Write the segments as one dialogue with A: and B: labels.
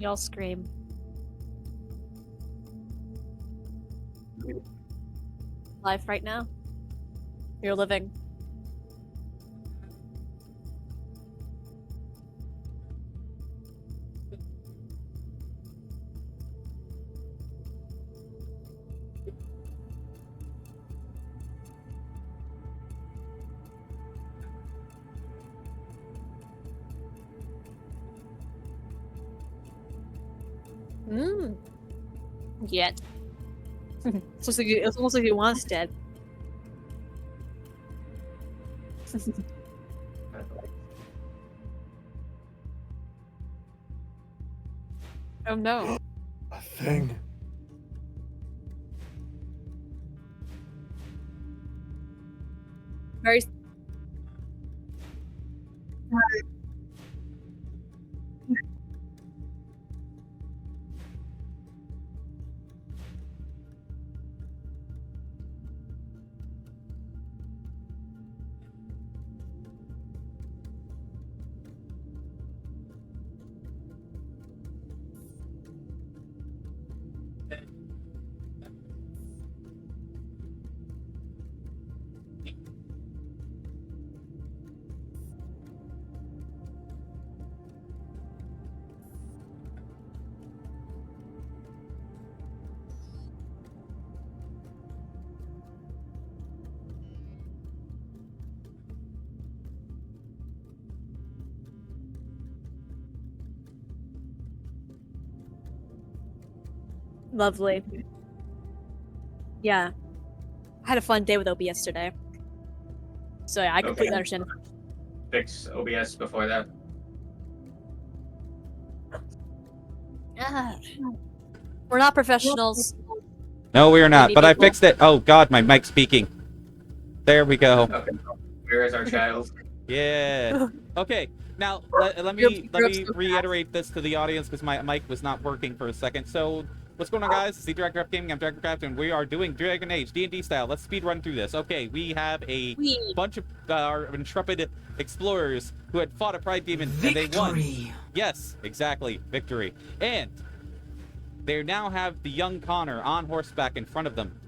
A: Y'all scream. Life right now. You're living. Yet. It's almost like he wants dead. Oh no.
B: A thing.
A: Very. Lovely. Yeah. I had a fun day with OBS today. So yeah, I completely understand.
C: Fix OBS before that.
A: We're not professionals.
D: No, we are not. But I
A: people.
D: fixed it. Oh God, my mic's speaking. There we go.
C: Okay. Where is our child?
D: Yeah. Okay. Now let me reiterate this to the audience because my mic was not working for a second. So what's going on, guys? It's the Dragoncraft Gaming. I'm Dragoncraft, and we are doing Dragon Age D&D style. Let's speed run through this. Okay, we have a bunch of our intrepid explorers who had fought a pride demon and they won. Yes, exactly, victory. And they now have the young Connor on horseback in front of them.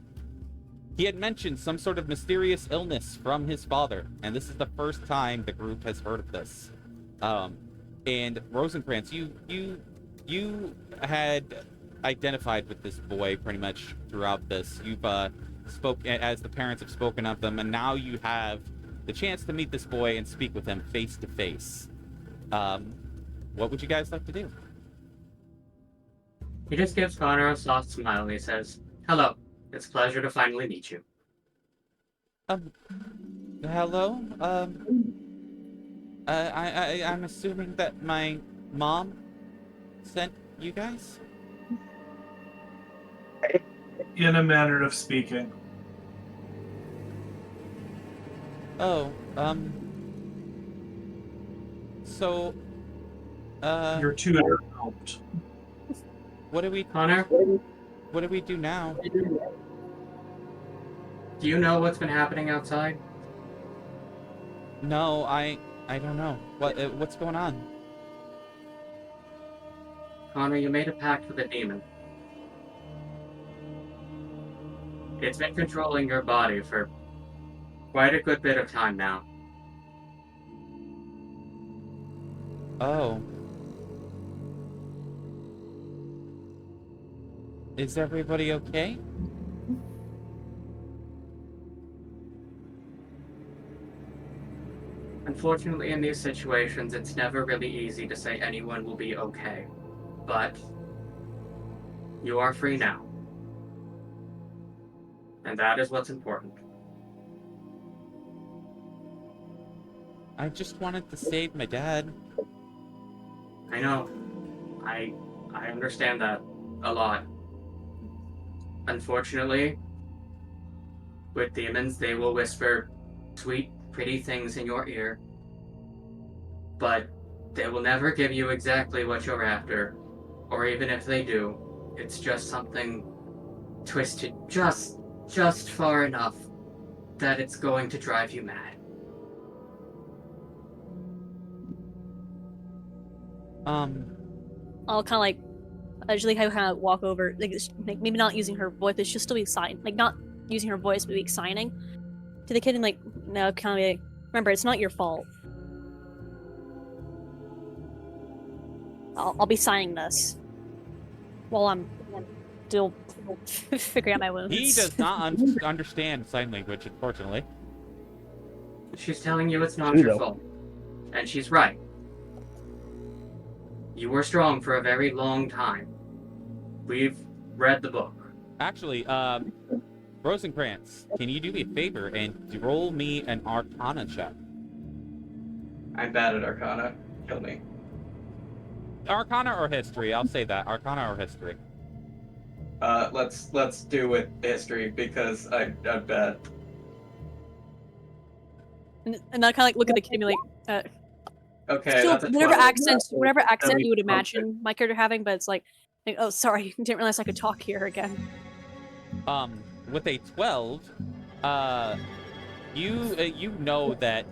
D: He had mentioned some sort of mysterious illness from his father, and this is the first time the group has heard of this. And Rozenkrantz, you had identified with this boy pretty much throughout this. You've spoke as the parents have spoken of them, and now you have the chance to meet this boy and speak with him face to face. What would you guys like to do?
C: He just gives Connor a soft smile and he says, "Hello, it's a pleasure to finally meet you."
D: Hello? I'm assuming that my mom sent you guys?
B: In a manner of speaking.
D: Oh, so,
B: Your tutor helped.
D: what do we,
C: Connor,
D: what do we do now?
C: do you know what's been happening outside?
D: No, I don't know. What's going on?
C: Connor, you made a pact with a demon. It's been controlling your body for quite a good bit of time now.
D: Oh. Is everybody okay?
C: Unfortunately, in these situations, it's never really easy to say anyone will be okay. But you are free now. And that is what's important.
D: I just wanted to save my dad.
C: I know. I understand that a lot. Unfortunately, with demons, they will whisper sweet, pretty things in your ear. But they will never give you exactly what you're after. Or even if they do, it's just something twisted just far enough that it's going to drive you mad.
A: I'll kind of like, I usually kind of walk over, like maybe not using her voice, but she'll still be like not using her voice, but like signing to the kid and like, no, kind of like, remember, it's not your fault. I'll be signing this while I'm still figuring out my wounds.
D: He does not understand sign language, unfortunately.
C: She's telling you it's not your fault. And she's right. You were strong for a very long time. We've read the book.
D: Actually, Rozenkrantz, can you do me a favor and roll me an Arcana check?
C: I'm bad at Arcana. Kill me.
D: Arcana or history? I'll say that. Arcana or history.
C: Let's do with history because I'm bad.
A: And I kind of like look at the kid and be like,
C: Okay,
A: still,
C: that's a
A: whatever
C: 12.
A: accent you would imagine my character having, but it's like, oh, sorry, didn't realize I could talk here again.
D: With a 12, you know that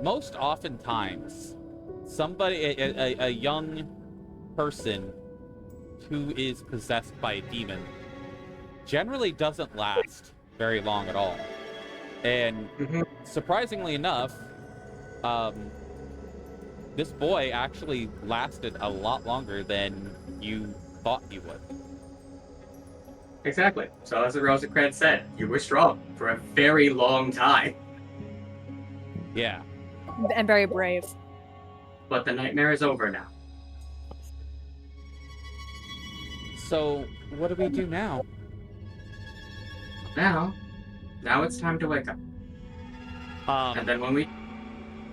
D: most oftentimes somebody, a young person who is possessed by a demon generally doesn't last very long at all. And surprisingly enough, this boy actually lasted a lot longer than you thought he would.
C: Exactly. So as the Rozenkrantz said, you were strong for a very long time.
D: Yeah.
A: And very brave.
C: But the nightmare is over now.
D: So, what do we do now?
C: Now it's time to wake up. And then when we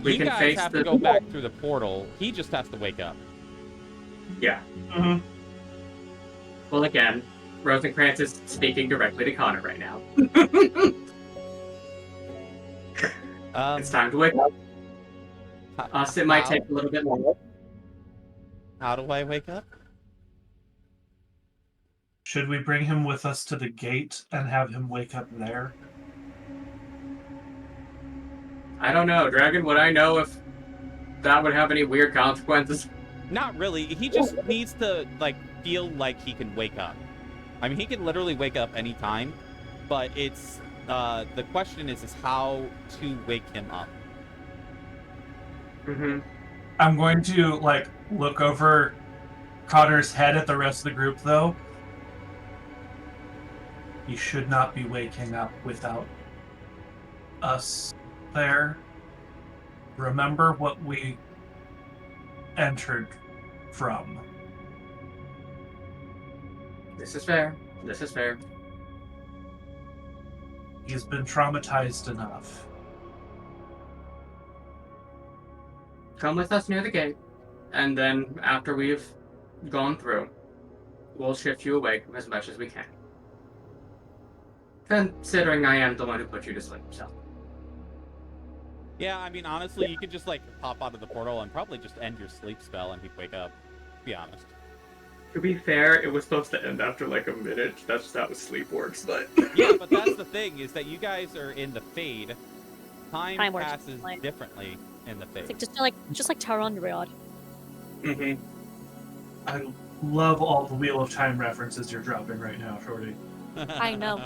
D: you
C: can
D: guys
C: face
D: have
C: the...
D: to go back through the portal. He just has to wake up.
C: Yeah. Well, again, Rozenkrantz is speaking directly to Connor right now. It's time to wake up. Us, it might take a little bit longer.
D: How do I wake up?
B: Should we bring him with us to the gate and have him wake up there?
C: I don't know, Dragon, would I know if that would have any weird consequences?
D: Not really. He just needs to, like, feel like he can wake up. I mean, he can literally wake up anytime, but it's, the question is how to wake him up.
B: I'm going to, like, look over Connor's head at the rest of the group, though. He should not be waking up without us there. Remember what we entered from.
C: This is fair. This is fair.
B: He's been traumatized enough.
C: Come with us near the gate, and then after we've gone through, we'll shift you awake as much as we can. Considering I am the one who put you to sleep, so.
D: Yeah, I mean, honestly, you could just, like, pop out of the portal and probably just end your sleep spell and he'd wake up, to be honest.
C: To be fair, it was supposed to end after, like, a minute. That's just how sleep works, but...
D: Yeah, but that's the thing, is that you guys are in the Fade. Time passes differently in the Fade.
A: It's just like Tarandrayod.
B: I love all the Wheel of Time references you're dropping right now, Shorty.
A: I know.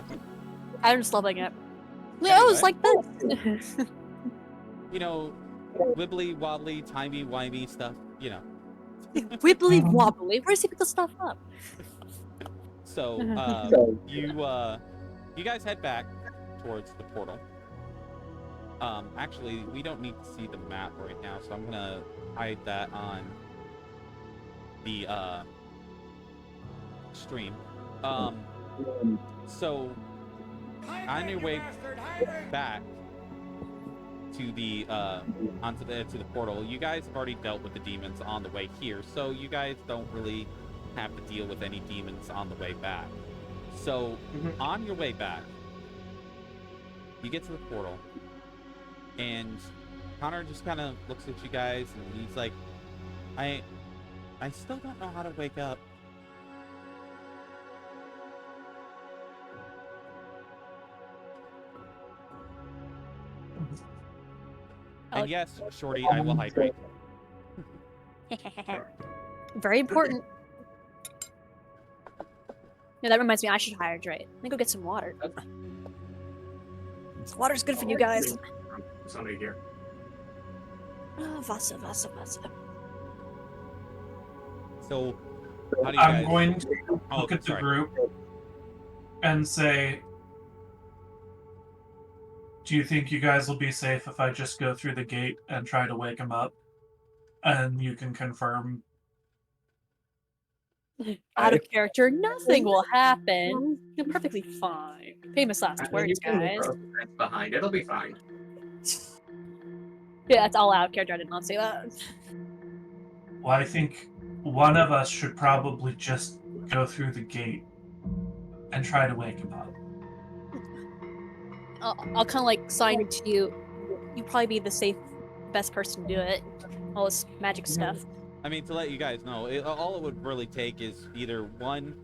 A: I'm just loving it. Yeah, it was like this.
D: You know, wibbly wobbly, timey wimey stuff, you know.
A: Wibbly wobbly. Where's he pick the stuff up?
D: So, you guys head back towards the portal. Actually, we don't need to see the map right now, so I'm gonna hide that on the stream. So on your way back to the to the portal, you guys have already dealt with the demons on the way here, so you guys don't really have to deal with any demons on the way back. So on your way back, you get to the portal, and Connor just kind of looks at you guys, and he's like, I still don't know how to wake up. And yes, Shorty, I will hydrate.
A: Very important. Yeah, that reminds me, I should hydrate. Let me go get some water. Water's good for you guys.
C: Somebody here.
A: Vasa.
D: So, how do you
B: I'm
D: guys...
B: going to look at the
D: sorry.
B: group and say, do you think you guys will be safe if I just go through the gate and try to wake him up? And you can confirm.
A: Out of character, nothing will happen. You're perfectly fine. Famous last words, guys.
C: Behind, it'll be fine.
A: Yeah, that's all out of character. I did not say that.
B: Well, I think one of us should probably just go through the gate and try to wake him up.
A: I'll kind of like sign to you. You'd probably be the best person to do it. All this magic stuff.
D: I mean, to let you guys know, all it would really take is either one,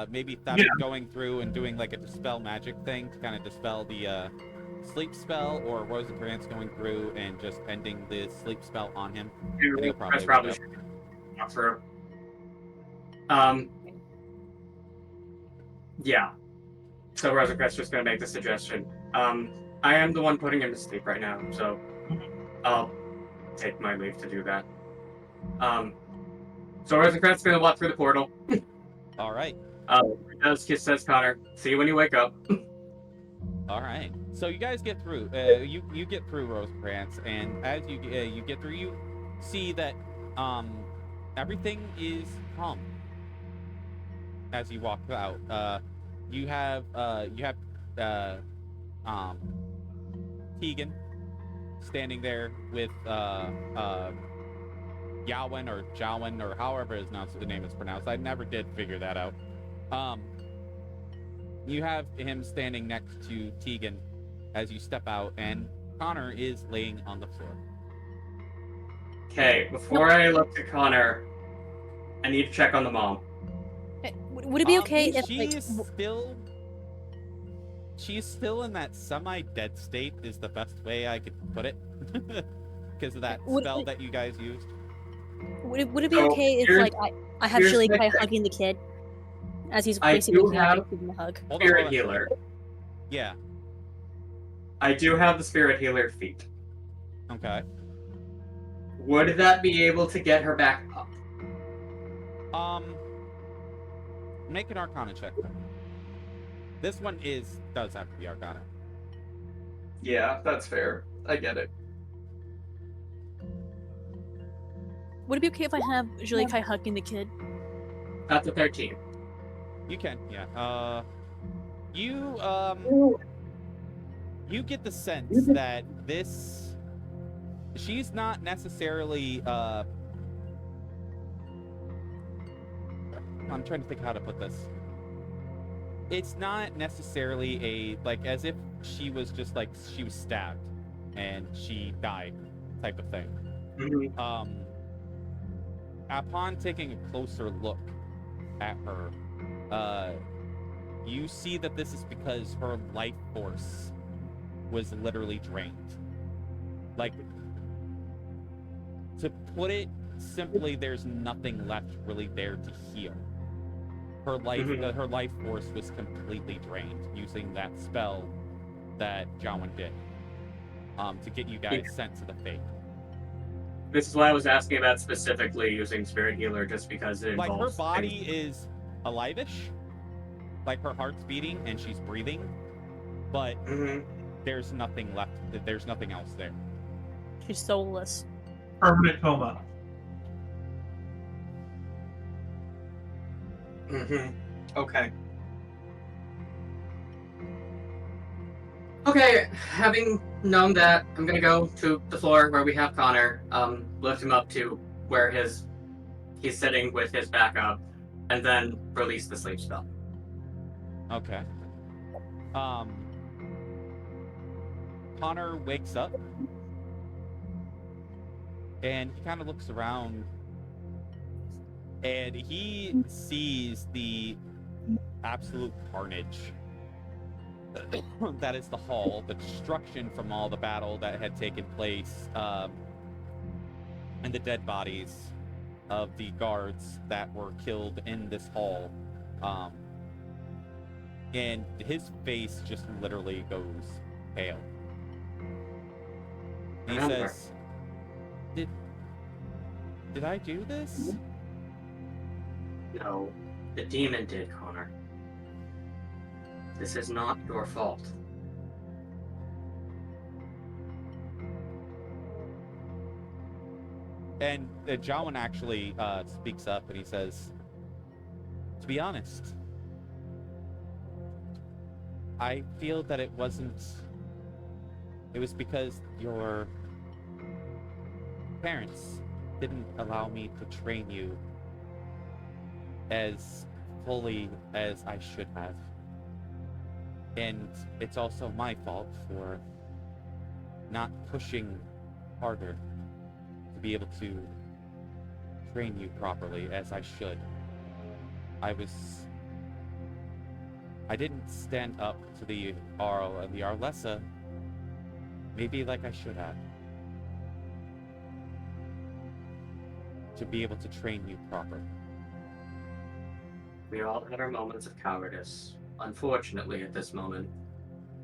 D: maybe Theon going through and doing like a dispel magic thing to kind of dispel the sleep spell, or Rozenkrantz going through and just ending the sleep spell on him.
C: That's probably not through. Yeah. So Rozenkrantz just going to make the suggestion. I am the one putting him to sleep right now, so I'll take my leave to do that. So Rozenkrantz going to walk through the portal.
D: All right.
C: Says Connor, see you when you wake up.
D: All right. So you guys get through. You get through Rozenkrantz, and as you get through, you see that everything is calm. As you walk out, you have Tegan standing there with Jowan or however the name is pronounced. I never did figure that out. You have him standing next to Tegan as you step out, and Connor is laying on the floor.
C: Okay, before I look to Connor, I need to check on the mom.
A: Would it be okay if
D: she's still in that semi-dead state is the best way I could put it, because of that spell that you guys used.
A: Would it be okay if like I have Jiallia hugging the kid as he's basically giving the hug?
C: Spirit healer.
D: Yeah.
C: I do have the spirit healer feat.
D: Okay.
C: Would that be able to get her back up?
D: Make an Arcana check. This one does have to be Arcana.
C: Yeah, that's fair. I get it.
A: Would it be okay if I have Jiallia hugging the kid?
C: That's a 13.
D: You can, yeah. You get the sense that she's not necessarily, I'm trying to think how to put this. It's not necessarily as if she was just like, she was stabbed and she died type of thing.
C: Mm-hmm.
D: Upon taking a closer look at her, you see that this is because her life force was literally drained. Like, to put it simply, there's nothing left really there to heal. Her life force was completely drained using that spell that Jowan did to get you guys sent to the fate.
C: This is why I was asking about specifically using Spirit Healer, just because it involves...
D: Like, her body is alive-ish. Like, her heart's beating and she's breathing. But there's nothing left. There's nothing else there.
A: She's soulless.
B: Permanent coma.
C: Okay. Okay, having known that, I'm gonna go to the floor where we have Connor, lift him up to where he's sitting with his back up, and then release the sleep spell.
D: Okay. Connor wakes up, and he kind of looks around, and he sees the absolute carnage that is the hall, the destruction from all the battle that had taken place, and the dead bodies. of the guards that were killed in this hall. And his face just literally goes pale. And he
C: Remember.
D: says, Did I do this?
C: No, the demon did, Connor. This is not your fault.
D: And Jowan actually speaks up and he says, to be honest, I feel that it was because your parents didn't allow me to train you as fully as I should have. And it's also my fault for not pushing harder to be able to train you properly as I should. I didn't stand up to the Arl and the Arlessa maybe like I should have, to be able to train you properly.
C: We all had our moments of cowardice. Unfortunately, at this moment,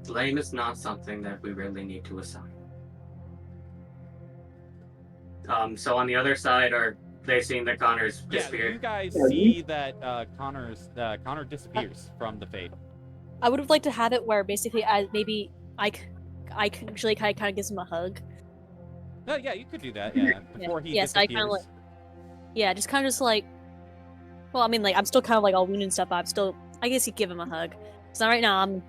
C: blame is not something that we really need to assign. So on the other side, are they seeing that Connor's
D: Yeah,
C: disappeared?
D: you guys see that Connor disappears from the Fade.
A: I would have liked to have it where basically maybe I usually kind of gives him a hug.
D: Oh, yeah, you could do that, yeah, before he
A: Yes, I
D: disappears.
A: kinda Yeah, just kind of just like, well, I mean, like, I'm still kind of like all wounded and stuff, but I guess you give him a hug. So right now, I'm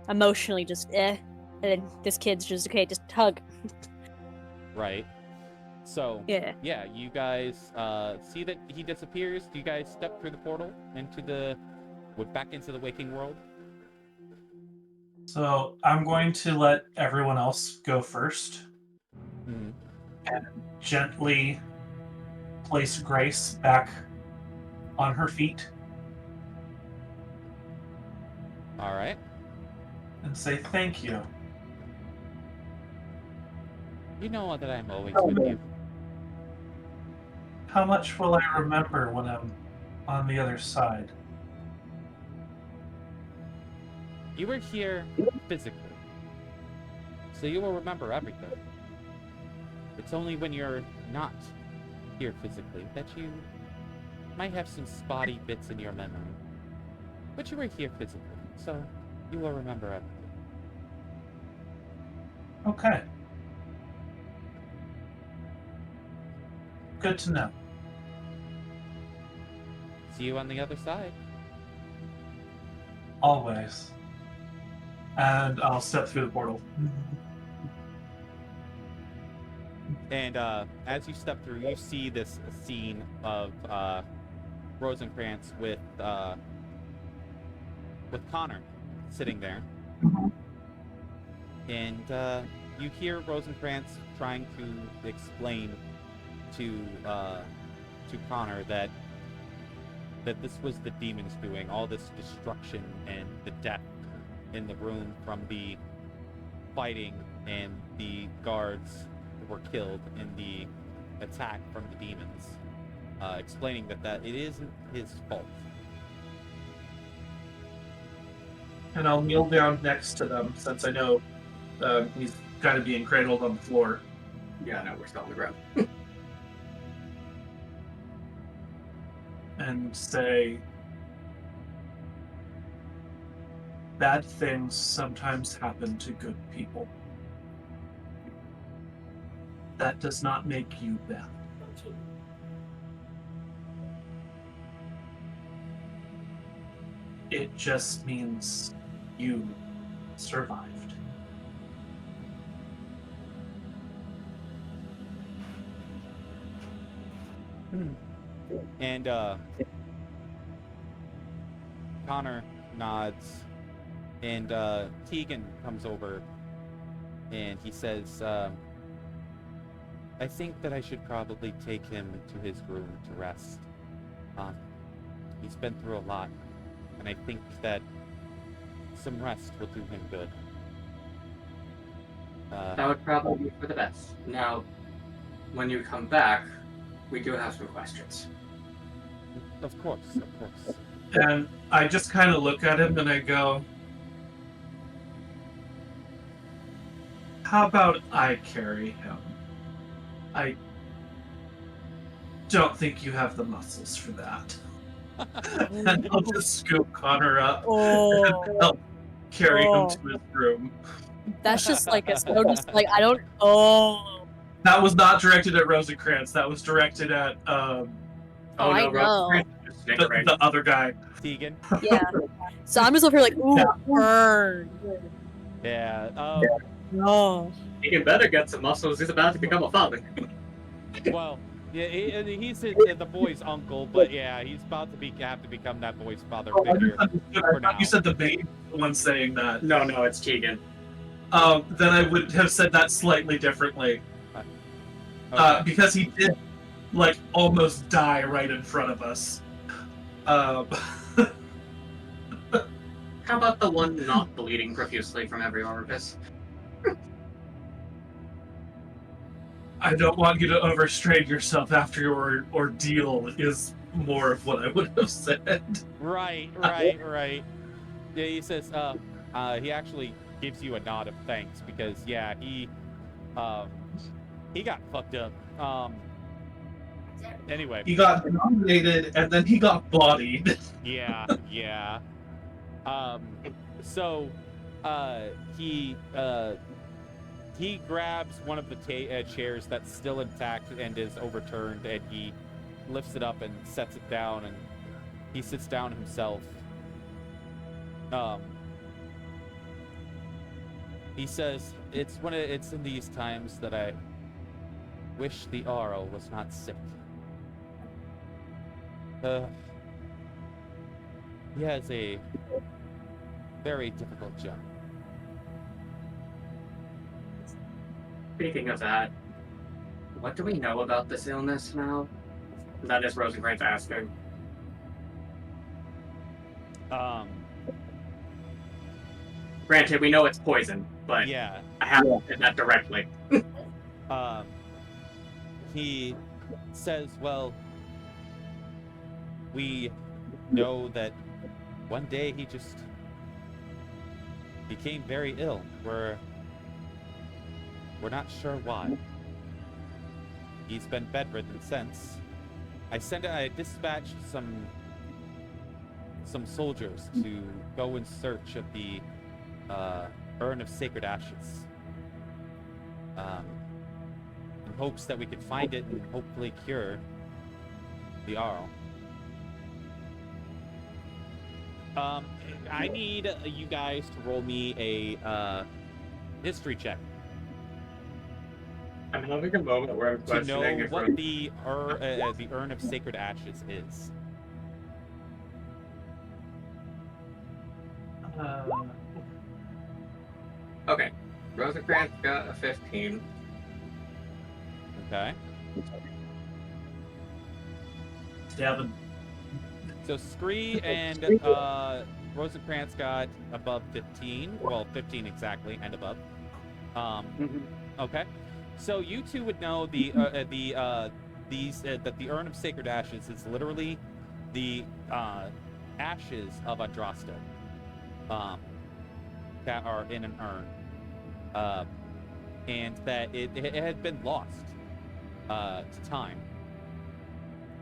A: emotionally just and then this kid's just, okay, just hug.
D: Right. So,
A: Yeah.
D: yeah, you guys see that he disappears. Do you guys step through the portal back into the waking world?
B: So I'm going to let everyone else go first
D: Hmm.
B: and gently place Grace back on her feet
D: All right.
B: and say thank you.
D: You know that I'm always with you.
B: How much will I remember when I'm on the other side?
D: You were here physically, so you will remember everything. It's only when you're not here physically that you might have some spotty bits in your memory. But you were here physically, so you will remember everything.
B: Okay. Good to know.
D: See you on the other side.
B: Always. And I'll step through the portal.
D: And as you step through, you see this scene of Rozenkrantz with Connor sitting there. And you hear Rozenkrantz trying to explain to Connor that this was the demons doing all this destruction and the death in the room from the fighting and the guards who were killed in the attack from the demons, explaining that it isn't his fault.
B: And I'll kneel down next to them since I know he's kind of being cradled on the floor.
C: Yeah, no, we're still on the ground.
B: And say, bad things sometimes happen to good people. That does not make you bad. It just means you survived.
D: And Connor nods, and Tegan comes over, and he says, I think that I should probably take him to his room to rest. He's been through a lot, and I think that some rest will do him good.
C: That would probably be for the best. Now, when you come back, we do have some questions.
D: Of course.
B: And I just kind of look at him and I go, how about I carry him? I don't think you have the muscles for that. And I'll just scoop Connor up and help carry him to his room.
A: That's just like a so just like I don't. Oh.
B: That was not directed at Rozenkrantz. That was directed at
A: I know.
C: Rozenkrantz is just snickering.
B: the other guy.
D: Tegan.
A: Yeah. So I'm just over here like, ooh,
B: Yeah.
A: burn.
D: Yeah.
A: No.
C: Tegan better get some muscles. He's about to become a father.
D: Well, yeah, he's the boy's uncle, but yeah, he's about to have to become that boy's father
B: Oh, I
D: figure.
B: misunderstood. I thought you said the baby was the one saying that.
C: No, it's Tegan.
B: Then I would have said that slightly differently.
D: Okay.
B: Because he did, like, almost die right in front of us.
C: How about the one not bleeding profusely from every orifice?
B: I don't want you to overstrain yourself after your ordeal is more of what I would have said.
D: Right. Yeah, he says, he actually gives you a nod of thanks because, yeah, he got fucked up. Anyway.
B: He got nominated and then he got bodied.
D: Yeah. So, he grabs one of the chairs that's still intact and is overturned, and he lifts it up and sets it down, and he sits down himself. He says, it's in these times that I wish the Arl was not sick. He has a very difficult job.
C: Speaking of that, what do we know about this illness now? That is Rozenkrantz asking. Granted, we know it's poison, but
D: Yeah.
C: I haven't said that directly.
D: He says, well, we know that one day he just became very ill. We're not sure why. He's been bedridden since. I dispatched some soldiers to go in search of the urn of sacred ashes. In hopes that we could find it and hopefully cure the Arl. I need you guys to roll me a history check
C: I'm having a moment where I'm
D: to
C: questioning
D: know
C: if
D: what the urn of sacred ashes is.
C: Okay. Rozenkrantz got a 15.
D: Okay.
B: Stabbing.
D: So Scree and Rozenkrantz got above 15. Well, 15 exactly, and above. Okay. So you two would know that the urn of sacred ashes is literally the ashes of Andraste that are in an urn, and that it had been lost to time,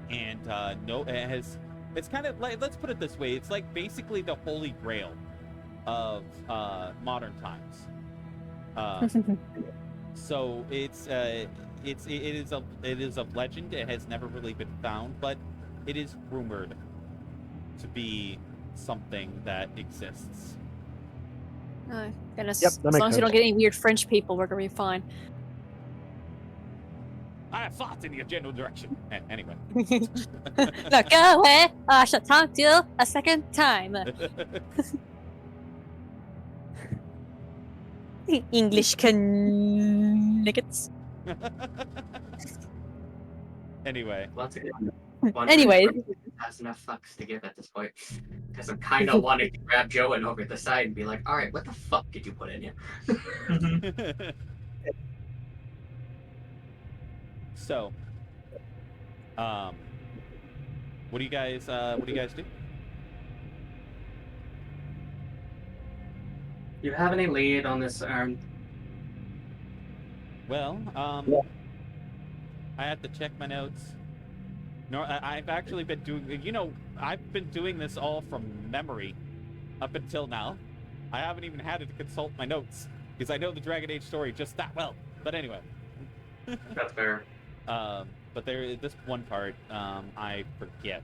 D: and it has. It's kind of like, let's put it this way, it's like basically the holy grail of modern times. So it is a legend. It has never really been found, but it is rumored to be something that exists.
A: Oh, goodness.
E: Yep, that
A: As
E: makes
A: long as you don't
E: sense.
A: get any weird French people, we're gonna be fine.
D: I have thoughts in your general direction. Anyway.
A: Look away! I shall talk to you a second time. English nuggets.
D: Anyway.
A: Anyway.
C: Has enough fucks to give at this point. Because I'm kind of wanting to grab Jowan over the side and be like, alright, what the fuck did you put in here?
D: So, What do you guys do?
C: Do you have any lead on this
D: Well, I have to check my notes. No, I've actually been doing, I've been doing this all from memory up until now. I haven't even had to consult my notes because I know the Dragon Age story just that well. But anyway.
C: That's fair.
D: But there, this one part, I forget.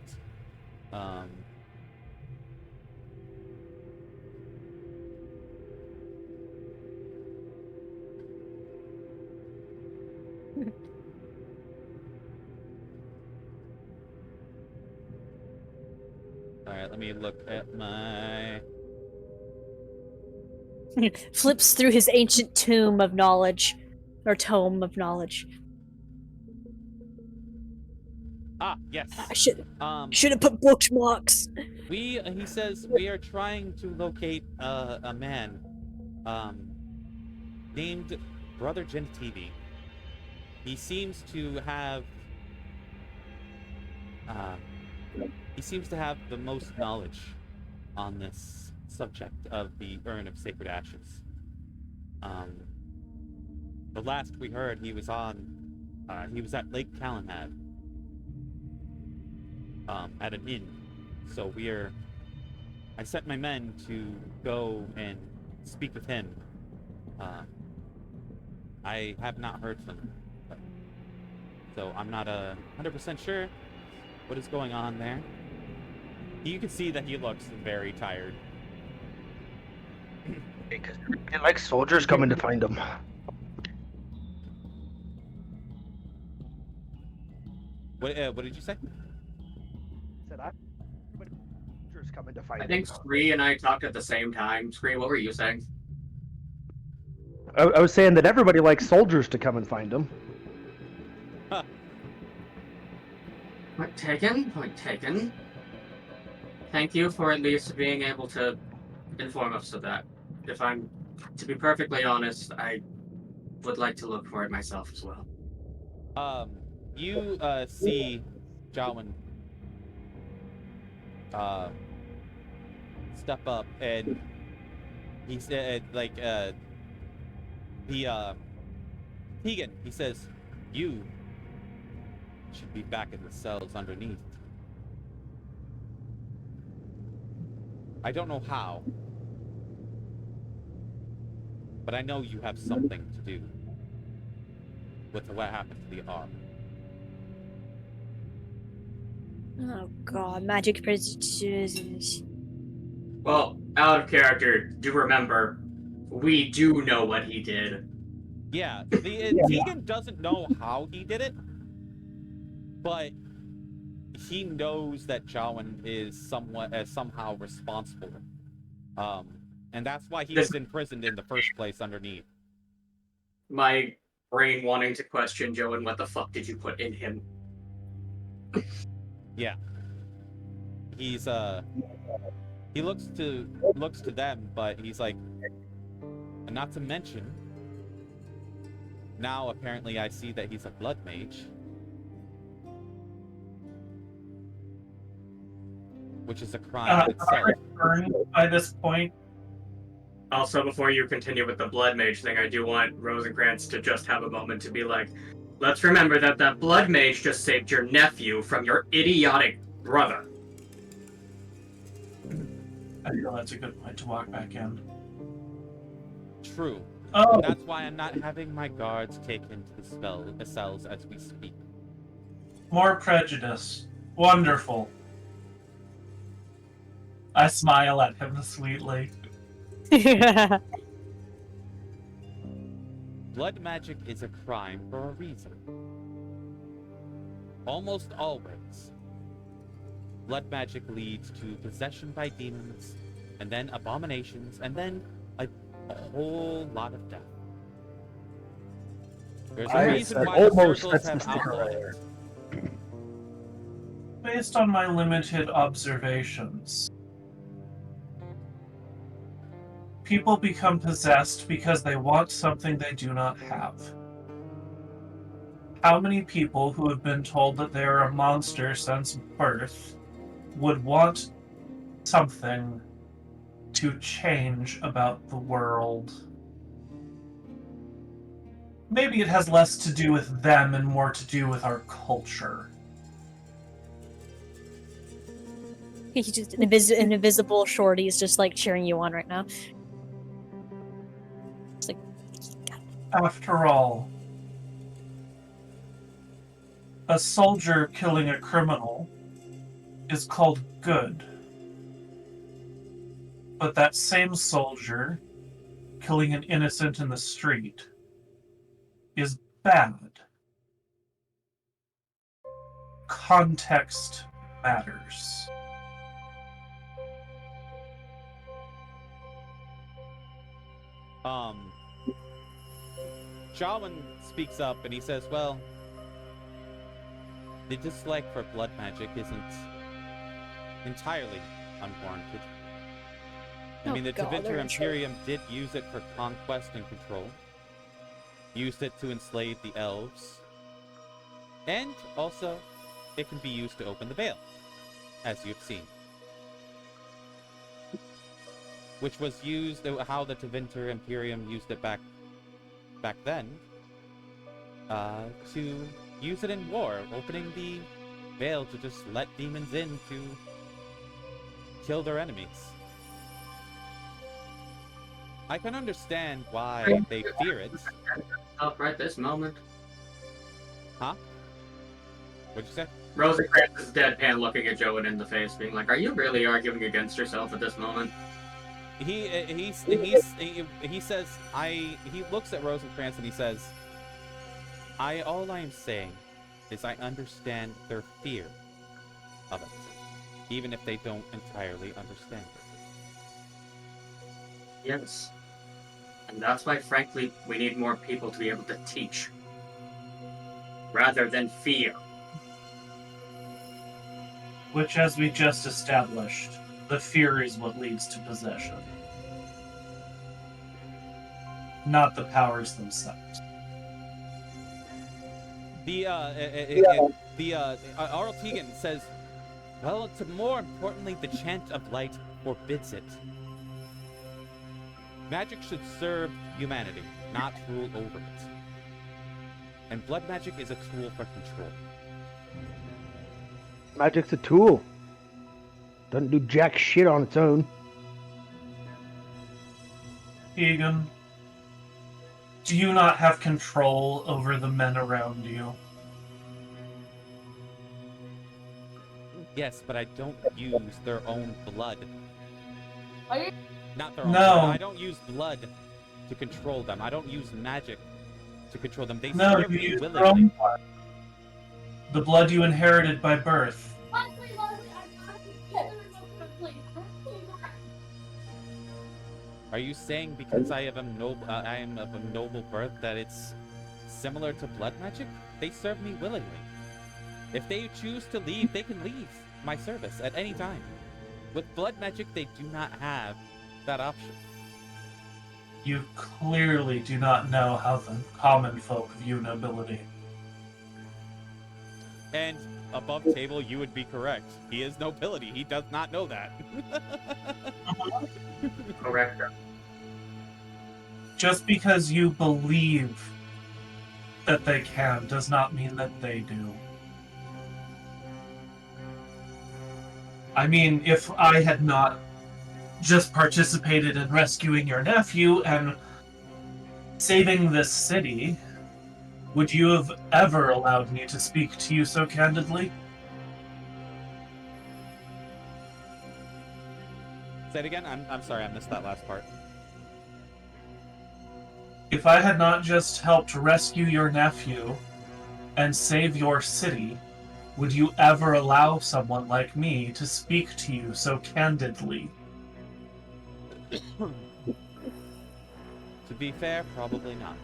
D: Alright, let me look at my...
A: Flips through his ancient tomb of knowledge. Or tome of knowledge.
D: Ah, yes.
A: I should have put bookmarks.
D: He says, we are trying to locate a man named Brother Gentili. He seems to have the most knowledge on this subject of the Urn of Sacred Ashes. The last we heard, he was at Lake Calenhad, at an inn. So I sent my men to go and speak with him. I have not heard from him. So I'm not 100% sure what is going on there. You can see that he looks very tired.
E: Because like soldiers coming to find him.
D: What did you say?
E: Said soldiers coming to find
C: I think
E: him.
C: Scree and I talked at the same time. Scree, what were you saying?
E: I was saying that everybody likes soldiers to come and find him.
D: Huh.
C: Point taken. Thank you for at least being able to inform us of that. To be perfectly honest, I would like to look for it myself as well.
D: You see Jowan step up, and he said, Tegan, he says, you should be back in the cells underneath. I don't know how, but I know you have something to do with what happened to the Arl.
A: Oh god, magic prisons.
C: Well, out of character, do remember, we do know what he did.
D: Yeah, Tegan doesn't know how he did it, but he knows that Jowan is somehow responsible. And that's why he was imprisoned in the first place underneath.
C: My brain wanting to question Jowan, what the fuck did you put in him?
D: Yeah. He's he looks to them, but he's like, not to mention, now apparently I see that he's a blood mage. Which is a crime itself.
B: By this point.
C: Also, before you continue with the blood mage thing, I do want Rozenkrantz to just have a moment to be like, let's remember that blood mage just saved your nephew from your idiotic brother.
B: I feel that's a good point to walk back in.
D: True.
B: Oh.
D: And that's why I'm not having my guards taken to the cells as we speak.
B: More prejudice. Wonderful. I smile at him sweetly.
D: Blood magic is a crime for a reason. Almost always, blood magic leads to possession by demons, and then abominations, and then a whole lot of death. There's a reason why the circles have outlawed it.
B: Based on my limited observations, people become possessed because they want something they do not have. How many people who have been told that they are a monster since birth would want something to change about the world? Maybe it has less to do with them and more to do with our culture.
A: He's just an invisible Shorty is just like cheering you on right now. It's like,
B: After all, a soldier killing a criminal is called good. But that same soldier killing an innocent in the street is bad. Context matters.
D: Jowan speaks up and he says, well, the dislike for blood magic isn't entirely unwarranted. I mean, the Tevinter Imperium did use it for conquest and control. Used it to enslave the elves. And also, it can be used to open the veil, as you've seen. Which was used, how the Tevinter Imperium used it back then, to use it in war, opening the veil to just let demons in to kill their enemies. I can understand why they fear it.
C: Up right this moment.
D: Huh? What'd you say?
C: Rozenkrantz is deadpan looking at Jowan in the face, being like, are you really arguing against yourself at this moment?
D: He says, he looks at Rozenkrantz and he says, all I'm saying is I understand their fear of it, even if they don't entirely understand it.
C: Yes. And that's why, frankly, we need more people to be able to teach, rather than fear.
B: Which, as we just established, the fear is what leads to possession. Not the powers themselves.
D: Arl Tegan says, well, to more importantly, the chant of light forbids it. Magic should serve humanity, not rule over it. And blood magic is a tool for control.
E: Magic's a tool. Doesn't do jack shit on its own.
B: Tegan, do you not have control over the men around you?
D: Yes, but I don't use their own blood. Not their own
B: No.
D: blood. I don't use blood to control them. I don't use magic to control them. They
B: No,
D: serve
B: you
D: me
B: use your
D: willingly.
B: own blood. The blood you inherited by birth.
D: Are you saying because I am of a noble birth that it's similar to blood magic? They serve me willingly. If they choose to leave, they can leave my service at any time. With blood magic, they do not have that option.
B: You clearly do not know how the common folk view nobility.
D: And above table, you would be correct. He is nobility. He does not know that.
C: Correct.
B: Just because you believe that they can does not mean that they do. I mean, if I had not just participated in rescuing your nephew and saving this city, would you have ever allowed me to speak to you so candidly?
D: Say it again? I'm sorry, I missed that last part.
B: If I had not just helped rescue your nephew and save your city, would you ever allow someone like me to speak to you so candidly?
D: To be fair, probably not.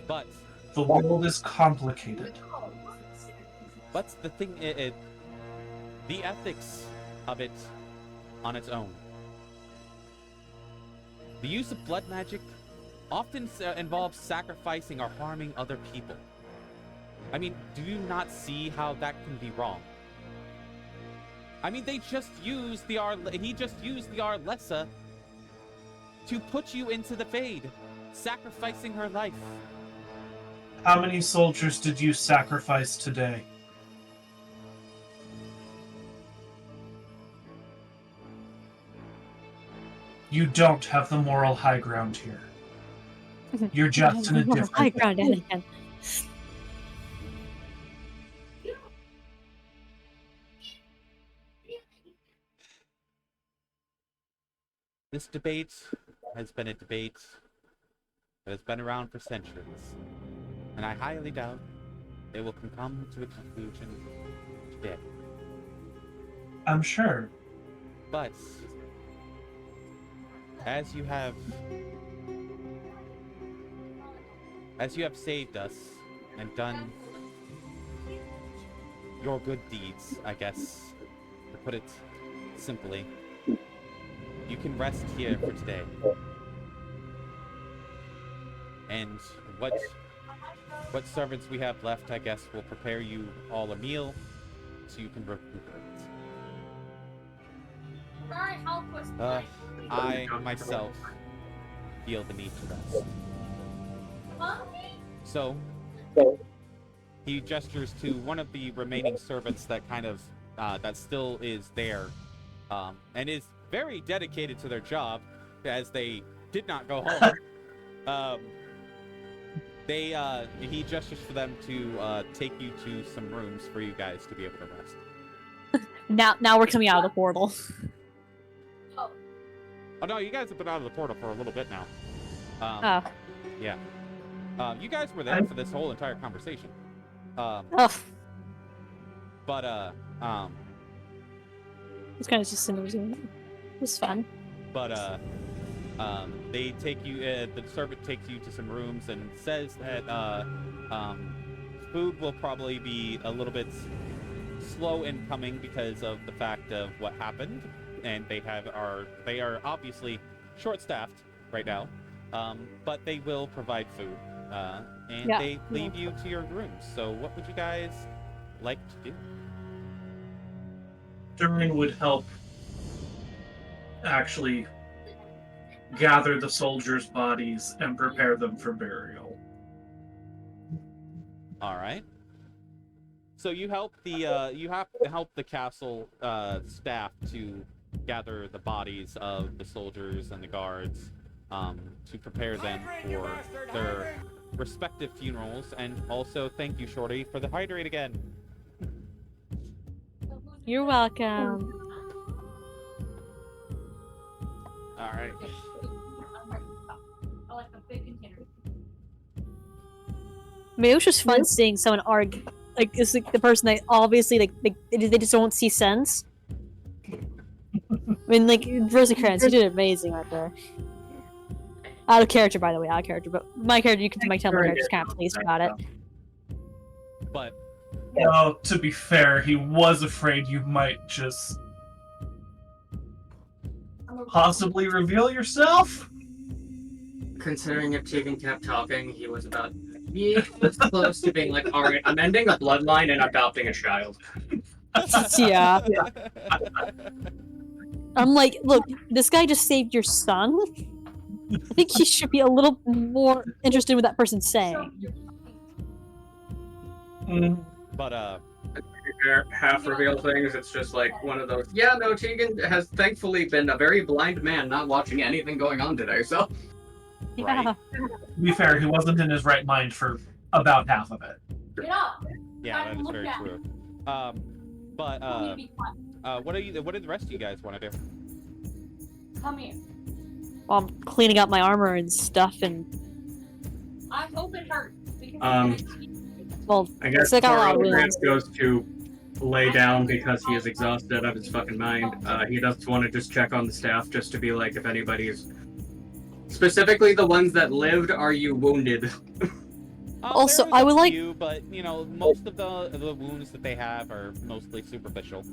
D: But
B: The world is complicated.
D: what's the thing? The ethics of it on its own. The use of blood magic often involves sacrificing or harming other people. I mean, do you not see how that can be wrong? I mean, he just used the Arlessa to put you into the Fade, sacrificing her life.
B: How many soldiers did you sacrifice today? You don't have the moral high ground here. You're just in a different...
A: High ground, Anakin.
D: This debate has been a debate that has been around for centuries, and I highly doubt it will come to a conclusion today.
B: I'm sure.
D: But as you have saved us and done your good deeds, I guess, to put it simply, you can rest here for today. And what servants we have left, I guess, will prepare you all a meal so you can recuperate. I myself feel the need to rest. So he gestures to one of the remaining servants that kind of that still is there, and is very dedicated to their job, as they did not go home. He gestures for them to take you to some rooms for you guys to be able to rest.
A: Now we're coming out of the portal.
D: Oh no, you guys have been out of the portal for a little bit now. Yeah. You guys were there for this whole entire conversation.
A: But it's kind of just it was fun.
D: But they take you. The servant takes you to some rooms and says that food will probably be a little bit slow in coming because of the fact of what happened, and they are obviously short-staffed right now. But they will provide food, and they leave you to your rooms. So, what would you guys like to do?
B: Duran would help actually gather the soldiers' bodies and prepare them for burial.
D: All right. So you help you have to help the castle staff to gather the bodies of the soldiers and the guards to prepare them for their respective funerals, and also thank you, Shorty, for the hydrate again.
A: You're welcome.
D: All right.
A: I mean, it was just fun seeing someone argue. Like, it's like the person that obviously, like, they just don't see sense. I mean, like, Rozenkrantz, you did amazing right there. Out of character, by the way, out of character. But my character, you can tell my character just kind of pleased about it.
D: But
B: well, to be fair, he was afraid you might just possibly reveal yourself.
C: Considering if Tegan kept talking, he was close to being like, alright, I'm ending a bloodline and adopting a child.
A: Yeah. I'm like, look, this guy just saved your son. I think he should be a little more interested in what that person's saying.
D: But
C: half reveal things, it's just like one of those, yeah, no, Tegan has thankfully been a very blind man not watching anything going on today, so...
A: Yeah.
D: Right.
B: To be fair, he wasn't in his right mind for about half of it.
D: Yeah, that is very true. What did the rest of you guys want to do?
F: Come here.
A: Well, I'm cleaning up my armor and stuff, and
F: I hope it hurts.
A: well,
C: I guess Rozenkrantz goes to lay down because he is exhausted out of his fucking mind. He does want to just check on the staff just to be like, if anybody's... Specifically the ones that lived, are you wounded?
A: Also, I would like...
D: You, but, you know, most of the wounds that they have are mostly superficial.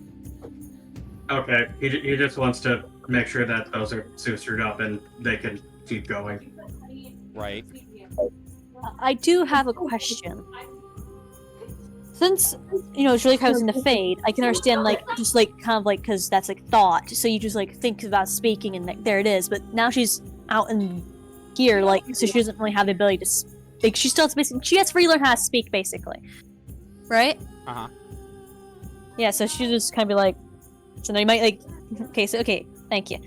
C: Okay, he just wants to make sure that those are sutured up and they can keep going.
D: Right.
A: I do have a question. Since, Julia kind of was in the fade, I can understand, just, kind of, because that's, thought. So you just, think about speaking and, there it is. But now she's out in here, so she doesn't really have the ability to speak. She still has she has to relearn how to speak, basically. Right?
D: Uh-huh.
A: Yeah, so she just kind of be like... So now you might, okay, thank you.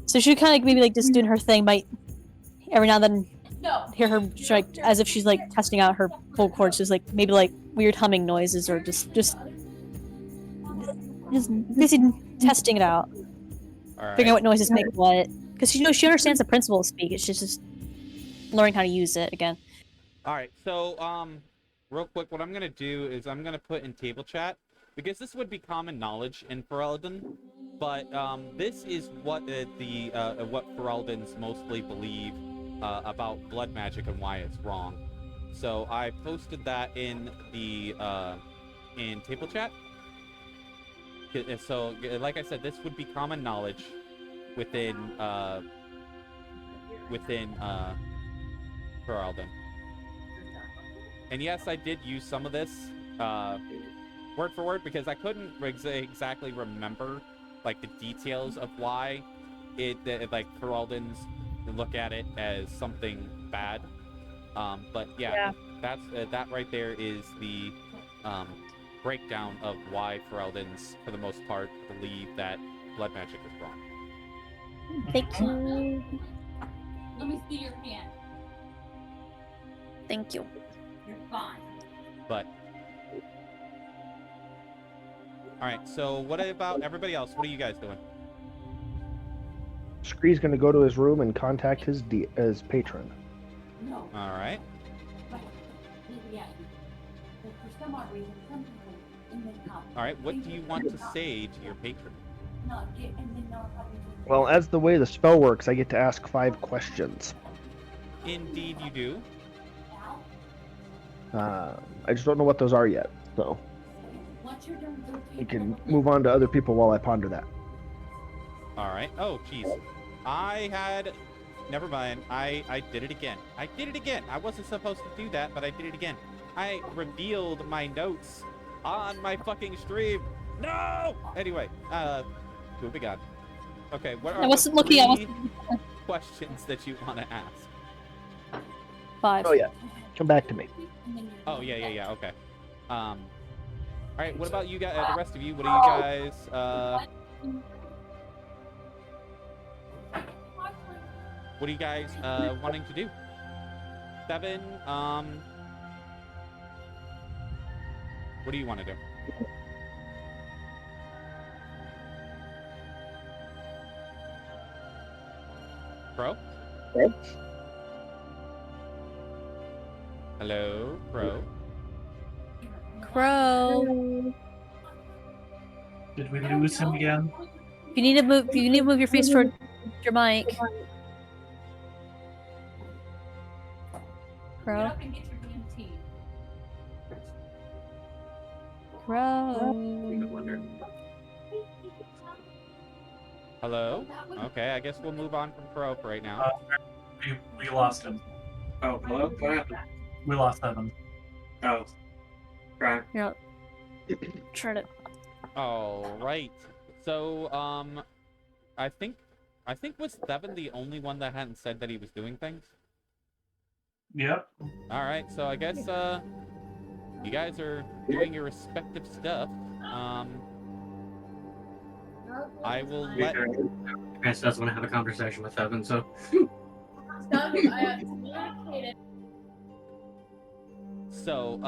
A: So she kind of, maybe, just doing her thing, might every now and then hear her, as if she's, testing out her vocal cords, just, maybe, weird humming noises, or just basically testing it out.
D: All
A: Figuring out
D: right.
A: what noises make what. Because she understands the principle of speak, it's just learning how to use it again.
D: All right. So, real quick, what I'm gonna do is I'm gonna put in table chat, because this would be common knowledge in Ferelden, but this is what what Fereldans mostly believe about blood magic and why it's wrong. So I posted that in the in table chat. So, like I said, this would be common knowledge within Ferelden. And yes, I did use some of this word for word, because I couldn't exactly remember the details of why Fereldans look at it as something bad. But yeah. That's that right there is the breakdown of why Fereldans, for the most part, believe that blood magic is wrong.
A: Thank you.
F: Let me see your hand.
A: Thank you.
F: You're fine.
D: But all right, so what about everybody else? What are you guys doing?
E: Scree's gonna go to his room and contact his patron.
F: No.
D: All right.
F: Yeah. For some odd reason, some people in the top.
D: All right, what do you want to say to your patron?
E: Well, as the way the spell works, I get to ask 5 questions.
D: Indeed, you do.
E: I just don't know what those are yet, so we can move on to other people while I ponder that.
D: All right. Oh, jeez. Never mind. I did it again. I did it again. I wasn't supposed to do that, but I did it again. I revealed my notes on my fucking stream. No! Anyway, moving on. Okay, what are the 3 questions that you want to ask?
A: 5.
E: Oh yeah, come back to me.
D: Oh, yeah, okay. All right, what about you guys, the rest of you? What are you guys, what are you guys, wanting to do? 7, what do you want to do? Pro? Hello, Pro?
A: Crow.
B: Did we lose him again?
A: You need to move your face toward your mic. Crow.
F: Get up and get your DMT.
A: Crow.
D: Hello? Okay, I guess we'll move on from Pro for right now.
B: We lost him.
C: Oh, hello? What happened?
B: We lost Evan.
C: Oh. Right.
A: Yeah. Try to.
D: All right. So, I think was Theon the only one that hadn't said that he was doing things?
B: Yep.
D: All right. So I guess you guys are doing your respective stuff. I will let.
C: Chris doesn't want to have a conversation with Evan, so.
D: So,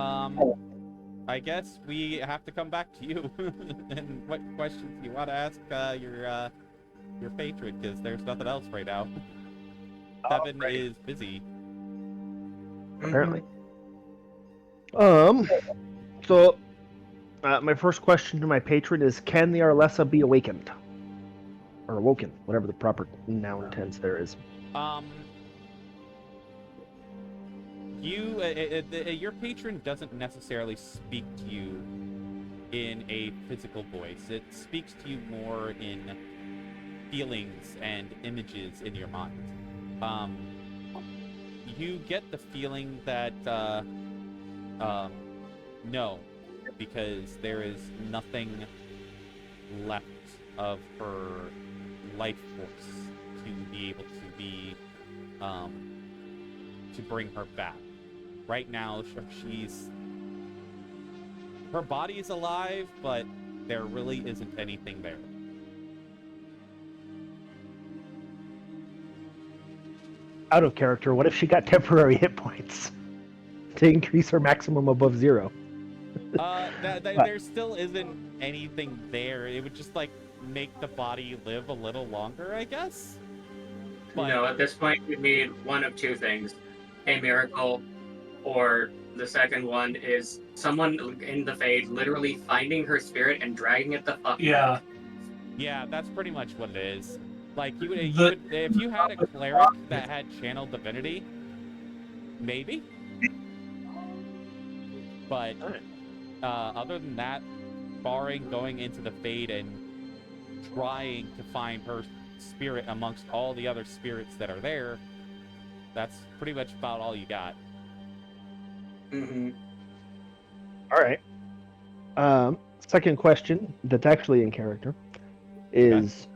D: I guess we have to come back to you and what questions you want to ask your patron, because there's nothing else right now. Theon is busy.
E: Apparently. So, my first question to my patron is, can the Arlessa be awakened? Or awoken, whatever the proper noun tense there is.
D: Your patron doesn't necessarily speak to you in a physical voice. It speaks to you more in feelings and images in your mind. You get the feeling that, no, because there is nothing left of her life force to be able to be, to bring her back. Right now, her body is alive, but there really isn't anything there.
E: Out of character, what if she got temporary hit points to increase her maximum above 0?
D: There still isn't anything there. It would just, like, make the body live a little longer, I guess? But...
C: No, at this point, we need one of two things. A miracle, or the second one is someone in the Fade literally finding her spirit and dragging it the fuck
B: Yeah.
C: back.
D: Yeah, that's pretty much what it is. Like, you would, if you had a cleric that had channeled divinity, maybe. But other than that, barring going into the Fade and trying to find her spirit amongst all the other spirits that are there, that's pretty much about all you got.
C: Mm-hmm.
E: All right. Second question that's actually in character is,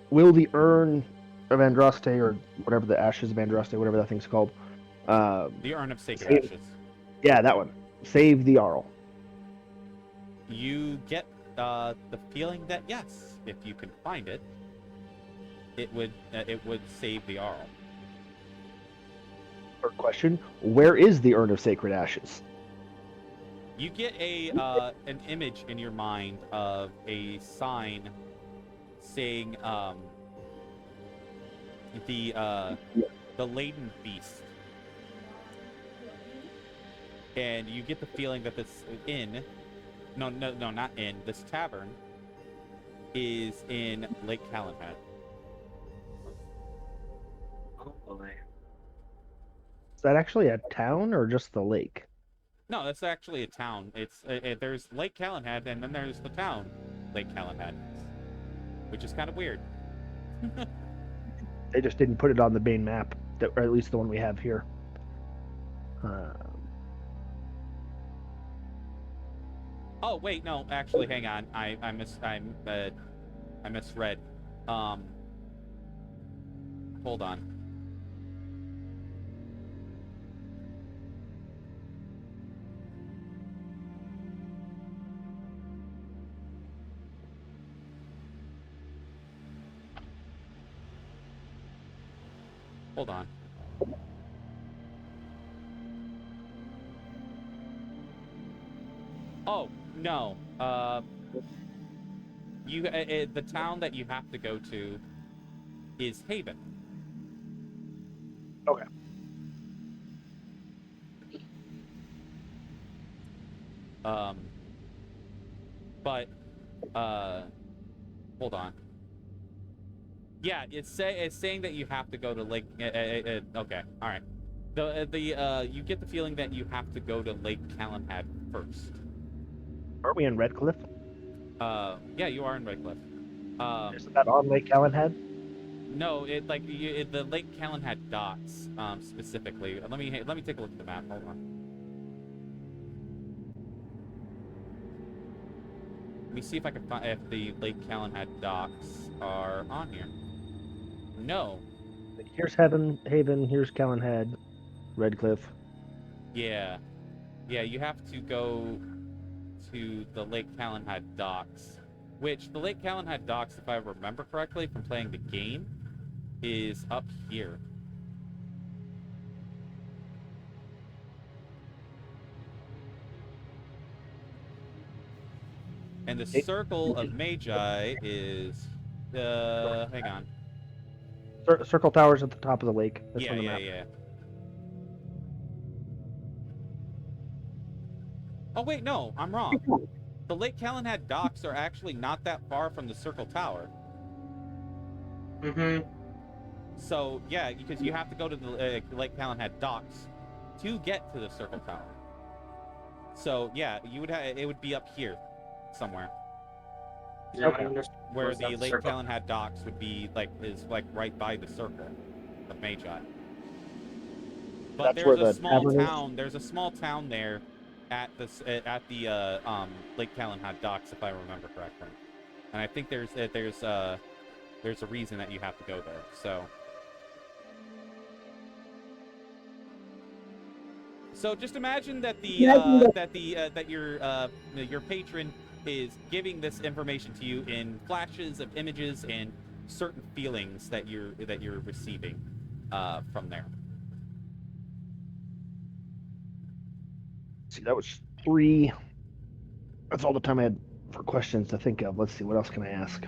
E: will the urn of Andraste, or whatever, the ashes of Andraste, whatever that thing's called,
D: The Urn of Sacred Ashes.
E: Yeah, that one. Save the Arl.
D: You get the feeling that yes, if you can find it, it would save the Arl.
E: Third question: where is the urn of sacred ashes?
D: You get an image in your mind of a sign saying the laden beast, and you get the feeling that this this tavern is in Lake Calenhead.
C: Oh boy.
E: Is that actually a town or just the lake?
D: No, that's actually a town. There's Lake Calenhead, and then there's the town, Lake Calenhead, which is kind of weird.
E: They just didn't put it on the main map, or at least the one we have here.
D: Oh wait, no, actually, hang on. I misread. Hold on. Hold on. Oh, no. The town that you have to go to is Haven.
E: Okay.
D: But, hold on. Yeah, it's saying that you have to go to Lake. Okay, all right. You get the feeling that you have to go to Lake Calenhead first.
E: Aren't we in Redcliffe?
D: Yeah, you are in Redcliffe.
E: Isn't that on Lake Calenhead?
D: No, the Lake Calenhead docks specifically. Let me take a look at the map. Hold on. Let me see if I can find if the Lake Calenhead docks are on here. No.
E: Here's Haven. Here's Calenhead, Redcliffe.
D: Yeah, you have to go to the Lake Calenhead docks, which the Lake Calenhead docks, if I remember correctly from playing the game, is up here. And the Circle of Magi is hang on.
E: Circle Tower's at the top of the lake. That's
D: Yeah,
E: on the map.
D: yeah. Oh wait, no, I'm wrong. The Lake Calenhead docks are actually not that far from the Circle Tower.
C: Mm-hmm.
D: So yeah, because you have to go to the Lake Calenhead docks to get to the Circle Tower. So yeah, it would be up here somewhere.
C: Yeah,
E: Okay.
C: I understand.
D: where
C: What's
D: the
C: that
D: Lake
C: circle?
D: Calenhad docks would be is right by the circle of Magi. But
E: That's
D: there's
E: where
D: a
E: the
D: small
E: tavern is?
D: town. There's a small town there at the Lake Calenhad docks, if I remember correctly. And I think there's a reason that you have to go there. So just imagine that your patron is giving this information to you in flashes of images and certain feelings that you're receiving from there.
E: See, that was 3. That's all the time I had for questions to think of. Let's see, what else can I ask?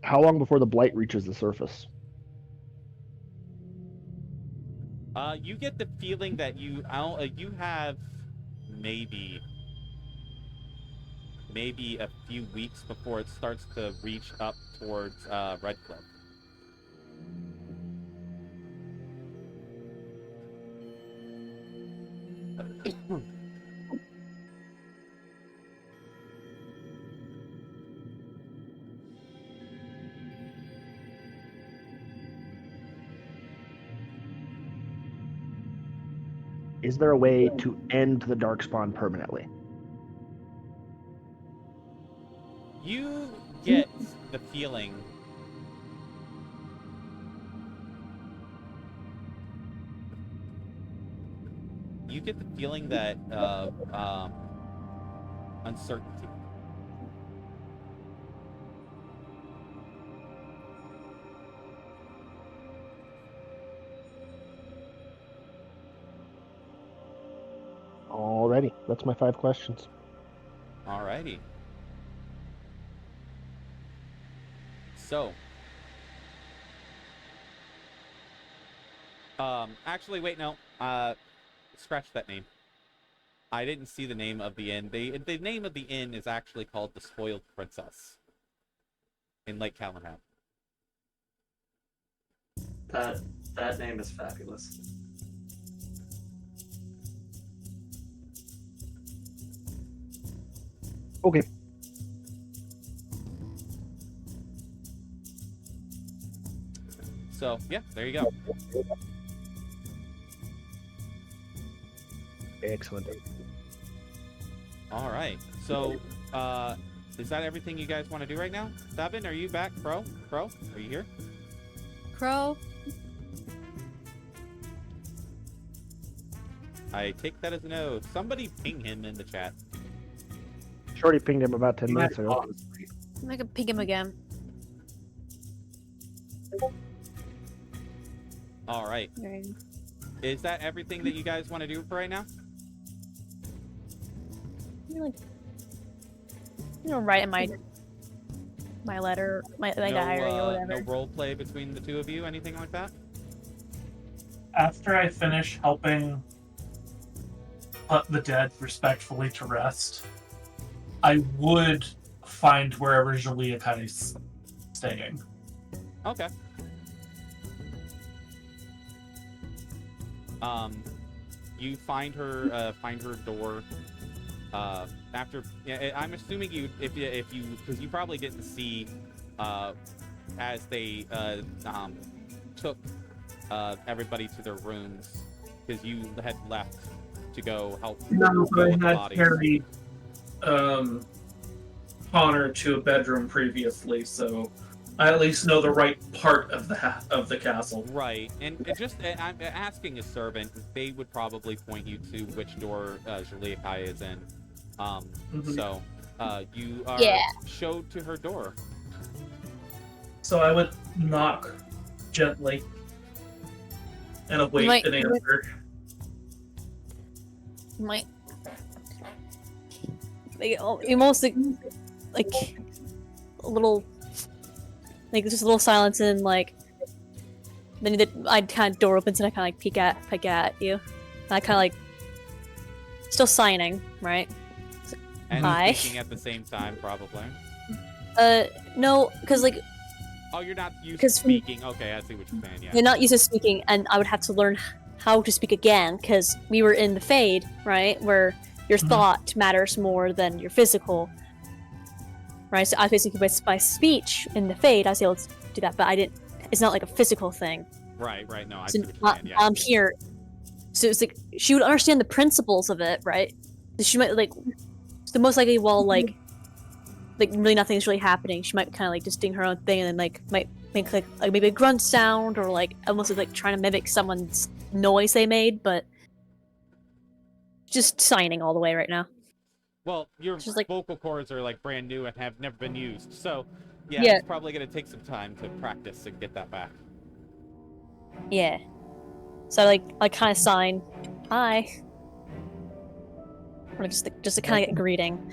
E: How long before the blight reaches the surface?
D: You get the feeling that you have maybe a few weeks before it starts to reach up towards Redcliffe.
E: Is there a way to end the darkspawn permanently?
D: You get the feeling that uncertainty.
E: Alrighty, that's my 5 questions.
D: Alrighty. So, actually, wait, no. Scratch that name. I didn't see the name of the inn. The name of the inn is actually called the Spoiled Princess in Lake Calenhad.
C: That name is fabulous.
E: Okay.
D: So, yeah, there you go.
E: Excellent.
D: All right. So, is that everything you guys want to do right now? Devin, are you back? Crow, are you here?
A: Crow?
D: I take that as a no. Somebody ping him in the chat.
E: Shorty pinged him about 10 minutes ago.
A: I can ping him again.
D: All right.
A: Right.
D: Is that everything that you guys want to do for right now?
A: Write in my letter, my diary or whatever.
D: No role play between the two of you, anything like that?
B: After I finish helping put the dead respectfully to rest, I would find wherever Jiallia is staying.
D: Okay. You find her door. After, yeah, I'm assuming if you because you probably didn't see, as they took everybody to their rooms, because you had left to go help.
B: No,
D: go
B: I
D: with the
B: had
D: bodies.
B: carried Connor to a bedroom previously, so I at least know the right part of the castle.
D: Right, and I'm asking a servant, they would probably point you to which door Jiallia is in. So you are showed to her door.
B: So I would knock gently and await an answer.
A: Might almost like a little, like just a little silence, and like then I'd kind of door opens and I kind of like peek at you. And I kind of like still signing, right?
D: And
A: Hi.
D: speaking at the same time, probably.
A: No, because like.
D: Oh, you're not used to speaking. Okay, I see what you're saying. Yeah.
A: You're not used to speaking, and I would have to learn how to speak again because we were in the Fade, right? Where your thought matters more than your physical. Right? So I basically, by speech in the Fade, I was able to do that, but I didn't. It's not like a physical thing.
D: Right. No, I
A: So
D: see what you're saying. Yeah.
A: I'm here. So it's like she would understand the principles of it, right? So she might like. So most likely, while like really nothing's really happening, she might kind of like just doing her own thing, and then like might make like maybe a grunt sound or like almost like trying to mimic someone's noise they made, but just signing all the way right now.
D: Well, your
A: like,
D: vocal cords are like brand new and have never been used, so yeah,
A: Yeah.
D: it's probably gonna take some time to practice and get that back.
A: Yeah. So I kind of sign, hi. Or just a kind of like greeting.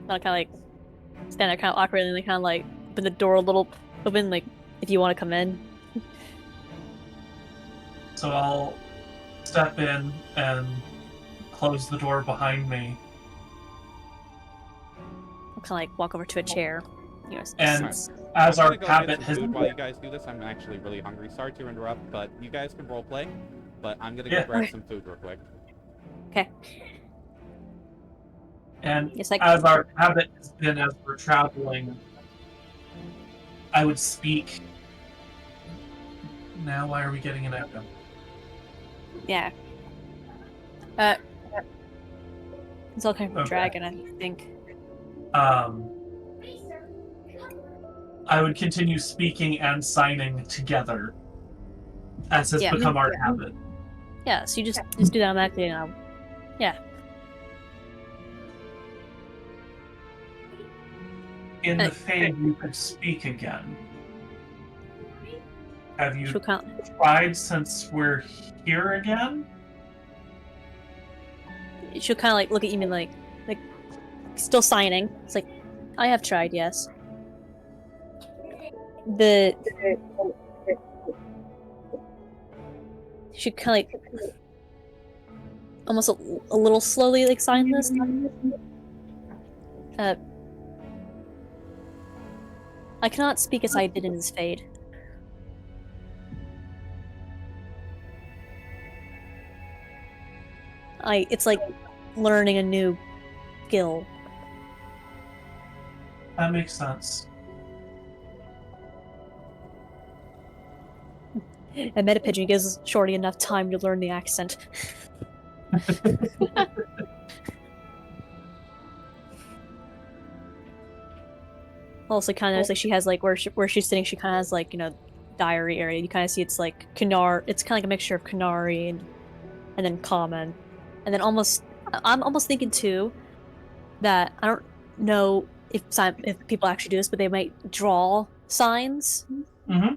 A: I kind of like stand there kind of awkwardly and they kind of like open the door a little open, like if you want to come in.
B: So I'll step in and close the door behind me.
A: I'll kind of like walk over to a chair. You know,
B: And
A: s-
B: as
D: I'm
B: our
D: gonna go
B: habit
D: get some
B: has
D: food while you guys do this. I'm actually really hungry. Sorry to interrupt, but you guys can roleplay. But I'm gonna go
B: Yeah.
D: grab some food real quick.
A: Okay.
B: And
A: Yes, I-
B: as our habit has been as we're traveling, I would speak. Now, why are we getting an echo?
A: Yeah. It's all coming from
B: Okay.
A: Dragon, I think.
B: I would continue speaking and signing together, as has
A: Yeah.
B: become our habit.
A: Yeah, so you just do that automatically and I'll... Yeah.
B: In the Fade, you could speak again. Have you
A: She'll count.
B: tried since we're here again?
A: She'll kind of like look at you and like still signing. It's like, I have tried, yes. She kind of like almost a little slowly like sign this. I cannot speak as I did in this Fade. It's like learning a new skill.
B: That makes sense.
A: And Metapigeon gives Shorty enough time to learn the accent. Also, kind of like she has like where she's sitting, she kind of has like, you know, diary area. You kind of see it's like Canary. It's kind of like a mixture of Canary and then Common, and then I'm almost thinking too that I don't know if people actually do this, but they might draw signs.
B: Mm-hmm.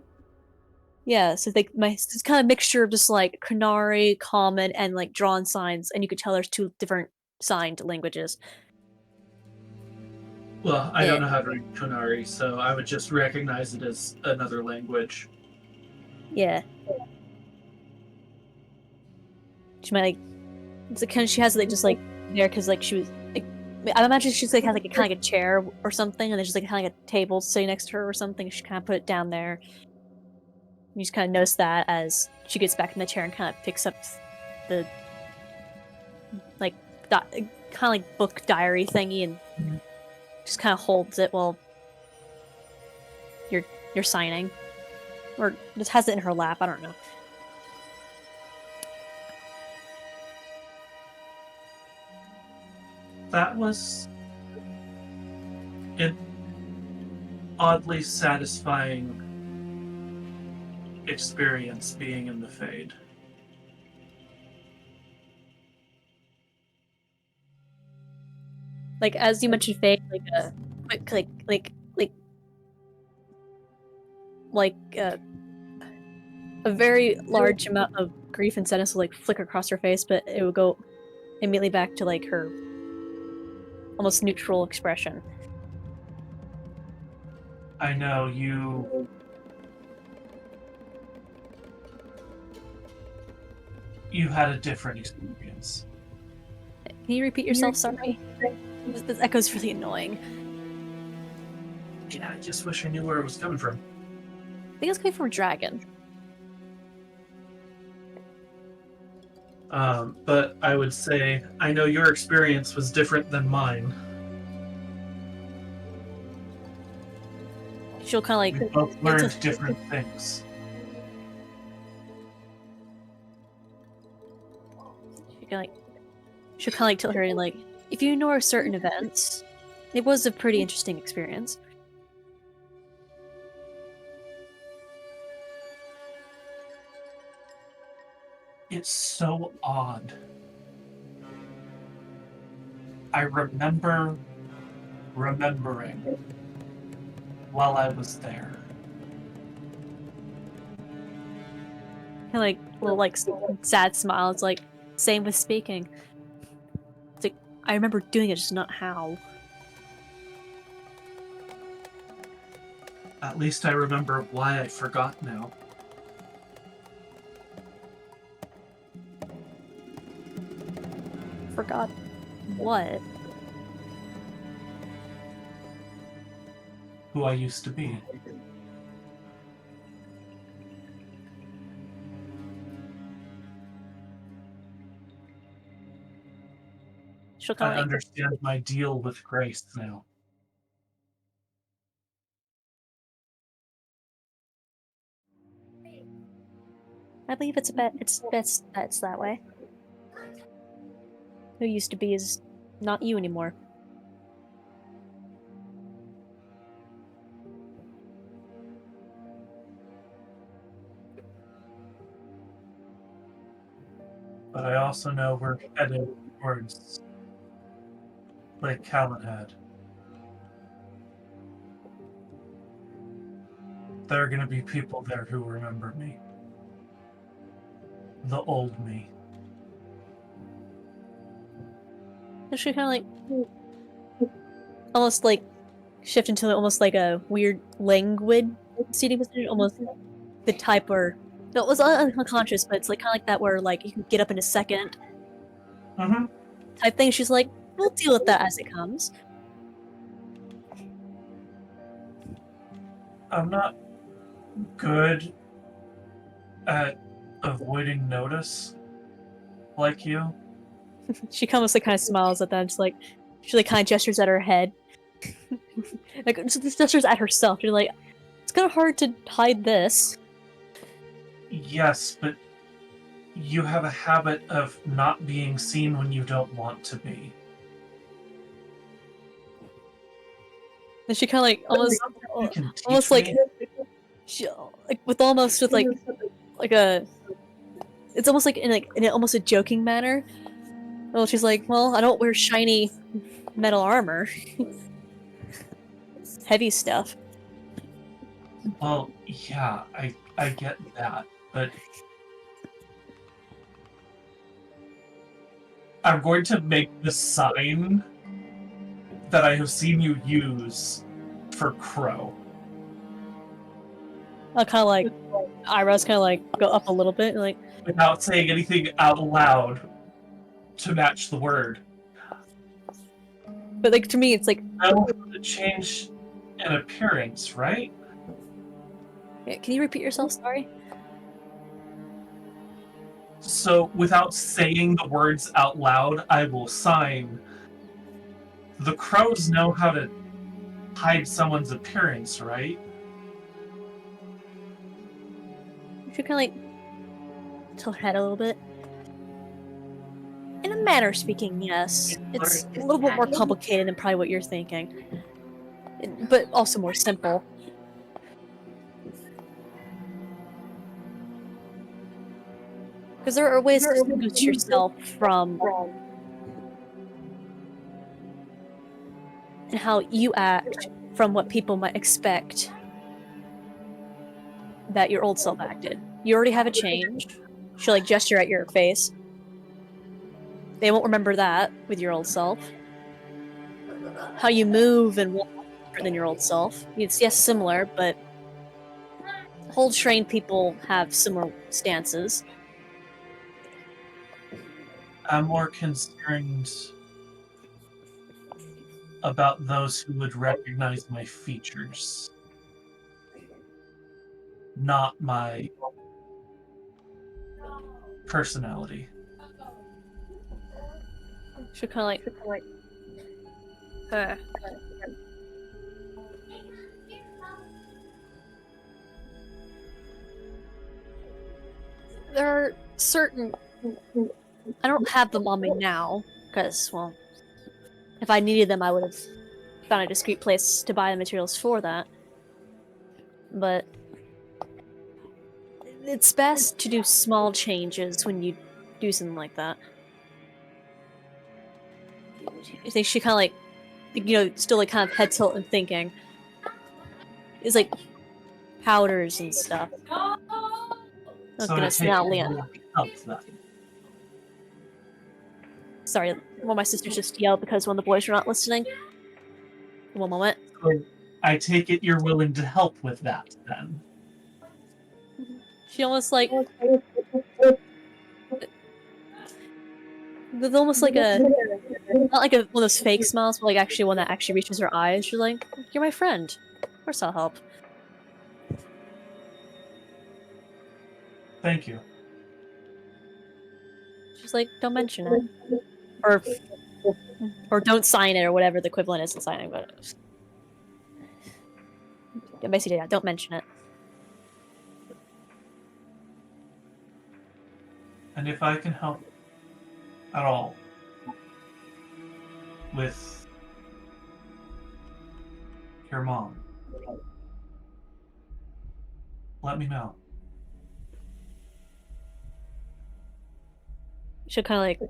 A: Yeah, so it's kind of a mixture of just like Canary, Common, and like drawn signs, and you could tell there's two different signed languages.
B: Well, I don't know how to read Kunari, so I would just recognize it as another language.
A: Yeah. She might like, it's like kind of, she has like just like there because like she was like, I imagine she's like has like a kind of like a chair or something, and there's just like kind of like a table sitting next to her or something. She kind of put it down there. You just kind of notice that as she gets back in the chair and kind of picks up the like kind of like book diary thingy and just kind of holds it while you're signing, or just has it in her lap. I don't know.
B: That was an oddly satisfying experience being in the Fade.
A: Like as you mentioned, Faye, a very large amount of grief and sadness will like flicker across her face, but it will go immediately back to like her almost neutral expression.
B: I know you had a different experience.
A: Can you repeat yourself? Sorry. This echo's really annoying.
B: Yeah, I just wish I knew where it was coming from.
A: I think it's coming from a dragon.
B: But I would say, I know your experience was different than mine.
A: She'll kind of
B: We
A: like
B: both learned different things.
A: she'll kind of like tell her like, if you ignore certain events, it was a pretty interesting experience.
B: It's so odd. I remember remembering while I was there.
A: Kind of like little like sad smile. It's like same with speaking. It's like I remember doing it, just not how.
B: At least I remember why I forgot now.
A: Forgot what?
B: Who I used to be.
A: She'll
B: I
A: kind of like,
B: understand my deal with Grace now.
A: I believe it's best that's that way. Who used to be is not you anymore.
B: But I also know we're headed towards Lake Calenhad. There are going to be people there who remember me. The old me.
A: And she kind of like almost like shift into almost like a weird languid seating position, almost the type where it was unconscious, but it's like kind of like that where like you can get up in a second
B: Mm-hmm.
A: type thing. She's like, we'll deal with that as it comes.
B: I'm not good at avoiding notice like you.
A: She almost like kind of smiles at that. Just like she like kind of gestures at her head, like just gestures at herself. You're like, it's kind of hard to hide this.
B: Yes, but you have a habit of not being seen when you don't want to be.
A: And she kind of like
B: You can teach
A: almost like
B: me.
A: she like with almost with like a it's almost like in almost a joking manner. Well, she's like, well, I don't wear shiny metal armor, heavy stuff.
B: Well, yeah, I get that, but I'm going to make the sign that I have seen you use for Crow.
A: I'll kind of like eyebrows kind of like go up a little bit, like
B: Without saying anything out loud to match the word.
A: but like to me, it's like
B: Know how to change an appearance, right?
A: yeah, can you repeat yourself? Sorry.
B: So, without saying the words out loud, I will sign. The crows know how to hide someone's appearance, right?
A: She kind of like tilt her head a little bit. In a manner of speaking, yes. It's a little bit more complicated than probably what you're thinking, but also more simple. Because there are ways to distinguish yourself from and how you act from what people might expect that your old self acted. You already have a change. She'll like gesture at your face. They won't remember that with your old self. How you move and walk is different than your old self. It's yes similar, but whole trained people have similar stances.
B: I'm more concerned about those who would recognize my features, not my personality.
A: She'll kind of like, there are certain. I don't have them on me now, because, well, if I needed them, I would have found a discreet place to buy the materials for that. But it's best to do small changes when you do something like that. I think she kind of like, still like kind of head tilt and thinking. It's like powders and stuff. Oh
B: So
A: goodness,
B: it
A: now
B: takes
A: Leanna.
B: helps then.
A: Sorry, one of my sisters just yelled because one of the boys were not listening. One moment.
B: So I take it you're willing to help with that then.
A: She almost like there's almost like a not like one of those fake smiles, but like actually one that actually reaches her eyes. She's like, "You're my friend. Of course I'll help."
B: Thank you.
A: She's like, "Don't mention it," or "Don't sign it," or whatever the equivalent is to signing. But basically, yeah, don't mention it.
B: And if I can help at all with your mom, let me know.
A: She'll kind of like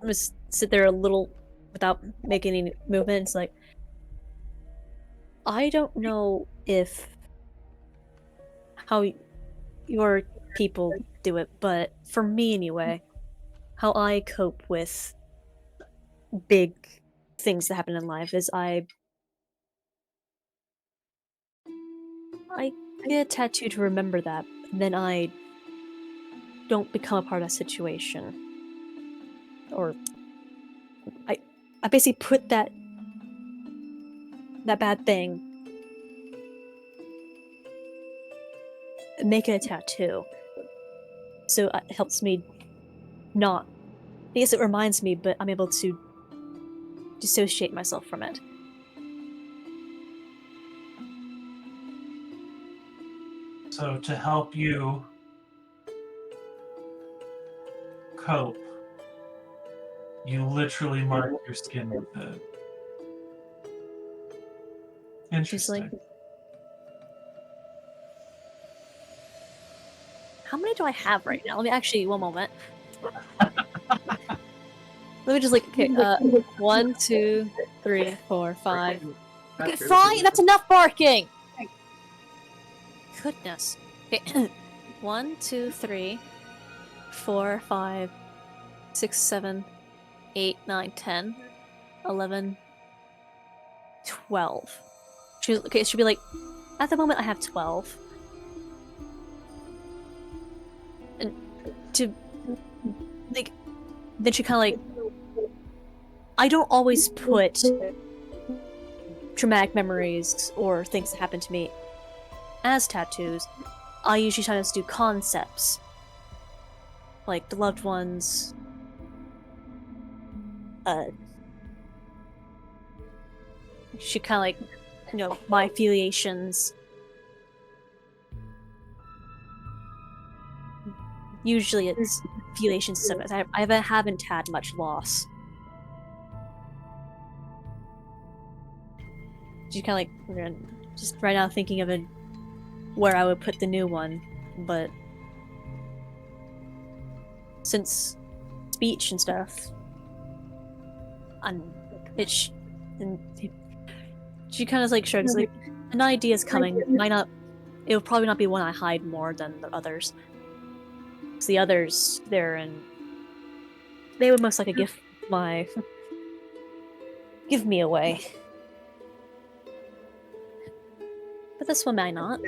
A: just sit there a little without making any movements. Like, I don't know if how your people do it, but for me anyway, how I cope with big things that happen in life is I get a tattoo to remember that, and then I don't become a part of that situation. Or I basically put that bad thing, make it a tattoo. So it helps me not. I guess it reminds me, but I'm able to dissociate myself from it.
B: So to help you cope, you literally mark your skin with it. Interesting.
A: How many do I have right now? Let me actually, one moment. Let me just like, okay, 1, 2, 3, 4, 5. Okay, 5? That's enough barking! Goodness. Okay, 1, 2, 3, 4, 5, 6, 7, 8, 9, 10, 11, 12. Okay, it should be like, at the moment I have 12. And to, like, then she kind of like, I don't always put traumatic memories or things that happen to me as tattoos. I usually try to do concepts. Like the loved ones. She kind of like, my affiliations. Usually it's affiliations and stuff. I haven't had much loss. Just kind of like, just right now thinking of where I would put the new one, but since speech and stuff, she kind of like shrugs, like, an idea's coming. It'll probably not be one I hide more than the others. Because the others, they would most likely give me away. But this one might not.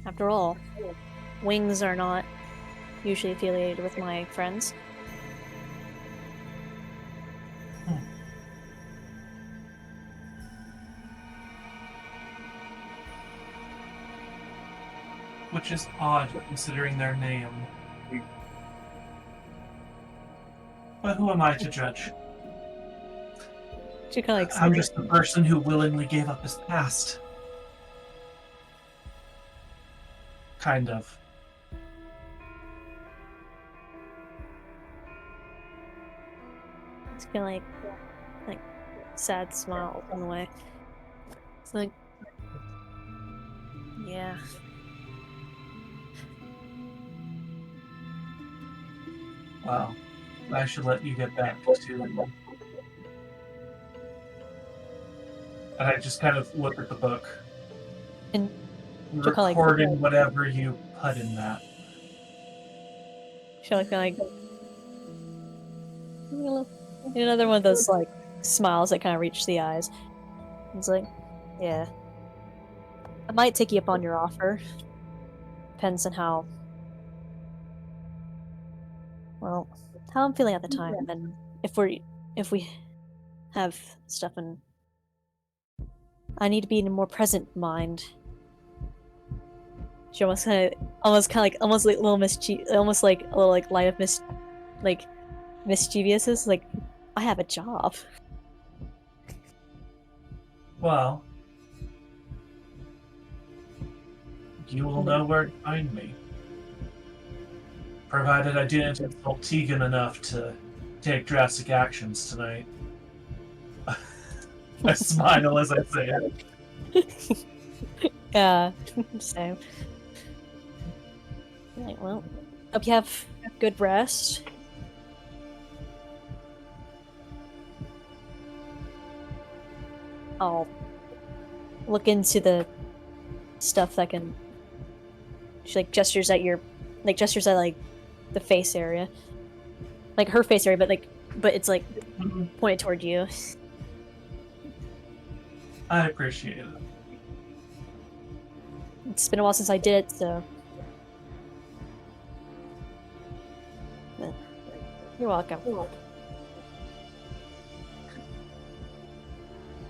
A: After all, wings are not usually affiliated with my friends.
B: Which is odd, considering their name. But who am I to judge?
A: She kind of like
B: I'm just the person who willingly gave up his past. Kind of.
A: it's kind of like sad smile on the way. It's like, yeah.
B: Well, I should let you get back to. And I just kind of look at the book.
A: And she'll kinda, like,
B: Recording whatever you put in that.
A: she'll like another one of those like smiles that kind of reach the eyes. It's like, yeah, I might take you up on your offer. Depends on how I'm feeling at the time, and if we have stuff, and I need to be in a more present mind. She almost like a little almost like a little like light of mischievous. Is like, I have a job.
B: Well, you will know where to find me. Provided I didn't insult Tegan enough to take drastic actions tonight. I smile as I say it.
A: Yeah, same. Right, well, hope you have good rest. I'll look into the stuff that can. She like gestures at like the face area, like her face area, but it's like pointed toward you.
B: I appreciate it.
A: It's been a while since I did it, so. You're welcome.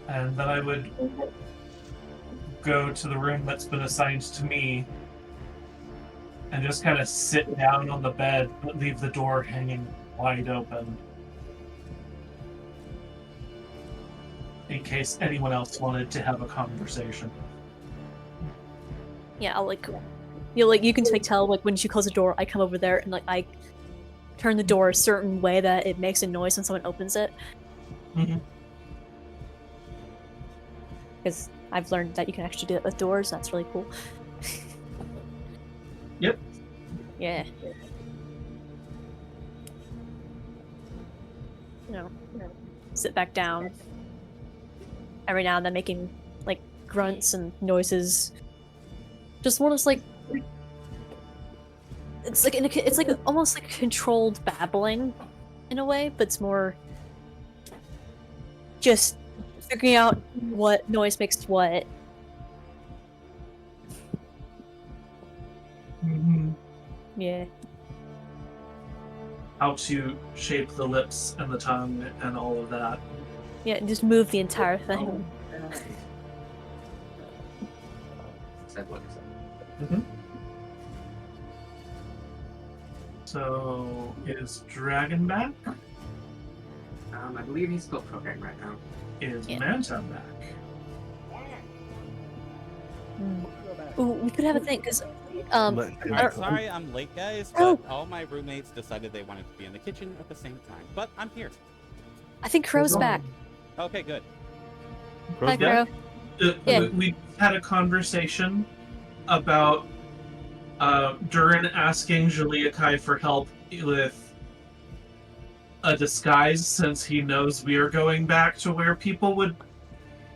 B: And then I would go to the room that's been assigned to me and just kind of sit down on the bed, but leave the door hanging wide open. In case anyone else wanted to have a conversation.
A: Yeah, I'll you can tell when she closes the door, I come over there and I turn the door a certain way that it makes a noise when someone opens it.
B: Mm-hmm.
A: Because I've learned that you can actually do it with doors. That's really cool.
B: Yep.
A: Yeah. Sit back down. Every now and then making like grunts and noises. Just more just like it's like almost like controlled babbling in a way, but it's more just figuring out what noise makes what.
B: Mm-hmm.
A: Yeah.
B: How to shape the lips and the tongue and all of that.
A: Yeah, and just move the entire thing.
B: Mm-hmm. So, is Dragon back?
C: I believe he's still cooking right now.
B: Is
A: Yeah.
B: Manta back?
A: Ooh, we could have a thing, because
D: Alright, sorry I'm late, guys, but all my roommates decided they wanted to be in the kitchen at the same time. But I'm here.
A: I think Crow's back.
D: Okay, good.
A: Hi,
B: Yeah.
A: Crow. Yeah.
B: We had a conversation about Duran asking Jiallia for help with a disguise, since he knows we are going back to where people would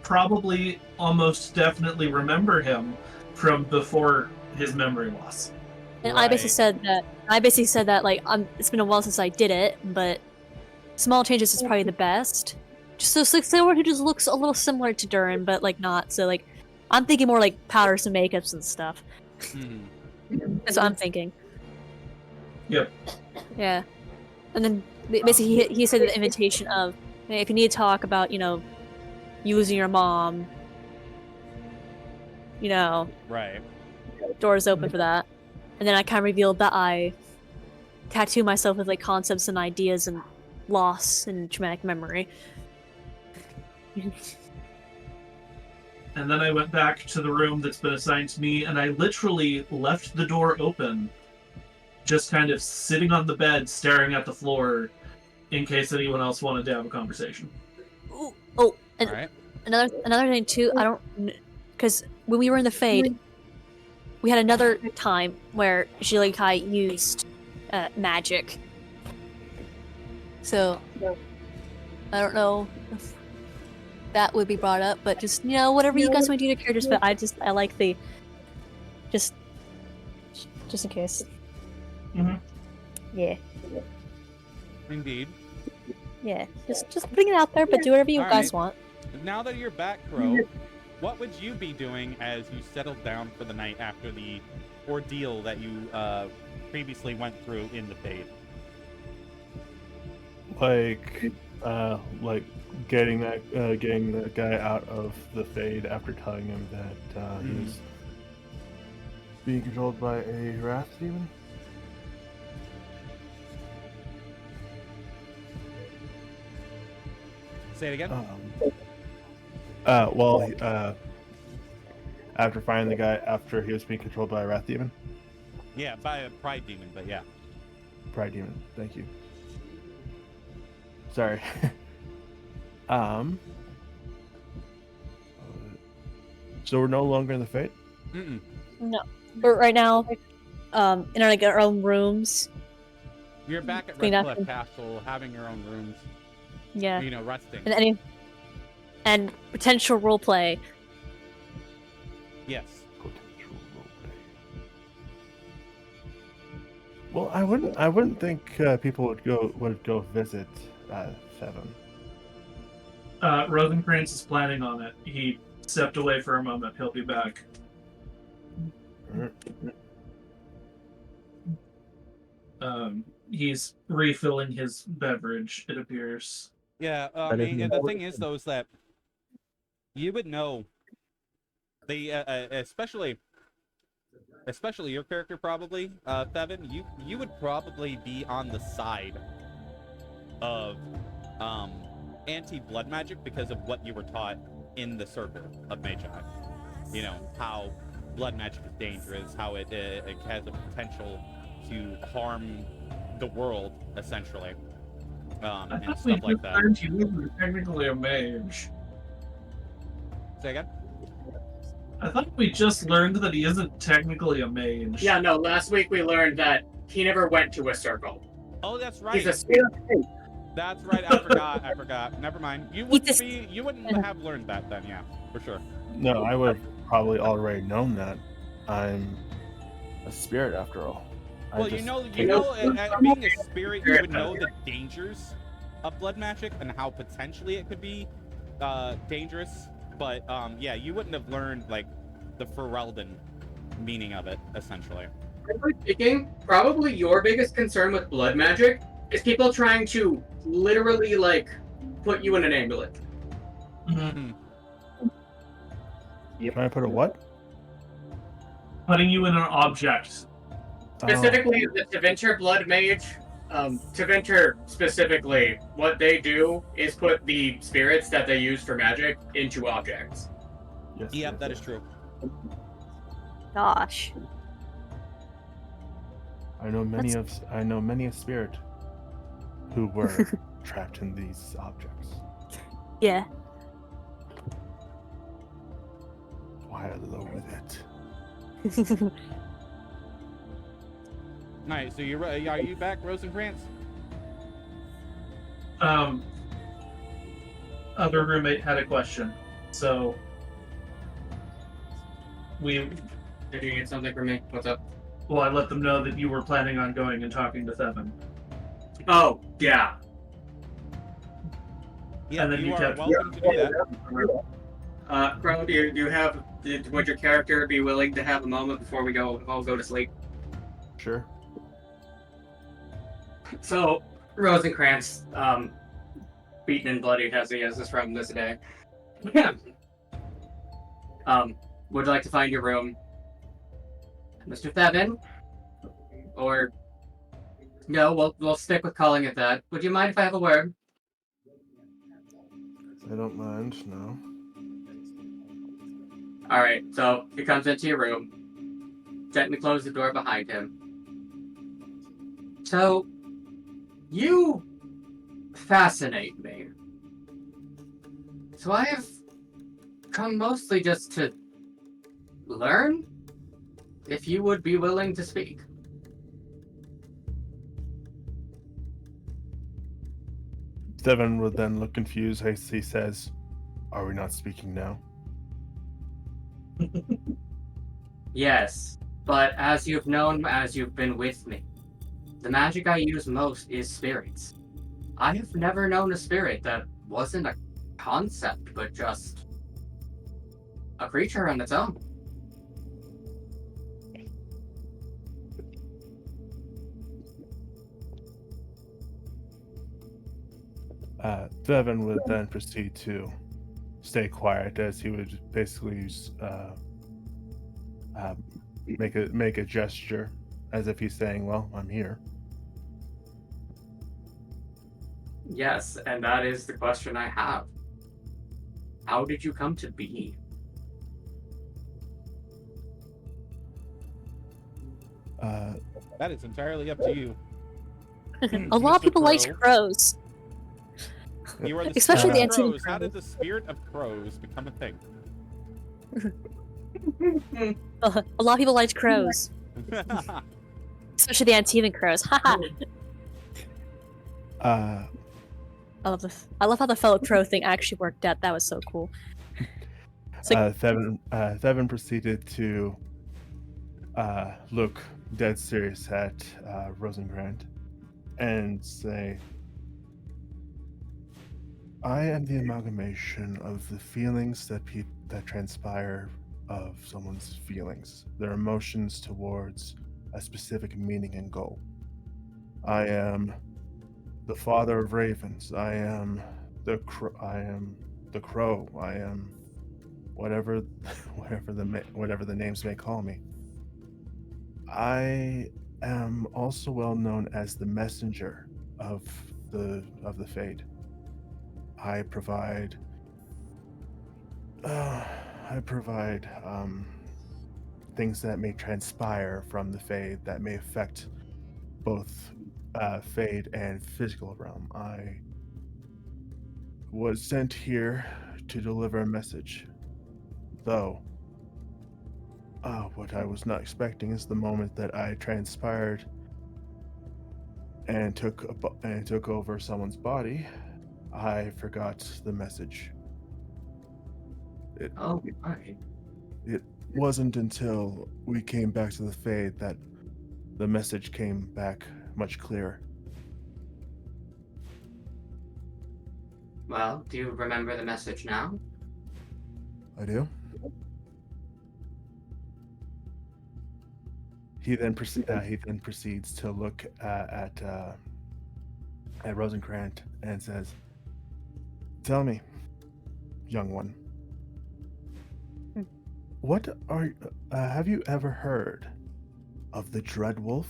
B: probably almost definitely remember him from before his memory loss.
A: And
D: Right.
A: I basically said that like it's been a while since I did it, but small changes is probably the best. Just so someone who just looks a little similar to Duran, but like not. So like I'm thinking more like powders and makeups and stuff. That's what I'm thinking.
B: Yep.
A: Yeah. And then basically he said the invitation of, hey, if you need to talk about, you losing your mom,
D: Right.
A: doors open for that. And then I kind of revealed that I tattoo myself with like concepts and ideas and loss and traumatic memory.
B: And then I went back to the room that's been assigned to me, and I literally left the door open, just kind of sitting on the bed, staring at the floor, in case anyone else wanted to have a conversation.
A: Ooh, oh, and
D: Alright.
A: another thing too. I don't, because when we were in the Fade, we had another time where Jiallia used magic. So I don't know if that would be brought up, but just whatever you guys want to do to characters. But I like the just in case.
B: Mm-hmm.
A: Yeah.
D: Indeed.
A: Yeah. Just putting it out there, but do whatever you guys want.
D: Now that you're back, Crow, what would you be doing as you settled down for the night after the ordeal that you previously went through in the Fade?
G: Like getting the guy out of the Fade after telling him that he was being controlled by a wrath demon.
D: Say it again.
G: After finding the guy after he was being controlled by a wrath demon.
D: Yeah, by a pride demon, but yeah.
G: Pride demon. Thank you. Sorry. So we're no longer in the Fate?
D: Mm-mm.
A: No, but right now, in our own rooms.
D: You're back at
A: Clean up
D: Redcliffe
A: and-
D: Castle, having your own rooms.
A: Yeah.
D: Resting.
A: And potential roleplay.
D: Yes.
G: Potential roleplay. Well, I wouldn't think people would go visit Theon.
B: Rozenkrantz is planning on it. He stepped away for a moment. He'll be back. He's refilling his beverage, it appears.
D: Yeah,
E: That is
D: and the thing is, though, is that you would know, especially your character, probably, Theon, you would probably be on the side of anti-blood magic because of what you were taught in the circle of Magi. You know, how blood magic is dangerous, how it has a potential to harm the world, essentially, and stuff like that.
B: He wasn't technically a mage.
D: Say again?
B: I thought we just learned that he isn't technically a mage.
C: Yeah, no, last week we learned that he never went to a circle.
D: Oh, that's right.
C: He's a spirit.
D: That's right. I forgot. Never mind. You wouldn't have learned that then, yeah, for sure.
G: No, I would have probably already known that. I'm a spirit after all.
D: Well, being a spirit, you would know the dangers of blood magic and how potentially it could be dangerous. But yeah, you wouldn't have learned like the Ferelden meaning of it, essentially.
C: Frankly speaking, probably your biggest concern with blood magic is people trying to literally like put you in an amulet.
B: Mm-hmm.
G: Can I put a what?
B: Putting you in an object.
C: Specifically, the Tevinter blood mage. Tevinter specifically, what they do is put the spirits that they use for magic into objects.
G: Yes,
D: Yep,
G: yes,
D: that
G: yes.
D: is true.
A: Gosh.
G: I know many a spirit who were trapped in these objects.
A: Yeah.
G: Why I loathe it.
D: Alright, so are you back, Rozenkrantz?
B: Other roommate had a question. So
C: Did you get something from me? What's up?
B: well, I let them know that you were planning on going and talking to Theon.
C: Oh, yeah.
D: Yeah,
B: And then
D: you
B: you
D: are
B: kept-
D: welcome to do that.
C: Crow, would your character be willing to have a moment before we all go to sleep?
G: Sure.
C: So, Rozenkrantz, beaten and bloodied as he is from this day. Yeah. Would you like to find your room, Mr. Theon? Or No, we'll stick with calling it that. Would you mind if I have a word?
G: I don't mind, no.
C: Alright, so he comes into your room. Gently close the door behind him. So, you fascinate me. So I have come mostly just to learn, if you would be willing to speak.
G: Devin would then look confused as he says, "Are we not speaking now?"
C: Yes, but as you've known as you've been with me, the magic I use most is spirits. I have never known a spirit that wasn't a concept, but just a creature on its own.
G: Devin would then proceed to stay quiet as he would basically make a gesture as if he's saying, "Well, I'm here."
C: Yes, and that is the question I have. How did you come to be?
D: That is entirely up to you.
A: A lot of
D: Mr.
A: people liked
D: Crow.
A: crows.
D: You are the
A: Especially
D: spirit
A: the
D: of
A: Antivan
D: crows. How
A: crow.
D: did the spirit of crows become a thing?
A: A lot of people liked crows. Especially the Antivan crows. Haha. I love how the fellow crow thing actually worked out. That was so cool. So,
G: Devin proceeded to look dead serious at Rozenkrantz and say, "I am the amalgamation of the feelings that transpire of someone's feelings, their emotions towards a specific meaning and goal. I am the father of ravens. I am the crow. I am whatever the names may call me. I am also well known as the messenger of the Fade. I provide things that may transpire from the Fade that may affect both Fade and physical realm. I was sent here to deliver a message, though what I was not expecting is the moment that I transpired and took over someone's body, I forgot the message. It wasn't until we came back to the Fade that the message came back much clearer.
C: Well, do you remember the message now?
G: I do. He then proceeds to look at Rozenkrantz and says, "Tell me, young one, what are have you ever heard of the Dread Wolf?"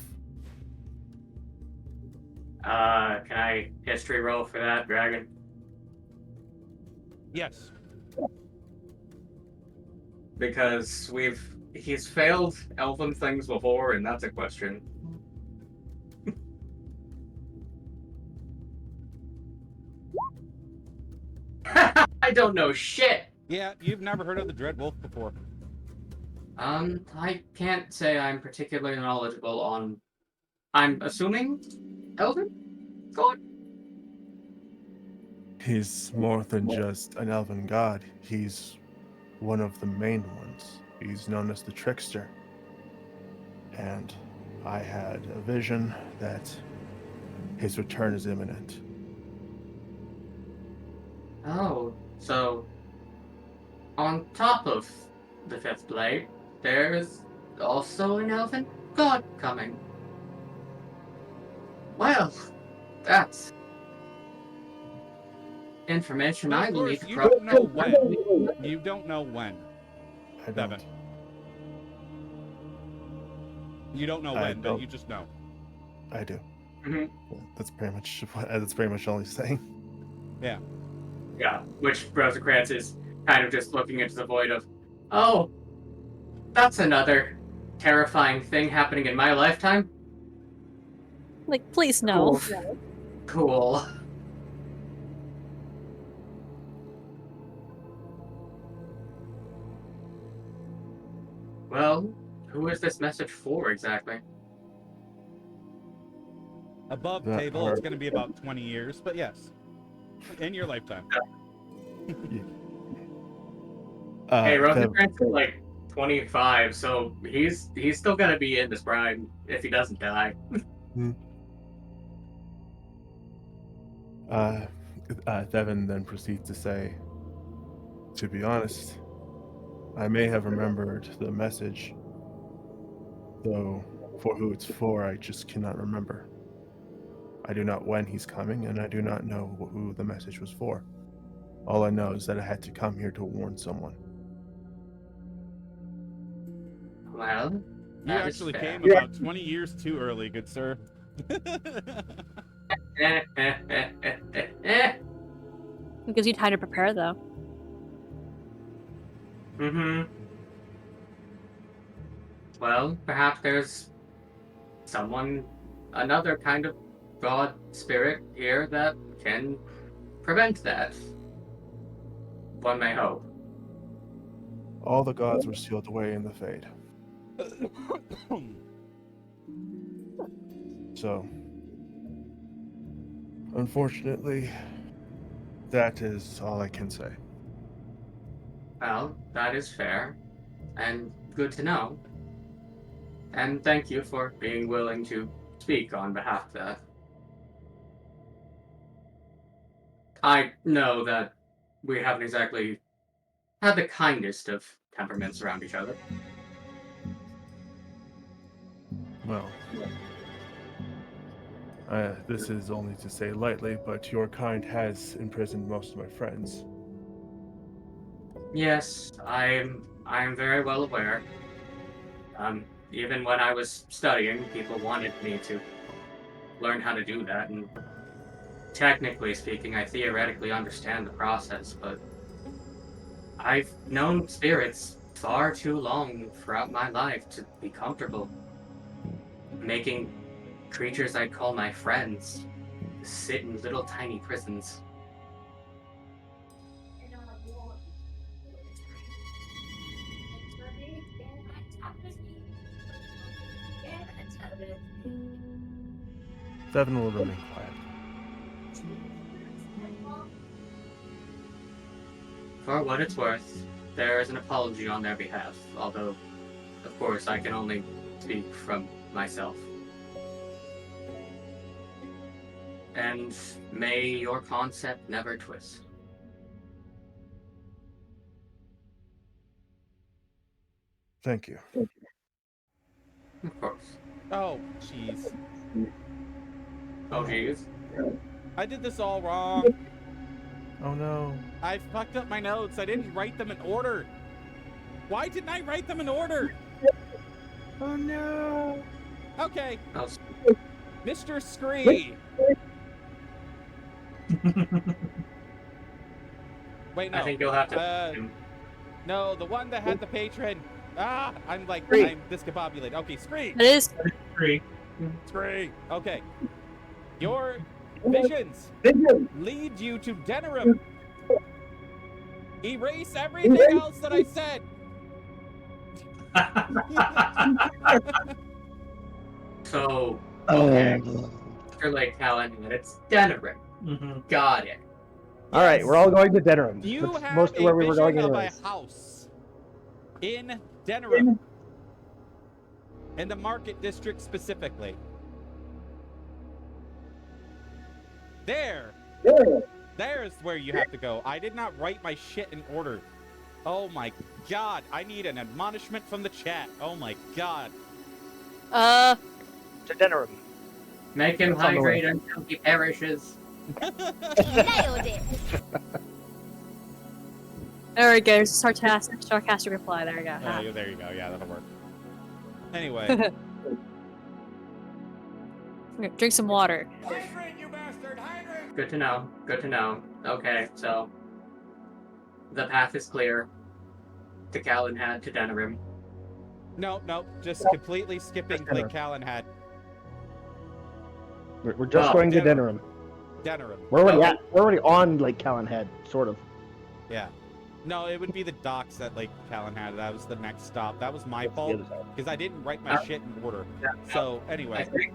C: Can I history roll for that, Dragon?
D: Yes.
C: Because he's failed elven things before, and that's a question. I don't know shit.
D: Yeah, you've never heard of the Dread Wolf before.
C: I can't say I'm particularly knowledgeable on. I'm assuming elven. Go on.
G: He's more than just an elven god. He's one of the main ones. He's known as the Trickster. And I had a vision that his return is imminent.
C: Oh, so on top of the Fifth Blade, there's also an elven god coming. Well, that's information
D: But
C: I
D: of
C: will
D: course,
C: need to
D: you don't know when. You don't know when.
G: I
D: Devin.
G: don't.
D: You don't know
G: I
D: when, but
G: don't.
D: you just know.
G: I do.
C: Mhm.
G: That's pretty much all he's saying.
D: Yeah.
C: Yeah, which Rozenkrantz is kind of just looking into the void of, oh, that's another terrifying thing happening in my lifetime.
A: Like, please no.
C: Cool. Well, who is this message for exactly?
D: Above
G: That
D: table,
G: hard.
D: it's going to be about 20 years, but yes, in your lifetime.
C: Hey,
G: Dev-
C: Rozenkrantz is like 25, so he's still gonna be in this prime if he doesn't die.
G: Devin then proceeds to say, to be honest, I may have remembered the message, though for who it's for, I just cannot remember. I do not when he's coming, and I do not know who the message was for. All I know is that I had to come here to warn someone.
C: Well,
D: You
C: that is
D: actually
C: fair.
D: came about 20 years too early, good sir.
A: It gives you time to prepare, though.
C: Mm-hmm. Well, perhaps there's another kind of god spirit here that can prevent that. One may hope.
G: All the gods were sealed away in the Fade. So, unfortunately, that is all I can say.
C: Well, that is fair, and good to know. And thank you for being willing to speak on behalf of that. I know that we haven't exactly had the kindest of temperaments around each other.
G: Well, this is only to say lightly, but your kind has imprisoned most of my friends.
C: Yes, I'm very well aware. Even when I was studying, people wanted me to learn how to do that, and technically speaking, I theoretically understand the process, but I've known spirits far too long throughout my life to be comfortable making creatures I call my friends sit in little tiny prisons.
G: Devin will remain quiet.
C: For what it's worth, there is an apology on their behalf, although, of course, I can only speak from myself. And may your concept never twist.
G: Thank you.
C: Of course.
D: Oh, jeez.
C: Oh, geez.
D: I did this all wrong.
G: Oh no.
D: I fucked up my notes. I didn't write them in order. Why didn't I write them in order?
G: Oh no.
D: Okay,
C: Oh,
D: Mr. Scree. Wait, no.
C: I think you'll have to.
D: No, the one that had the patron. Ah, I'm
E: Scree.
D: discombobulated. Okay, Scree.
A: It is.
B: Agree.
D: Scree. Okay. Your visions lead you to Denerim. Erase everything else that I said.
C: So, okay. After Lake Callahan, it's Denerim.
B: Mhm.
C: Got it.
E: All right, we're all going to Denerim.
D: You
E: That's
D: have
E: mostly
D: a
E: where we were going
D: vision of
E: anyways.
D: a house in Denerim, in the market district specifically. There's where you have to go. I did not write my shit in order. Oh my god, I need an admonishment from the chat. Oh my god.
E: To Denerim.
C: Make him
E: That's on the way.
C: hydrate until he perishes.
F: Nailed it.
A: There we go. Sarcastic reply. There we go.
D: Oh, yeah, there you go. Yeah, that'll work. Anyway,
A: Okay, drink some water.
C: Good to know. Good to know. Okay, so the path is clear to Calenhad to Denerim.
D: No, just completely skipping
E: Just
D: Lake Calenhad.
E: We're just
C: Oh,
E: going to
D: Denerim.
E: Denerim.
D: Denerim.
E: We're already
C: Okay.
E: we're already on Lake Calenhead, sort of.
D: Yeah. No, it would be the docks at Lake Calenhad. That was the next stop. That was my
E: The
D: fault
E: other side.
D: because I didn't write my shit in order.
C: Yeah.
D: So
C: I
D: anyway,
C: think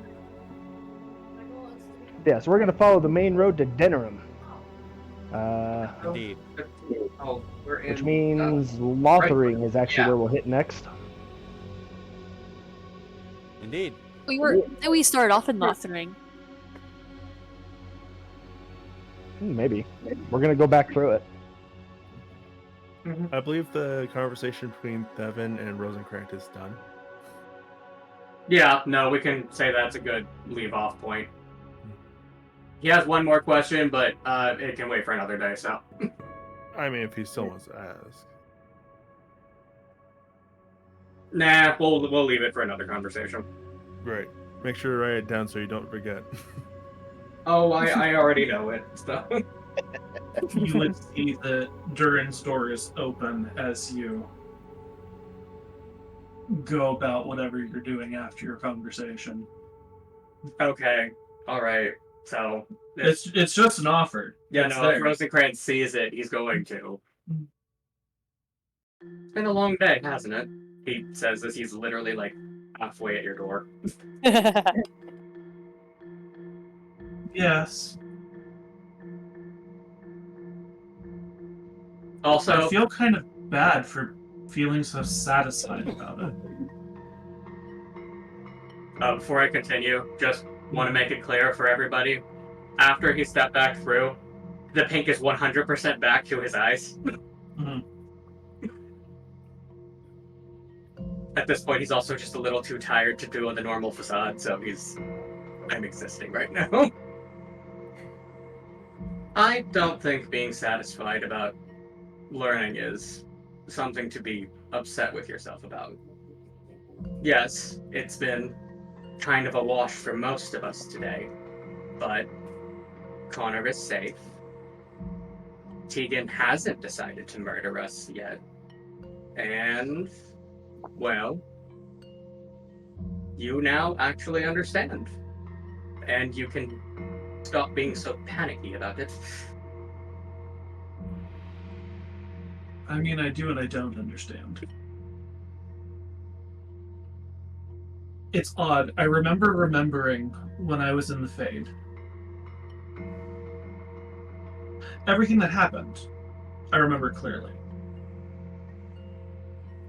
E: Yeah, so we're gonna follow the main road to Denerim.
D: indeed.
C: Oh, we're in.
E: Which means Lothering is actually
C: yeah.
E: where we'll hit next.
D: Indeed.
A: We started off in Lothering.
E: Maybe. We're gonna go back through it.
G: I believe the conversation between Theon and Rozenkrantz is done.
C: Yeah, no, we can say that's a good leave-off point. He has one more question, but it can wait for another day, so.
G: I mean, if he still wants to ask.
C: Nah, we'll leave it for another conversation.
G: Great. Make sure to write it down so you don't forget.
C: Oh, I already know it, so.
B: You would see the Duran's door is open as you go about whatever you're doing after your conversation.
C: Okay, alright, so.
B: It's just an offer.
C: Yeah,
B: It's
C: no, if
B: there.
C: Rozenkrantz sees it, he's going to. It's been a long day, hasn't it? He says as he's literally, like, halfway at your door.
B: Yes.
C: Also,
B: I feel kind of bad for feeling so satisfied about it.
C: before I continue, just want to make it clear for everybody. After he stepped back through, the pink is 100% back to his eyes.
B: Mhm.
C: At this point, he's also just a little too tired to do the normal facade, so I'm existing right now. I don't think being satisfied about learning is something to be upset with yourself about. Yes, it's been kind of a wash for most of us today, but Connor is safe. Tegan hasn't decided to murder us yet. And, well, you now actually understand. And you can stop being so panicky about it.
B: I mean, I do and I don't understand. It's odd. I remember remembering when I was in the Fade. Everything that happened, I remember clearly.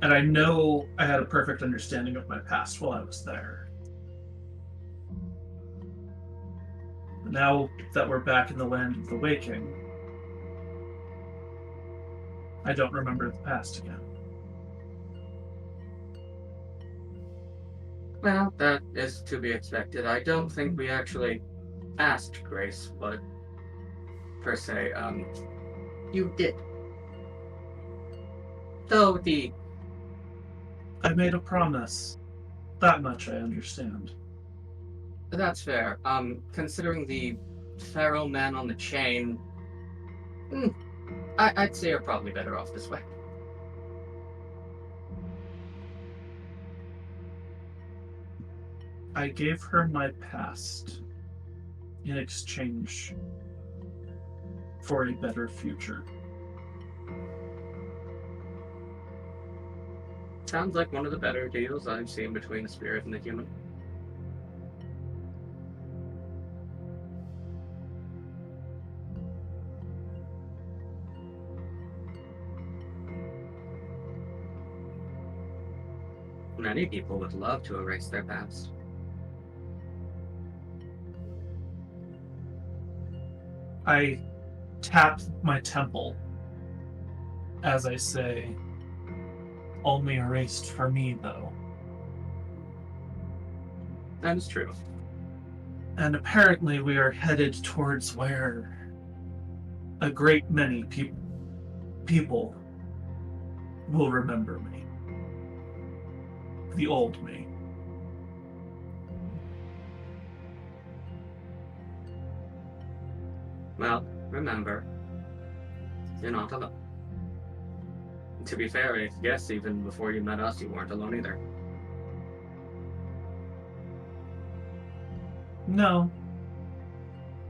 B: And I know I had a perfect understanding of my past while I was there. Now that we're back in the land of the waking, I don't remember the past again.
C: Well, that is to be expected. I don't think we actually asked Grace what, per se, you did. Though
B: I made a promise. That much I understand.
C: that's fair. Considering the feral man on the chain, I'd say you're probably better off this way.
B: I gave her my past in exchange for a better future.
C: Sounds like one of the better deals I've seen between the spirit and the human. Many people would love to erase their past.
B: I tap my temple as I say, only erased for me, though.
C: That is true.
B: And apparently we are headed towards where a great many people will remember me. The old me.
C: Well, remember, you're not alone. To be fair, I guess even before you met us, you weren't alone either.
B: No,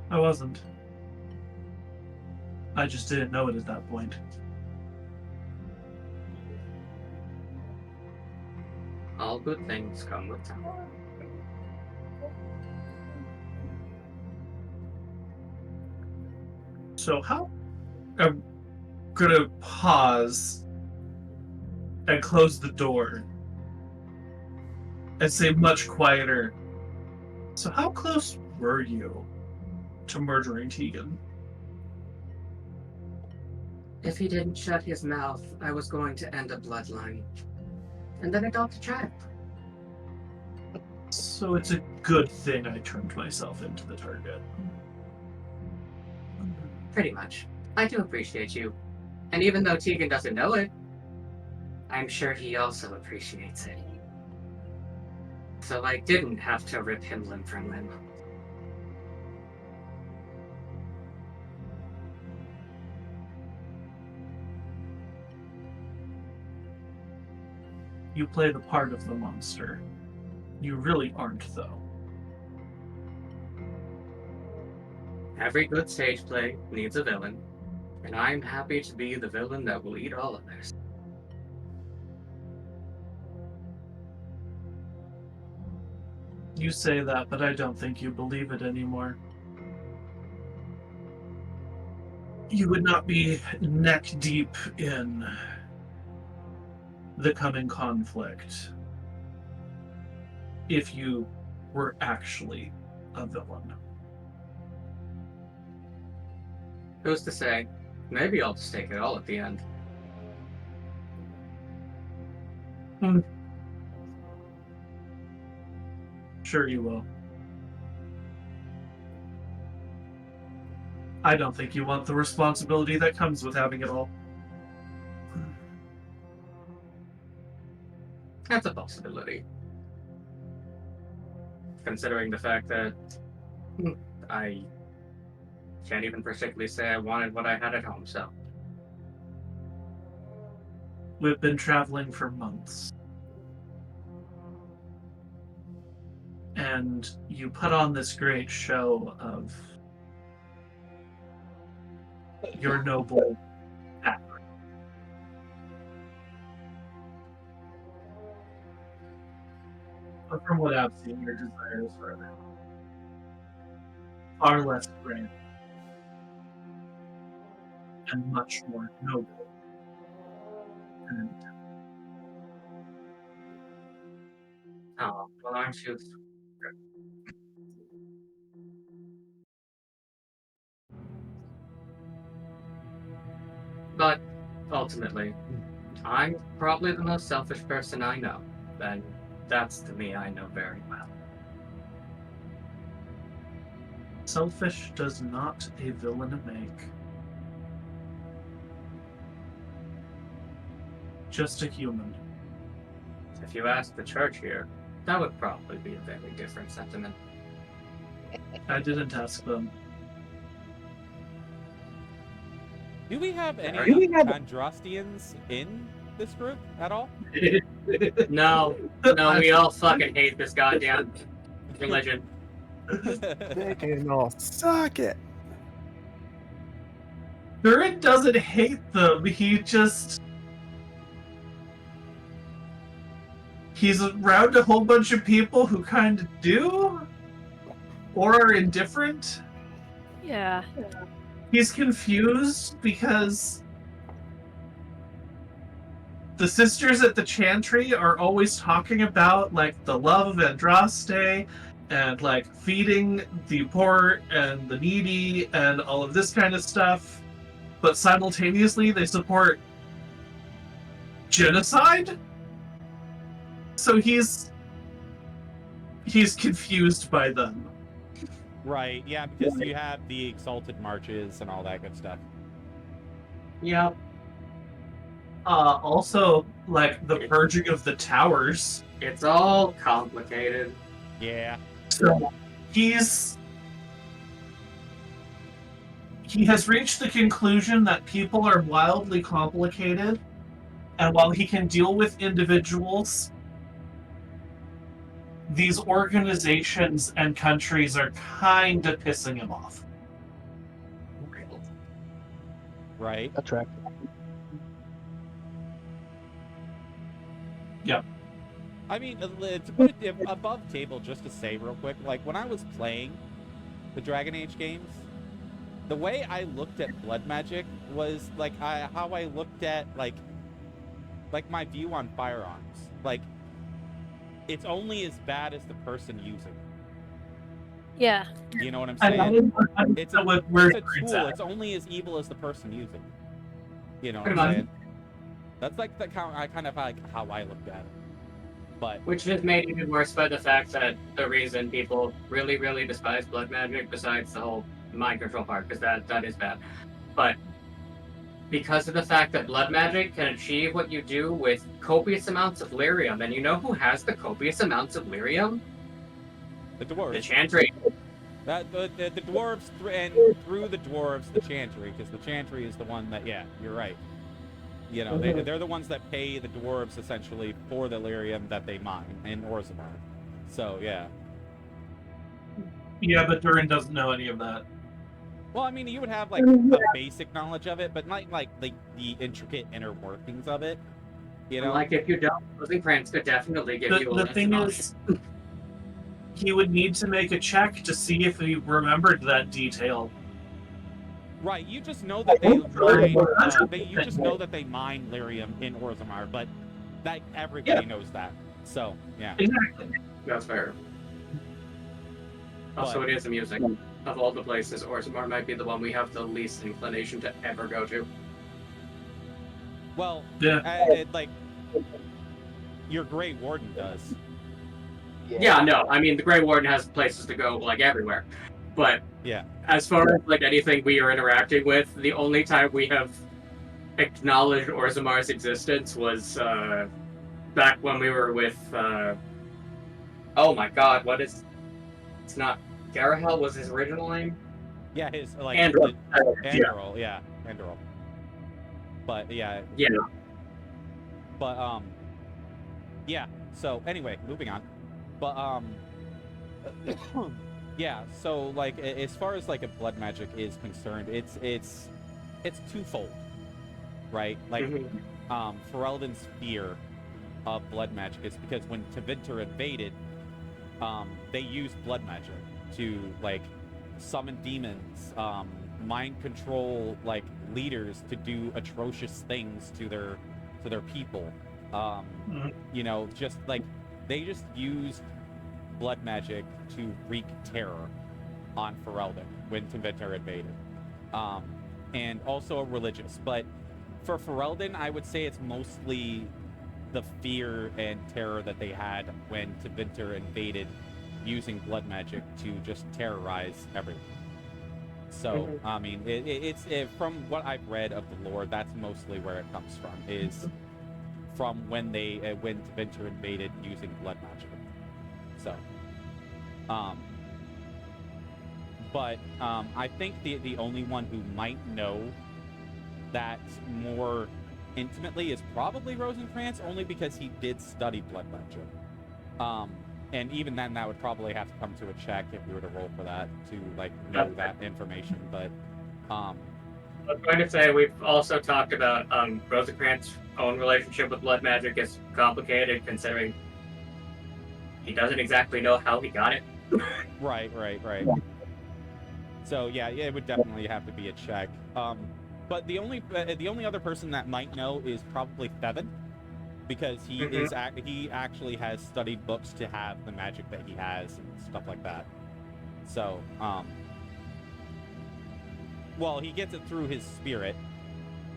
B: I wasn't. I just didn't know it at that point.
C: All good things come with time.
B: So how... I'm gonna pause and close the door and say much quieter. So how close were you to murdering Tegan?
C: If he didn't shut his mouth, I was going to end a bloodline. And then adopt a child.
B: So it's a good thing I turned myself into the target.
C: Pretty much. I do appreciate you. And even though Tegan doesn't know it, I'm sure he also appreciates it. So I didn't have to rip him limb from limb.
B: You play the part of the monster. You really aren't, though.
C: Every good stage play needs a villain, and I'm happy to be the villain that will eat all of this.
B: You say that, but I don't think you believe it anymore. You would not be neck deep in the coming conflict if you were actually a villain.
C: Who's to say? Maybe I'll just take it all at the end.
B: Sure you will. I don't think you want the responsibility that comes with having it all.
C: That's a possibility. Considering the fact that I can't even particularly say I wanted what I had at home, so.
B: We've been traveling for months. And you put on this great show of your noble act. But from what I've seen, your desires are far less grand and much more noble. And
C: Oh, well, aren't you? But ultimately, I'm probably the most selfish person I know. And that's the me I know very well.
B: selfish does not a villain make. Just a human.
C: If you ask the church here, that would probably be a very different sentiment.
B: I didn't ask them.
D: Do we have any
E: Do we have-
D: Andrastians in this group at all?
C: No, we all fucking hate this goddamn religion.
G: They can all suck it.
B: Duran doesn't hate them. He's around a whole bunch of people who kind of do, or are indifferent.
A: Yeah.
B: He's confused because the sisters at the chantry are always talking about like the love of Andraste and like feeding the poor and the needy and all of this kind of stuff, but simultaneously they support genocide. So he's confused by them.
D: Right, yeah, because you have the exalted marches and all that good stuff.
C: Yep.
B: Also, like the purging of the towers.
C: It's all complicated.
D: Yeah.
B: So he's he has reached the conclusion that people are wildly complicated, and while he can deal with individuals, these organizations and countries are kind of pissing him off.
D: Right?
E: Attractive.
B: Yep.
D: I mean, to put it above table, just to say real quick, like when I was playing the Dragon Age games, the way I looked at blood magic was like how I looked at like my view on firearms. Like, it's only as bad as the person using it.
A: Yeah.
D: You know what I'm saying? It's a tool.
B: Exactly.
D: It's only as evil as the person using it. You know what
C: Pretty
D: I'm
C: much.
D: saying? That's like the kind of like how I looked at it. But
C: Which is made even worse by the fact that the reason people really, really despise blood magic, besides the whole mind control part, because that is bad, but because of the fact that blood magic can achieve what you do with copious amounts of lyrium, and you know who has the copious amounts of lyrium?
D: the
C: The
D: dwarves.
C: Chantry.
D: The dwarves, and through the dwarves, the Chantry, because the Chantry is the one that, yeah, you're right. You know, they're the ones that pay the dwarves, essentially, for the lyrium that they mine in Orzammar. So, yeah.
B: Yeah, but Duran doesn't know any of that.
D: Well, I mean, you would have, like, a basic knowledge of it, but not, like, the intricate inner workings of it. You know?
C: Like, if you don't, Rozenkrantz could definitely give you a
B: The
C: list
B: thing
C: of
B: is, he would need to make a check to see if he remembered that detail.
D: Right, you just know that they mine. You just know that they mine lyrium in Orzammar, but that everybody knows that. So yeah,
B: Exactly.
C: That's fair. Also,
D: But-
C: it is amusing. Of all the places, Orzammar might be the one we have the least inclination to ever go to.
D: well,
B: Yeah.
D: like your Grey Warden does.
C: Yeah, no, I mean, the Grey Warden has places to go, like, everywhere. But
D: Yeah.
C: as far as, like, anything we are interacting with, the only time we have acknowledged Orzamar's existence was, back when we were with, oh my god, what is... It's not... Garahel was his original name?
D: Yeah, his like
C: Andoril.
D: Andoril, yeah, Andoril. But yeah,
C: Yeah.
D: but yeah. So anyway, moving on. But yeah. So like, as far as like a blood magic is concerned, it's twofold, right? Like, Ferelden's fear of blood magic is because when Tevinter invaded, they used blood magic to like summon demons, mind control like leaders to do atrocious things to their people. You know, just like they just used blood magic to wreak terror on Ferelden when Tevinter invaded. And also religious, but for Ferelden, I would say it's mostly the fear and terror that they had when Tevinter invaded, using blood magic to just terrorize everyone. So, I mean, it's from what I've read of the lore, that's mostly where it comes from, is from when Tevinter invaded using blood magic. So, but I think the only one who might know that more intimately is probably Rozenkrantz, only because he did study blood magic. And even then, that would probably have to come to a check if we were to roll for that to like know that information. But
C: I was going to say, we've also talked about Rozenkrantz's own relationship with blood magic is complicated, considering he doesn't exactly know how he got it.
D: right. So yeah, it would definitely have to be a check. But the only other person that might know is probably Theon, because he he actually has studied books to have the magic that he has and stuff like that. So, well, he gets it through his spirit,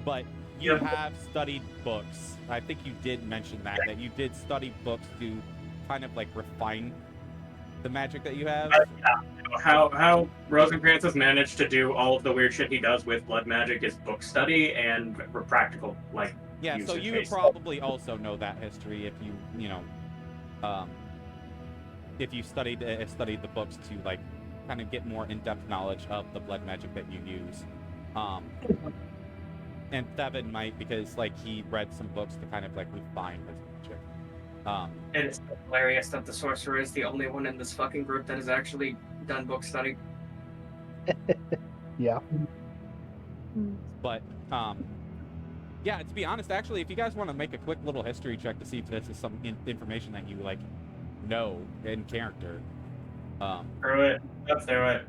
D: but you have studied books. I think you did mention that you did study books to kind of like refine the magic that you have.
C: How Rozenkrantz has managed to do all of the weird shit he does with blood magic is book study and practical, like,
D: yeah, so you would
C: usage-based.
D: probably also know that history if you know, if you studied the books to like kind of get more in-depth knowledge of the blood magic that you use. And Theon might, because like he read some books to kind of like refine his magic.
C: And it's hilarious that the sorcerer is the only one in this fucking group that has actually done book study.
E: Yeah.
D: But yeah, to be honest, actually, if you guys want to make a quick little history check to see if this is some information that you like know in character.
B: Through it. Up through it.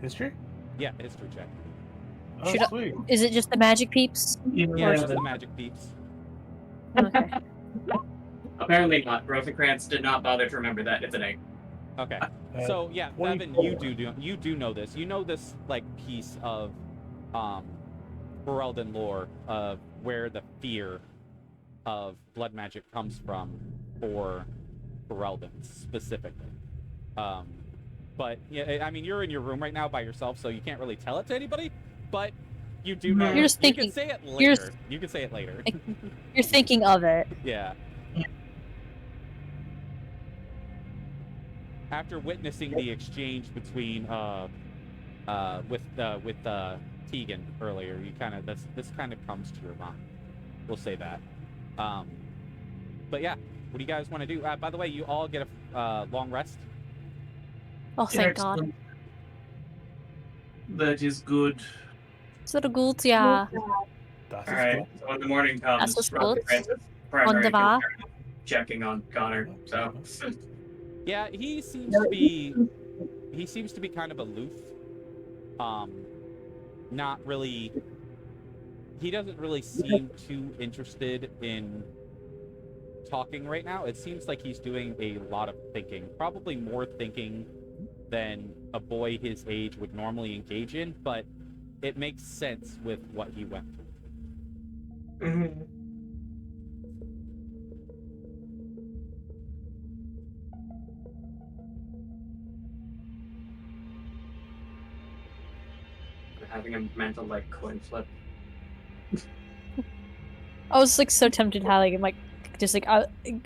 G: History?
D: Yeah, history check.
G: Oh,
A: Should I-
G: sweet.
A: Is it just the magic peeps?
D: Yeah,
A: Or
D: it's
A: is
D: the magic peeps.
A: Okay.
C: Apparently not. Rozenkrantz did not bother to remember that. It's an 8.
D: Okay.
G: Uh,
D: So yeah, Theon,
G: 24.
D: you do know this. You know this like piece of Ferelden lore of where the fear of blood magic comes from for Ferelden specifically. But yeah, I mean, you're in your room right now by yourself, so you can't really tell it to anybody. But you do know.
A: You're just
D: You
A: thinking-
D: can say it
A: you're
D: later. You can say it later.
A: You're thinking of it.
D: Yeah. After witnessing the exchange between with Tegan earlier, you kind of this kind of comes to your mind. We'll say that. But yeah, what do you guys want to do? By the way, you all get a long rest.
A: Oh, thank God.
B: Excellent. That is good.
A: So the ghouls, yeah.
G: Das ist
C: Alright,
G: gut.
C: so when the morning comes,
A: That's what's good.
C: Rozenkrantz is primary
A: Wunderbar.
C: concern is checking on Connor. So
D: Yeah, he seems to be kind of aloof. Not really. He doesn't really seem too interested in talking right now. It seems like he's doing a lot of thinking, probably more thinking than a boy his age would normally engage in, but it makes sense with what he went through.
C: having a mental like coin flip.
A: I was like so tempted how like it might just like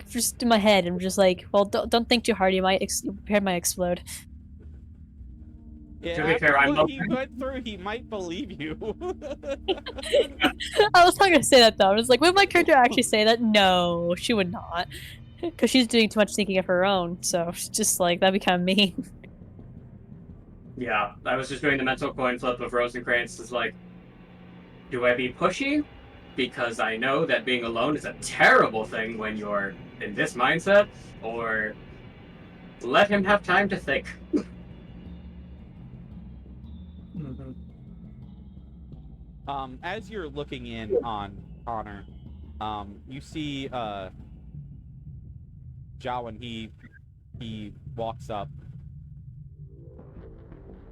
A: just in my head I'm just like, well, don't think too hard. You might your head might explode.
D: Yeah,
C: To be fair,
D: after
C: I'm
D: what he went through, he might believe you.
A: I was not gonna say that though. I was like, would my character actually say that? No, she would not, because she's doing too much thinking of her own. So she's just like that'd be kind of mean.
C: Yeah, I was just doing the mental coin flip of Rozenkrantz is like, do I be pushy? Because I know that being alone is a terrible thing when you're in this mindset, or let him have time to think.
D: As you're looking in on Connor, you see Jowan. He walks up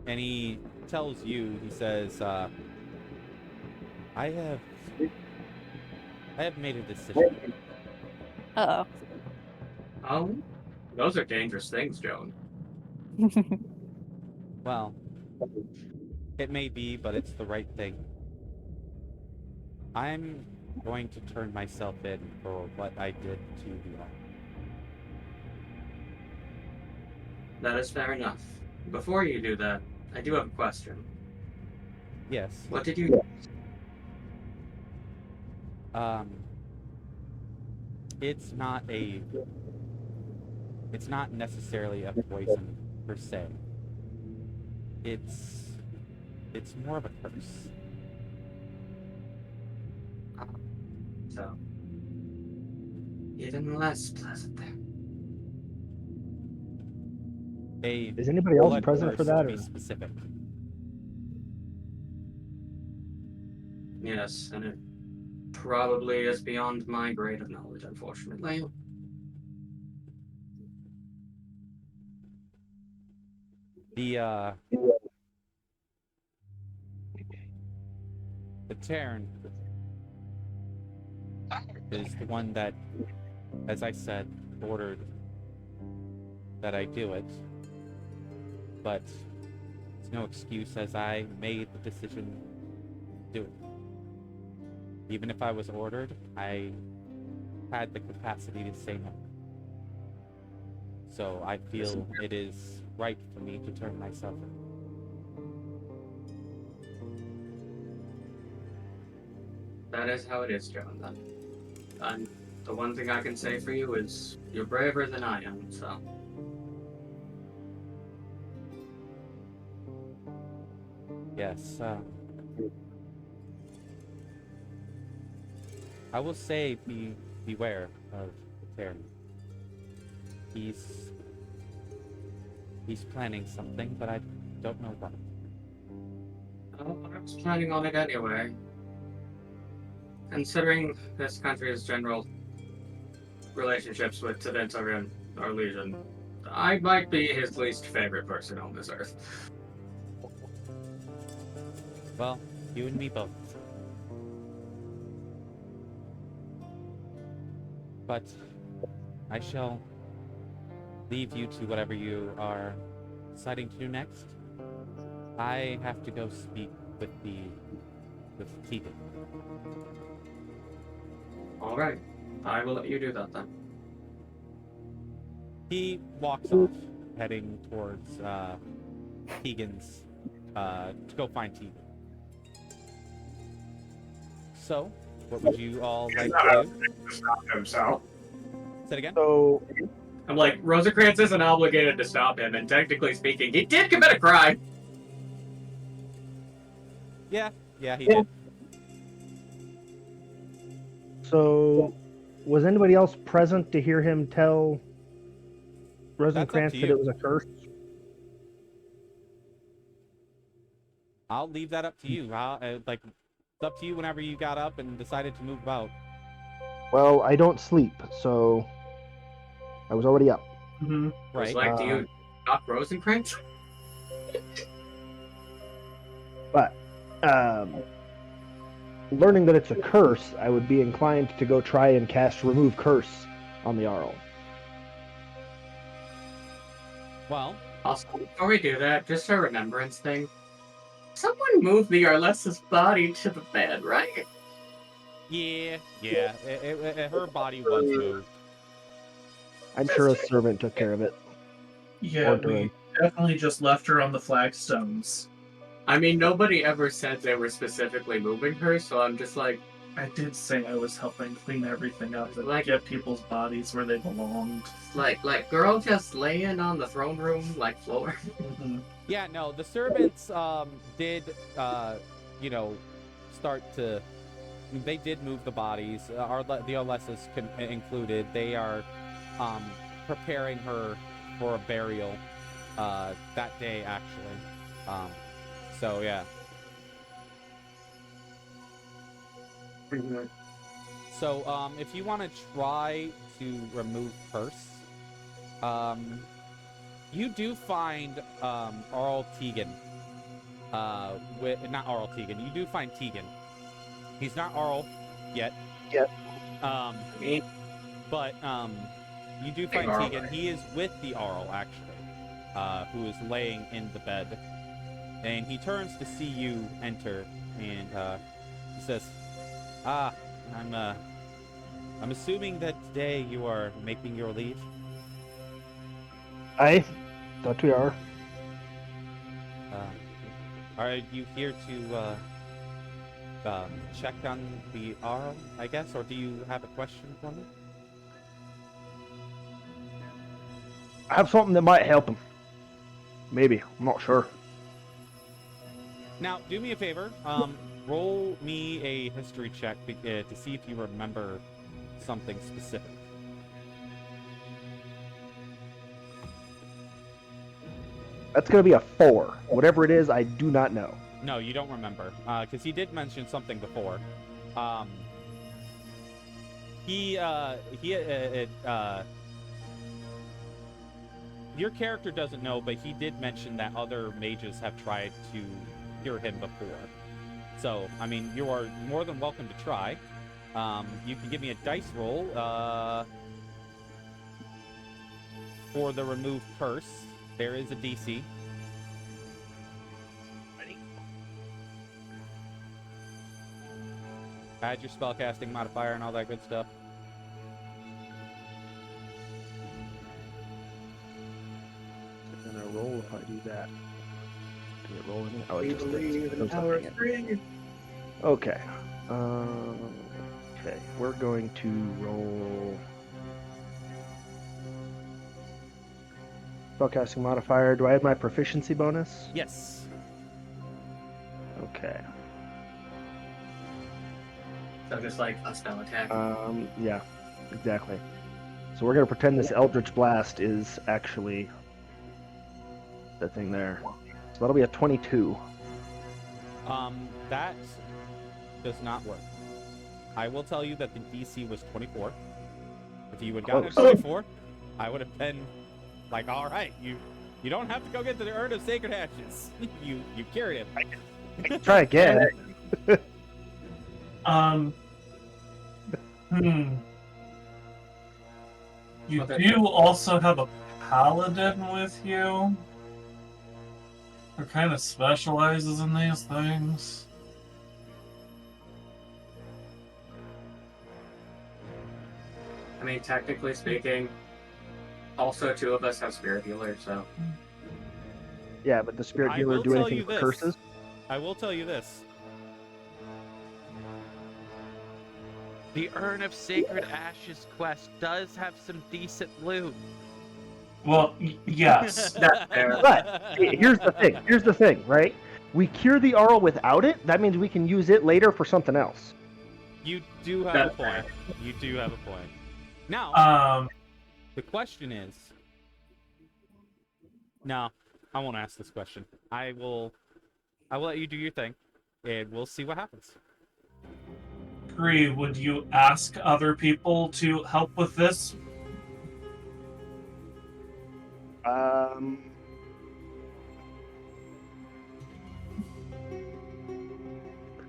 D: and he tells you. He says, "I have made a decision."
A: Uh
C: Those are dangerous things, Joan.
A: oh.
D: Well, it may be, but it's the right thing. I'm going to turn myself in for what I did to you all.
C: That is fair enough. Before you do that, I do have a question.
D: Yes.
C: What did you...
D: It's not necessarily a poison per se. It's more of a curse.
C: So, even less pleasant there.
E: Is anybody else
D: blood
E: present for
D: curse,
E: that?
D: to be
E: Or?
D: specific.
C: Yes, and it probably is beyond my grade of knowledge, unfortunately.
D: The Terran is the one that, as I said, ordered that I do it. But it's no excuse, as I made the decision to do it. Even if I was ordered, I had the capacity to say no. So I feel it is right for me to turn myself in.
C: that is how it is, Jowan, then. And the one thing I can say for you is you're braver than I am, so.
D: Yes, I will say beware of Theon. He's planning something, but I don't know what.
C: Oh, I was planning on it anyway. Considering this country's general relationships with Taventa and our Legion, I might be his least favorite person on this earth.
D: Well, you and me both. But I shall leave you to whatever you are deciding to do next. I have to go speak with Tegan.
C: All right, I will let you do that then.
D: He walks off, heading towards Tegan's to go find Tegan. So, what would you all like to do?
C: Stop him, so.
D: Say it again?
E: So,
C: I'm like, Rozenkrantz isn't obligated to stop him, and technically speaking, he did commit a crime.
D: Yeah, he did.
E: so was anybody else present to hear him tell Rozenkrantz that
D: you.
E: it was a curse?
D: I'll leave that up to you. It's up to you whenever you got up and decided to move about.
E: Well, I don't sleep, so I was already up.
B: Mm-hmm.
D: Right.
C: It's like, do you knock Rozenkrantz?
E: But learning that it's a curse, I would be inclined to go try and cast Remove Curse on the Arl.
D: Well,
C: Also, before we do that, just a remembrance thing. Someone moved the Arlessa's body to the bed, right?
D: yeah. Her body was moved.
E: I'm sure a servant took care of it.
B: Yeah,
E: Or
B: we
E: Duran.
B: definitely just left her on the flagstones.
C: I mean, nobody ever said they were specifically moving her, so I'm just like,
B: I did say I was helping clean everything up and
C: Like-
B: get people's bodies where they belonged.
C: like girl just laying on the throne room, like, floor.
B: Mm-hmm.
D: Yeah, no, the servants did start to. They did move the bodies. The Arlessas included. They are preparing her for a burial that day, actually. So yeah. So if you want to try to remove curse, you do find Arl Tegan. Not Arl Tegan. You do find Tegan. He's not Arl yet.
E: Yet.
D: But you do find
C: Arl.
D: Tegan. He is with the Arl, actually, who is laying in the bed. And he turns to see you enter, and he says, I'm assuming that today you are making your leave?
E: Aye, that we are.
D: Are you here to check on the Arl, I guess, or do you have a question for me?
E: I have something that might help him. Maybe, I'm not sure.
D: Now, do me a favor. Roll me a history check to see if you remember something specific.
E: That's gonna be a 4. Whatever it is, I do not know.
D: No, you don't remember, because he did mention something before. Your character doesn't know, but he did mention that other mages have tried to cure him before. So, I mean, you are more than welcome to try. You can give me a dice roll for the remove curse. There is a DC. Add your spellcasting modifier and all that good stuff.
E: I'm gonna roll if I do that. Did it roll in it? Oh, it
C: We
E: just
C: believe
E: did.
C: in the power of spring.
E: Okay. Okay, we're going to roll spellcasting modifier. Do I add my proficiency bonus?
D: Yes.
E: Okay.
C: So just like a spell attack.
E: Yeah, exactly. So we're gonna pretend this Eldritch Blast is actually the thing there. So that'll be a 22.
D: That does not work. I will tell you that the DC was 24. If you had gotten a
E: Close.
D: 24, I would have been like, all right, you don't have to go get to the Urn of Sacred Ashes. you cured him.
E: I can try again.
B: You do also have a paladin with you, who kind of specializes in these things.
C: I mean, technically speaking, also two of us have Spirit Healer, so...
E: Yeah, but the Spirit
D: I
E: Healer
D: will
E: do
D: tell
E: anything
D: you
E: for
D: this.
E: curses?
D: I will tell you this.
H: The Urn of Sacred Ashes quest does have some decent loot.
B: Well, yes.
C: That's fair.
E: But here's the thing, right? We cure the Arl without it, that means we can use it later for something else.
D: You do have
C: That's
D: a point. You do have a point. Now, the question is... No, I won't ask this question. I will let you do your thing, and we'll see what happens.
B: Agree. Would you ask other people to help with this?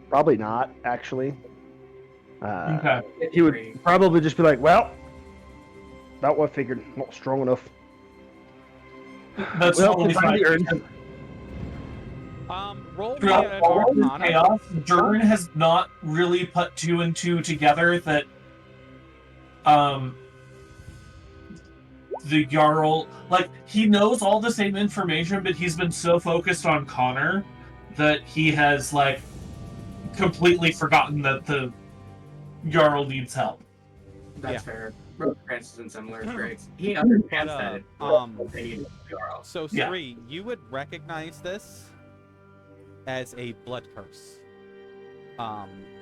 E: Probably not, actually.
B: Okay.
E: He would probably just be like, well, about what I figured, not strong enough.
B: That's
E: Well,
B: totally
E: find
B: fine.
E: the urn.
D: Roll me
B: Throughout
D: an
B: all of this
D: Arcana.
B: chaos, Duran has not really put two and two together that the Jarl, like, he knows all the same information, but he's been so focused on Connor that he has, like, completely forgotten that the Jarl needs help.
C: That's
D: Yeah.
C: fair. Rozenkrantz is in similar traits. He understands
D: But,
C: that. They need Jarl.
D: So,
B: Yeah.
D: Sri, you would recognize this as a blood curse.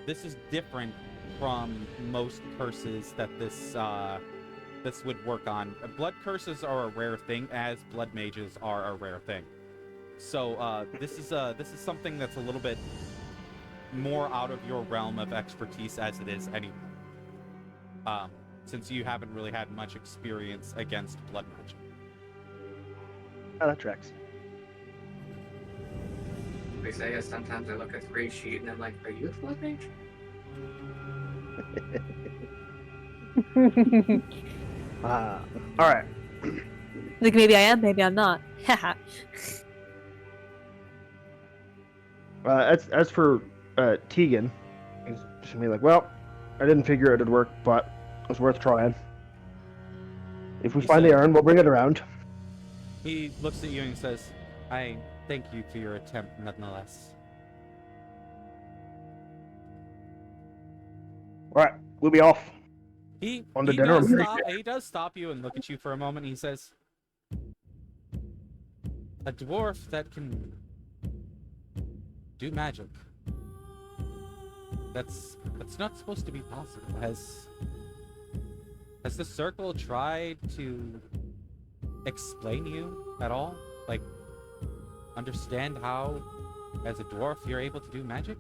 D: This is different from most curses that this would work on. Blood curses are a rare thing, as blood mages are a rare thing. So this is something that's a little bit more out of your realm of expertise as it is anyway. Since you haven't really had much experience against blood magic.
E: Oh, that tracks.
C: They say sometimes I look at the grade sheet and I'm like, are you a blood mage?
E: Alright.
A: Like, maybe I am, maybe I'm not. Haha.
E: As for Tegan, he's just gonna be like, well, I didn't figure it'd work, but it was worth trying. If we
D: He
E: find
D: said-
E: the urn, we'll bring it around.
D: He looks at you and says, I thank you for your attempt nonetheless.
E: Alright, we'll be off.
D: He
E: On the dinner break.
D: he does stop you and look at you for a moment. And he says, "A dwarf that can do magic. That's not supposed to be possible. Has the circle tried to explain you at all? Like, understand how, as a dwarf, you're able to do magic?"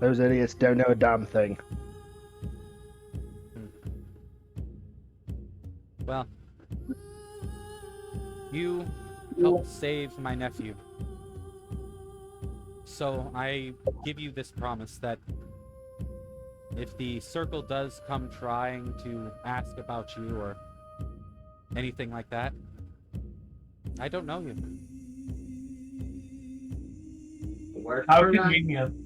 E: Those idiots don't know a damn thing.
D: Well, you helped save my nephew. So I give you this promise that if the circle does come trying to ask about you or anything like that, I don't know you.
C: Word
B: How
C: or not?
B: convenient.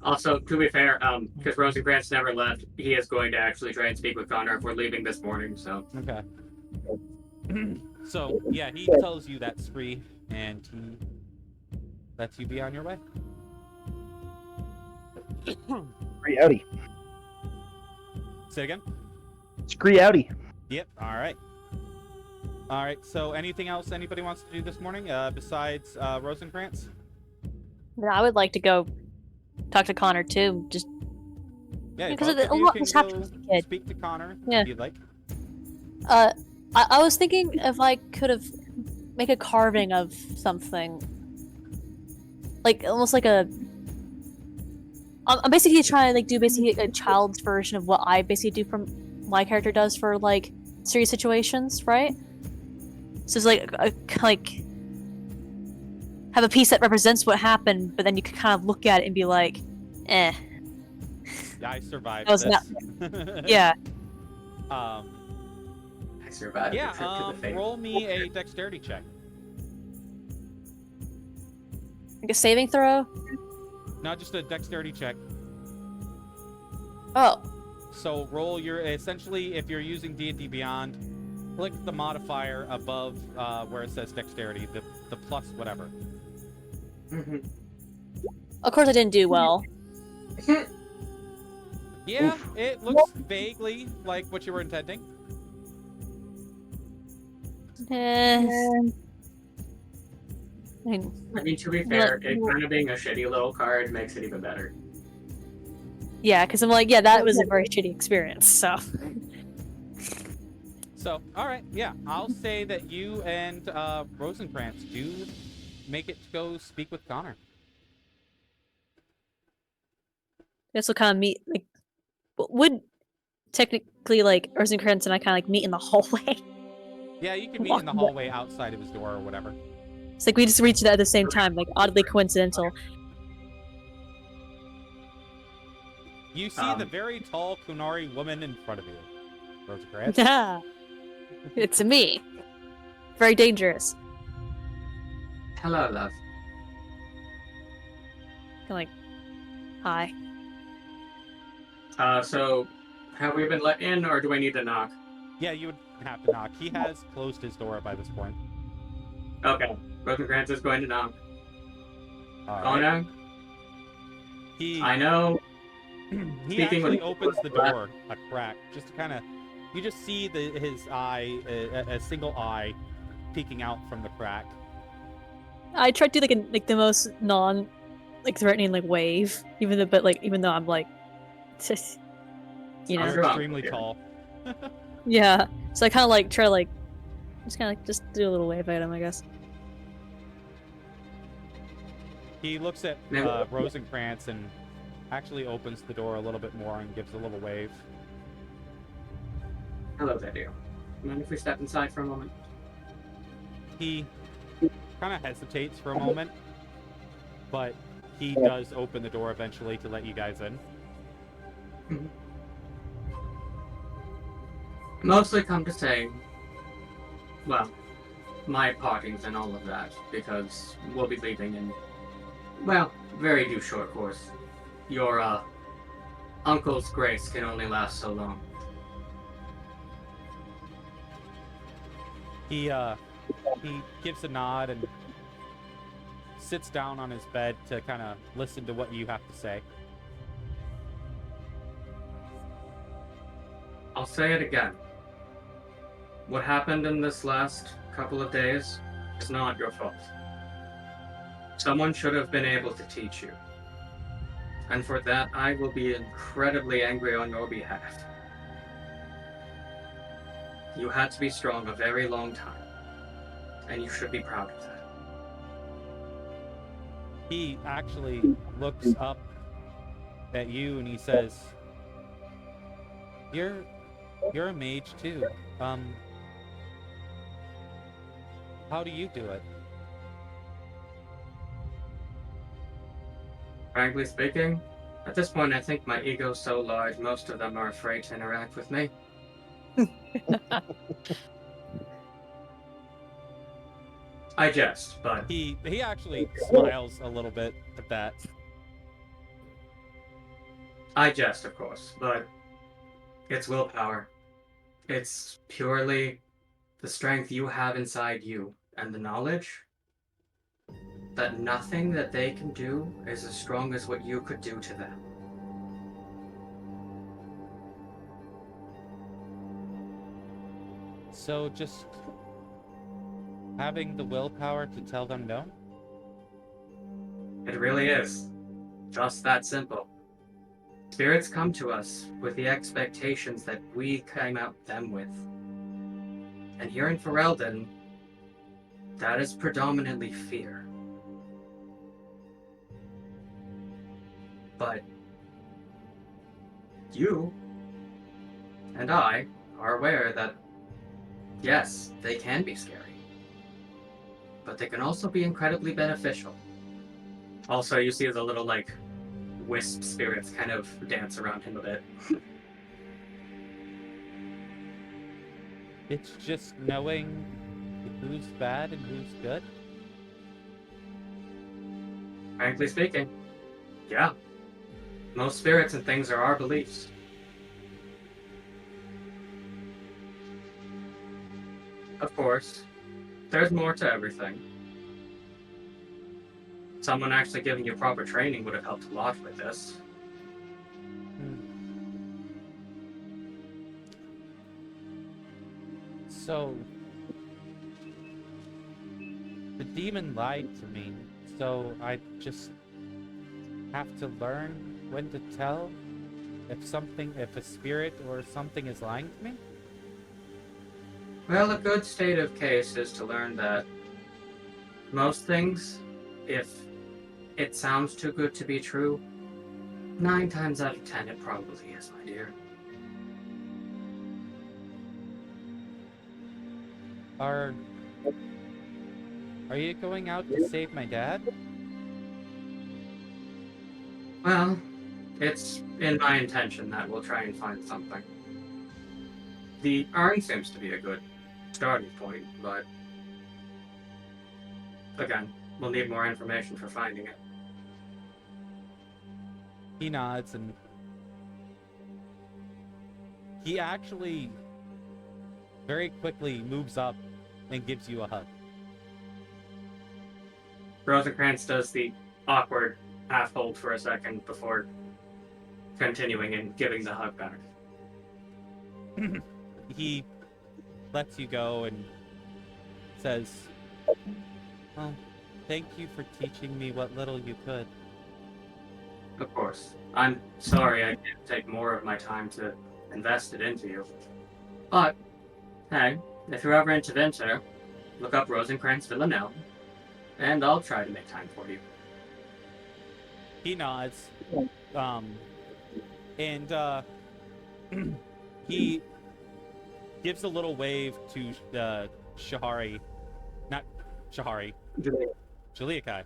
C: Also, to be fair, because Rozenkrantz never left, he is going to actually try and speak with Connor if we're leaving this morning, so...
D: Okay. So, yeah, he tells you that, Spree, and he lets you be on your way.
E: Scree outie.
D: Say it again.
E: Scree outie.
D: Yep. All right. All right. So, anything else anybody wants to do this morning besides Rozenkrantz?
A: Yeah, I would like to go talk to Connor too. Just
D: Yeah,
A: because
D: both
A: of
D: of
A: a
D: you
A: lot
D: can
A: was happening
D: go
A: as a kid.
D: speak to Connor
A: Yeah.
D: if you'd like.
A: I was thinking if I could have make a carving of something, like almost like a. I'm basically trying to like do basically a child's version of what I basically do from my character does for like serious situations, right? So it's like have a piece that represents what happened, but then you can kind of look at it and be like, eh.
D: Yeah, I survived
A: That was
D: this.
A: Yeah.
C: I survived the trip to the face.
D: Roll me a dexterity check.
A: Like a saving throw.
D: Not just a dexterity check.
A: Oh.
D: So roll your, essentially, if you're using D&D Beyond, click the modifier above where it says dexterity, the plus whatever.
C: Mm-hmm.
A: Of course, I didn't do well.
D: Yeah,
E: Oof.
D: it looks vaguely like what you were intending.
A: I
C: mean, to be fair, it kind of being a shitty little card makes it even better.
A: Yeah, because I'm like, yeah, that was a very shitty experience, so.
D: So, alright, yeah, I'll say that you and Rozenkrantz do make it to go speak with Connor.
A: This will kind of meet, like, would technically, like, Rozenkrantz and I kind of, like, meet in the hallway.
D: Yeah, you can meet in the hallway outside of his door or whatever.
A: It's like we just reached it at the same time, like, oddly coincidental.
D: You see the very tall Kunari woman in front of you, Rozenkrantz.
A: Yeah. It's me. Very dangerous.
C: Hello, love.
A: Kind of like, hi.
C: So, have we been let in, or do we need to knock?
D: Yeah, you would have to knock. He has closed his door by this point.
C: Okay. Rozenkrantz is going to knock.
D: Alright.
C: I know.
D: He actually opens the door a crack, just to kind of, you just see his eye, a single eye, peeking out from the crack.
A: I tried to do like the most threatening wave, even though I'm like, just, you know,
D: You're extremely tall.
A: Yeah. So I kind of like try to just do a little wave at him, I guess.
D: He looks at Rozenkrantz and actually opens the door a little bit more and gives a little wave.
C: Hello there, dear. Mind if we step inside for a moment?
D: He kind of hesitates for a moment, but he does open the door eventually to let you guys in.
C: Mostly come to say, well, my partings and all of that, because we'll be leaving in, well, very due short course. Your, uncle's grace can only last so long.
D: He gives a nod and sits down on his bed to kind of listen to what you have to say.
C: I'll say it again. What happened in this last couple of days is not your fault. Someone should have been able to teach you. And for that, I will be incredibly angry on your behalf. You had to be strong a very long time, and you should be proud of that.
D: He actually looks up at you and he says, You're a mage too. How do you do it?
C: Frankly speaking, at this point I think my ego's so large most of them are afraid to interact with me. I jest, but
D: He actually smiles a little bit at that.
C: I jest, of course, but it's willpower. It's purely the strength you have inside you and the knowledge that nothing that they can do is as strong as what you could do to them.
D: So just having the willpower to tell them no?
C: It really is. Just that simple. Spirits come to us with the expectations that we came at them with. And here in Ferelden, that is predominantly fear. But you and I are aware that, yes, they can be scary. But they can also be incredibly beneficial. Also, you see the little, like, wisp spirits kind of dance around him a bit.
D: It's just knowing who's bad and who's good?
C: Frankly speaking, yeah. Most spirits and things are our beliefs. Of course, there's more to everything. Someone actually giving you proper training would have helped a lot with this.
D: So, the demon lied to me, so I just have to learn when to tell if a spirit or something is lying to me?
C: Well, a good state of case is to learn that most things, if it sounds too good to be true, 9 times out of 10 it probably is, my dear.
D: Are you going out to save my dad?
C: Well, it's in my intention that we'll try and find something. The urn seems to be a good starting point, but again, we'll need more information for finding it.
D: He nods and he actually very quickly moves up and gives you a hug.
C: Rozenkrantz does the awkward half hold for a second before continuing and giving the hug back.
D: He lets you go and says, "Well, thank you for teaching me what little you could."
C: Of course. I'm sorry I can't take more of my time to invest it into you. But, hey, if you're ever into Winter, look up Rozenkrantz Villanelle, and I'll try to make time for you.
D: He nods. And he gives a little wave to Shahari. Not Shahari. Jiallia.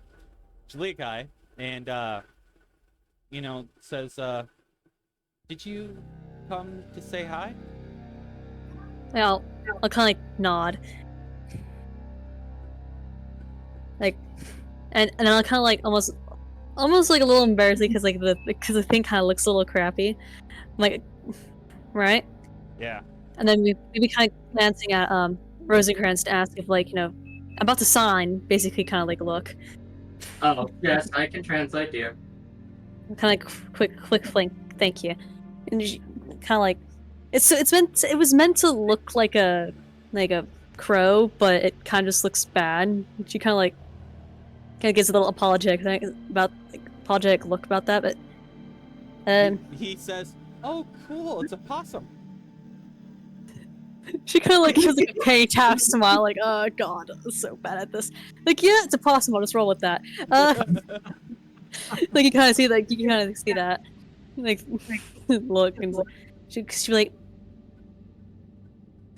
D: And says, "Did you come to say hi?"
A: I'll kind of like nod. Like, and I'll kind of like almost like a little embarrassing because the thing kind of looks a little crappy. I'm like, right?
D: Yeah.
A: And then we kind of glancing at Rozenkrantz to ask if I'm about to sign, basically kind of like look.
C: Oh, yes, I can translate you.
A: Kind of quick fling, thank you. And kind of like it was meant to look like a crow, but it kind of just looks bad. She kind of gives a little apologetic look about that, but
D: he says, "Oh, cool, it's a possum."
A: She kind of like gives like a penny tap smile, like, "Oh god, I'm so bad at this." Like, yeah, it's a possum. I'll just roll with that. Like you kind of see that, like look, and she'd be like,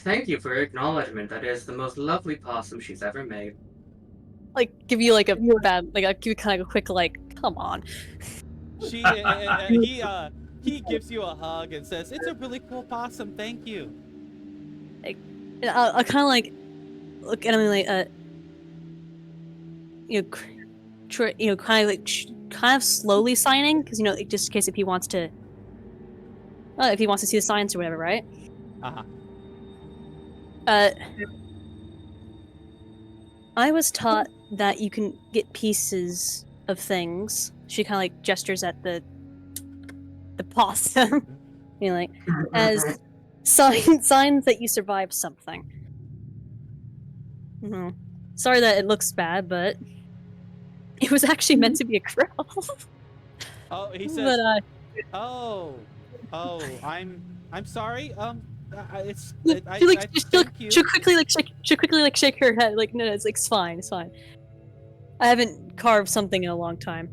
C: Thank you for your acknowledgement. That is the most lovely possum she's ever made.
A: like give you like a bad, like I give you kind of a quick like, come on.
D: He gives you a hug and says, "It's a really cool possum. Thank you."
A: Like, I kind of like look at him like kind of slowly signing because just in case if he wants to see the signs or whatever, right?
D: Uh-huh.
A: I was taught that you can get pieces of things. She kind of like gestures at the possum, you know, like as signs that you survived something. Sorry that it looks bad, but it was actually meant to be a crow.
D: Oh, he says.
A: But
D: Oh, I'm sorry. It's
A: she'll quickly like shake her head like no, it's fine, it's fine. I haven't carved something in a long time.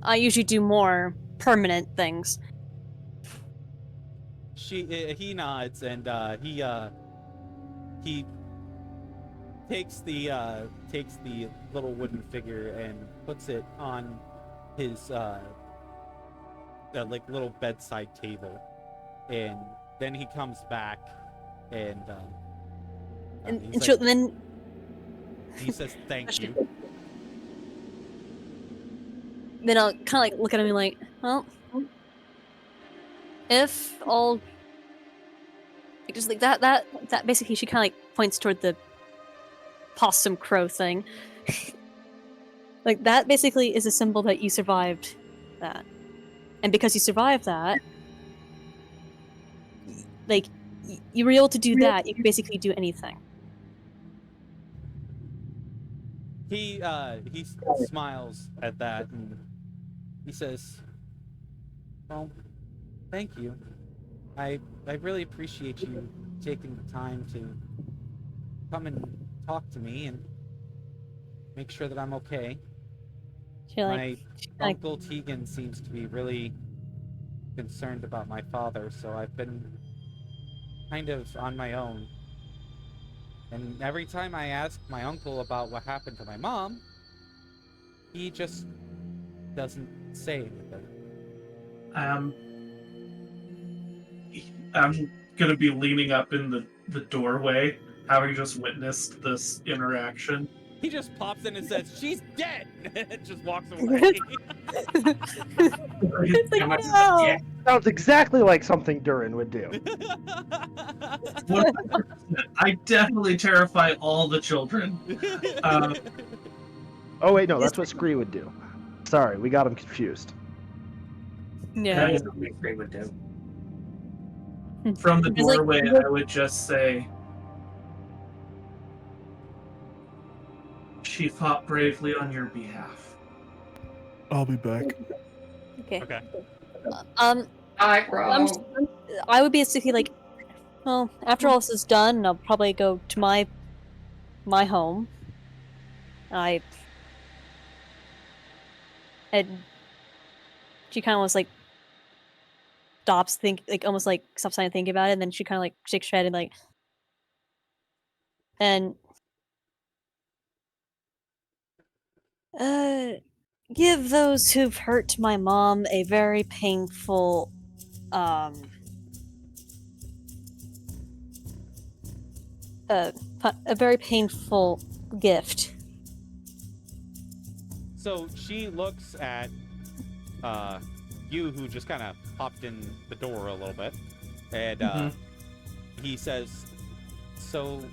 A: I usually do more permanent things.
D: He nods and he takes the little wooden figure and puts it on his like little bedside table, and then he comes back and
A: then
D: he says thank you.
A: Then I'll kind of like look at him and like, well, if all just like that basically she kind of like points toward the possum crow thing. Like that basically is a symbol that you survived that. And because you survived that, like, you were able to do that, you can basically do anything.
D: He smiles at that and he says, well, thank you. I really appreciate you taking the time to come and talk to me and make sure that I'm okay. My uncle Tegan seems to be really concerned about my father, so I've been kind of on my own. And every time I ask my uncle about what happened to my mom, he just doesn't say anything.
B: I'm gonna be leaning up in the doorway, having just witnessed this interaction.
D: He just pops in and says, "She's dead!" and just walks away.
A: It's like, no!
E: Sounds exactly like something Duran would do.
B: 100%. I definitely terrify all the children.
E: Oh wait, no, that's what Scree would do. Sorry, we got him confused.
A: Yeah.
C: That is what Scree would do.
B: From the doorway, I would just say, she fought bravely on your behalf.
G: I'll be back.
A: Okay.
D: Okay.
A: I would basically like, well, after all this is done, I'll probably go to my home. And she kind of was like stops almost like stops trying to think about it, and then she kind of like shakes her head and like, and give those who've hurt my mom a very painful a very painful gift.
D: So she looks at you, who just kind of popped in the door a little bit, and he says, "So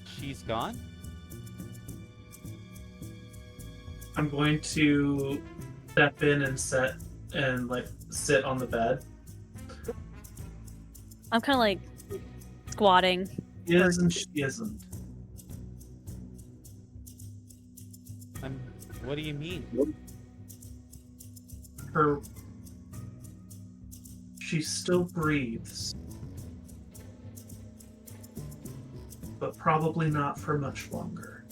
D: she's gone?"
B: I'm going to step in and sit on the bed.
A: I'm kind of like squatting.
B: She is and she isn't.
D: What do you mean?
B: She still breathes, but probably not for much longer.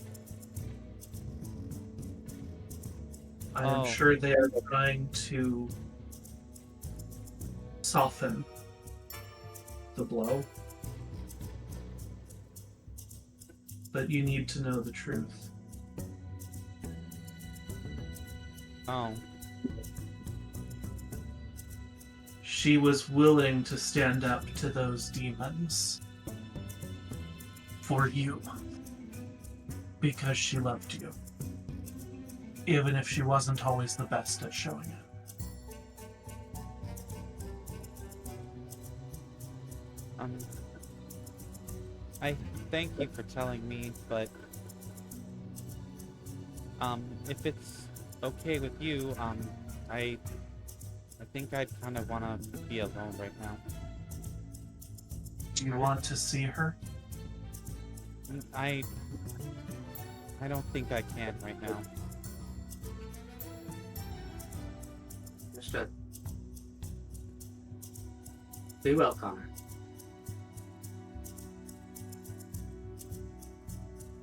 B: I am sure they are trying to soften the blow, but you need to know the truth.
D: Oh.
B: She was willing to stand up to those demons for you because she loved you, even if she wasn't always the best at showing it.
D: I thank you for telling me, but If it's okay with you, I think I'd kind of want to be alone right now.
B: Do you want to see her?
D: I don't think I can right now.
C: Understood. We will, Connor.